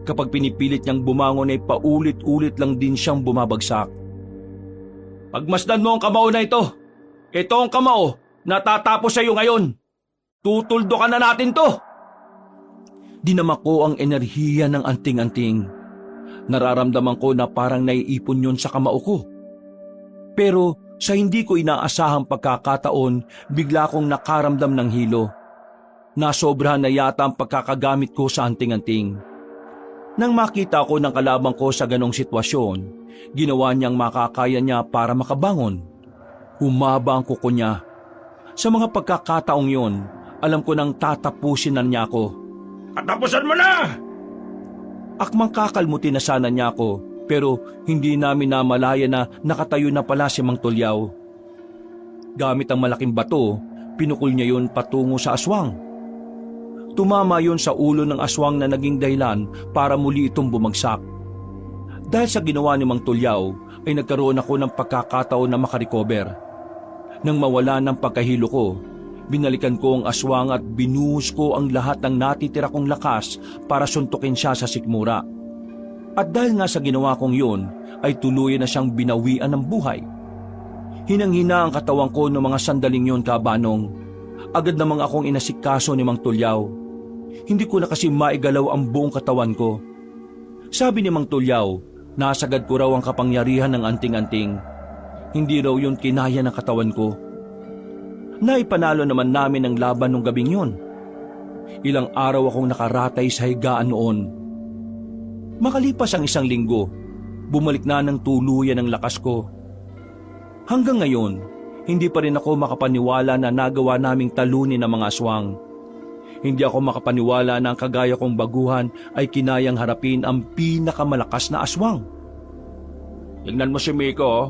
Kapag pinipilit niyang bumangon ay paulit-ulit lang din siyang bumabagsak. Pagmasdan mo ang kamao na ito. Ito ang kamao na tatapos sa iyo ngayon. Tutuldo ka na natin to. Dinama ko ang enerhiya ng anting-anting. Nararamdaman ko na parang naiipon yun sa kamao ko. Pero sa hindi ko inaasahang pagkakataon, bigla kong nakaramdam ng hilo. Nasobrahan na yata ang pagkakagamit ko sa anting-anting. Nang makita ko ng kalabang ko sa ganong sitwasyon, ginawa niyang makakaya niya para makabangon. Humaba ang kuko niya. Sa mga pagkakataong yon, alam ko nang tatapusin na niya ako. Katapusan mo na! Akmang kakalmutin na sana niya ako, pero hindi namin namalaya na nakatayo na pala si Mang Tulyaw. Gamit ang malaking bato, pinukul niya yun patungo sa aswang. Tumama yun sa ulo ng aswang na naging dahilan para muli itong bumagsak. Dahil sa ginawa ni Mang Tulyaw ay nagkaroon ako ng pagkakataon na makarecover. Nang mawala ng pagkahilo ko, binalikan ko ang aswang at binuhos ko ang lahat ng natitira kong lakas para suntukin siya sa sikmura. At dahil nga sa ginawa kong yun, ay tuluyan na siyang binawian ng buhay. Hinang-hina ang katawan ko ng mga sandaling yun, Kabanong. Agad namang akong inasikaso ni Mang Tulyaw. Hindi ko na kasi maigalaw ang buong katawan ko. Sabi ni Mang Tulyaw, nasagad ko raw ang kapangyarihan ng anting-anting. Hindi raw yun kinaya ng katawan ko. Naipanalo naman namin ang laban nung gabing yun. Ilang araw akong nakaratay sa higaan noon. Makalipas ang 1 linggo, bumalik na ng tuluyan ang lakas ko. Hanggang ngayon, hindi pa rin ako makapaniwala na nagawa naming talunin ng mga aswang. Hindi ako makapaniwala na ang kagaya kong baguhan ay kinayang harapin ang pinakamalakas na aswang. Tingnan mo si Miko, oh.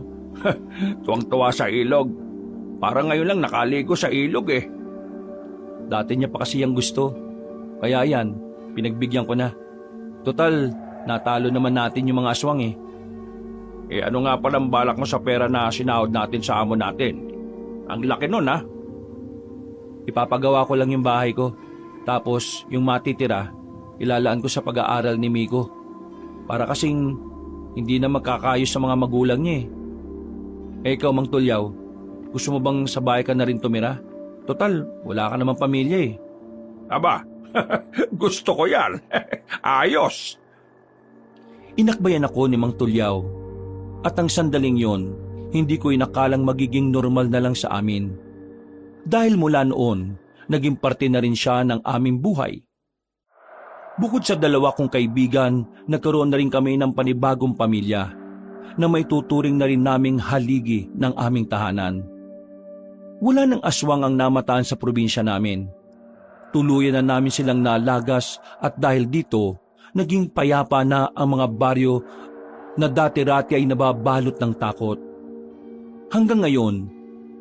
Tuwang-tuwa sa ilog. Parang ngayon lang nakaligo sa ilog eh. Dati niya pa kasi yung gusto. Kaya yan, pinagbigyan ko na. Total, natalo naman natin yung mga aswang eh. Eh ano nga palang balak mo sa pera na sinahod natin sa amo natin? Ang laki nun ha? Ipapagawa ko lang yung bahay ko. Tapos yung matitira, ilalaan ko sa pag-aaral ni Miko. Para kasing hindi na magkakayos sa mga magulang niya eh. Eh ikaw, Mang Tulyaw, gusto mo bang sa bahay ka na rin tumira? Total, wala ka namang pamilya eh. Aba, gusto ko yan. Ayos! Inakbayan ako ni Mang Tulyaw. At ang sandaling yon, hindi ko inakalang magiging normal na lang sa amin. Dahil mula noon, naging parte na rin siya ng aming buhay. Bukod sa 2 kong kaibigan, nagkaroon na rin kami ng panibagong pamilya na may tuturing na rin naming haligi ng aming tahanan. Wala ng aswang ang namataan sa probinsya namin. Tuluyan na namin silang nalagas at dahil dito, naging payapa na ang mga baryo na dati-rati ay nababalot ng takot. Hanggang ngayon,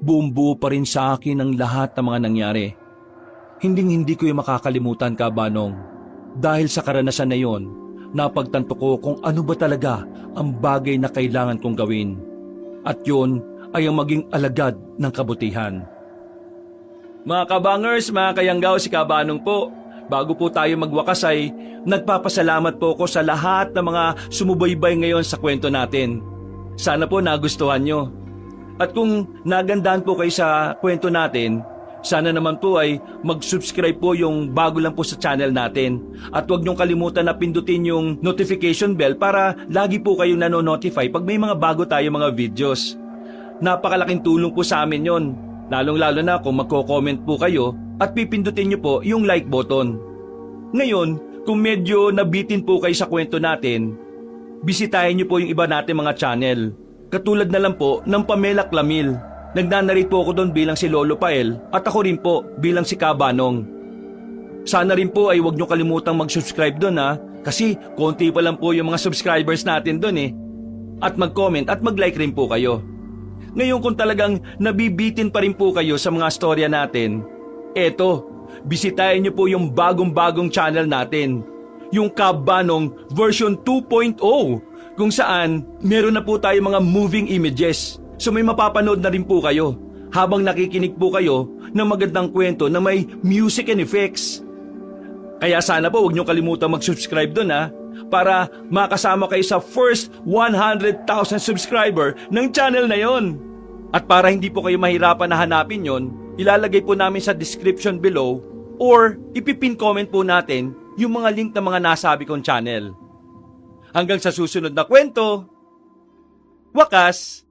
buong-buo pa rin sa akin ang lahat ng mga nangyari. Hinding-hindi ko yung makakalimutan, Kabanong. Dahil sa karanasan na yon, napagtanto ko kung ano ba talaga ang bagay na kailangan kong gawin. At yun ay ang maging alagad ng kabutihan. Mga kabangers, mga kayanggaw, si Kabanong po. Bago po tayo magwakas ay nagpapasalamat po ako sa lahat ng mga sumubaybay ngayon sa kwento natin. Sana po nagustuhan nyo. At kung nagandahan po kayo sa kwento natin, sana naman po ay mag-subscribe po yung bago lang po sa channel natin. At huwag niyong kalimutan na pindutin yung notification bell para lagi po kayong nanonotify pag may mga bago tayo mga videos. Napakalaking tulong po sa amin yon, lalong-lalo na kung magko-comment po kayo at pipindutin niyo po yung like button. Ngayon, kung medyo nabitin po kayo sa kwento natin, bisitahin niyo po yung iba natin mga channel. Katulad na lang po ng Pamela Clamil. Nagnanarate po ako doon bilang si Lolo Pael at ako rin po bilang si Kabanong. Sana rin po ay huwag niyo kalimutang mag-subscribe doon ha, kasi konti pa lang po yung mga subscribers natin doon eh. At mag-comment at mag-like rin po kayo. Ngayon kung talagang nabibitin pa rin po kayo sa mga storya natin, eto, bisitahin niyo po yung bagong-bagong channel natin, yung Kabanong version 2.0, kung saan meron na po tayo mga moving images. So may mapapanood na rin po kayo habang nakikinig po kayo ng magandang kwento na may music and effects. Kaya sana po huwag niyo kalimutan mag-subscribe doon ha, para makasama kayo sa first 100,000 subscriber ng channel na yon. At para hindi po kayo mahirapan na hanapin yon, ilalagay po namin sa description below or ipipin comment po natin yung mga link ng mga nasabi kong channel. Hanggang sa susunod na kwento, wakas!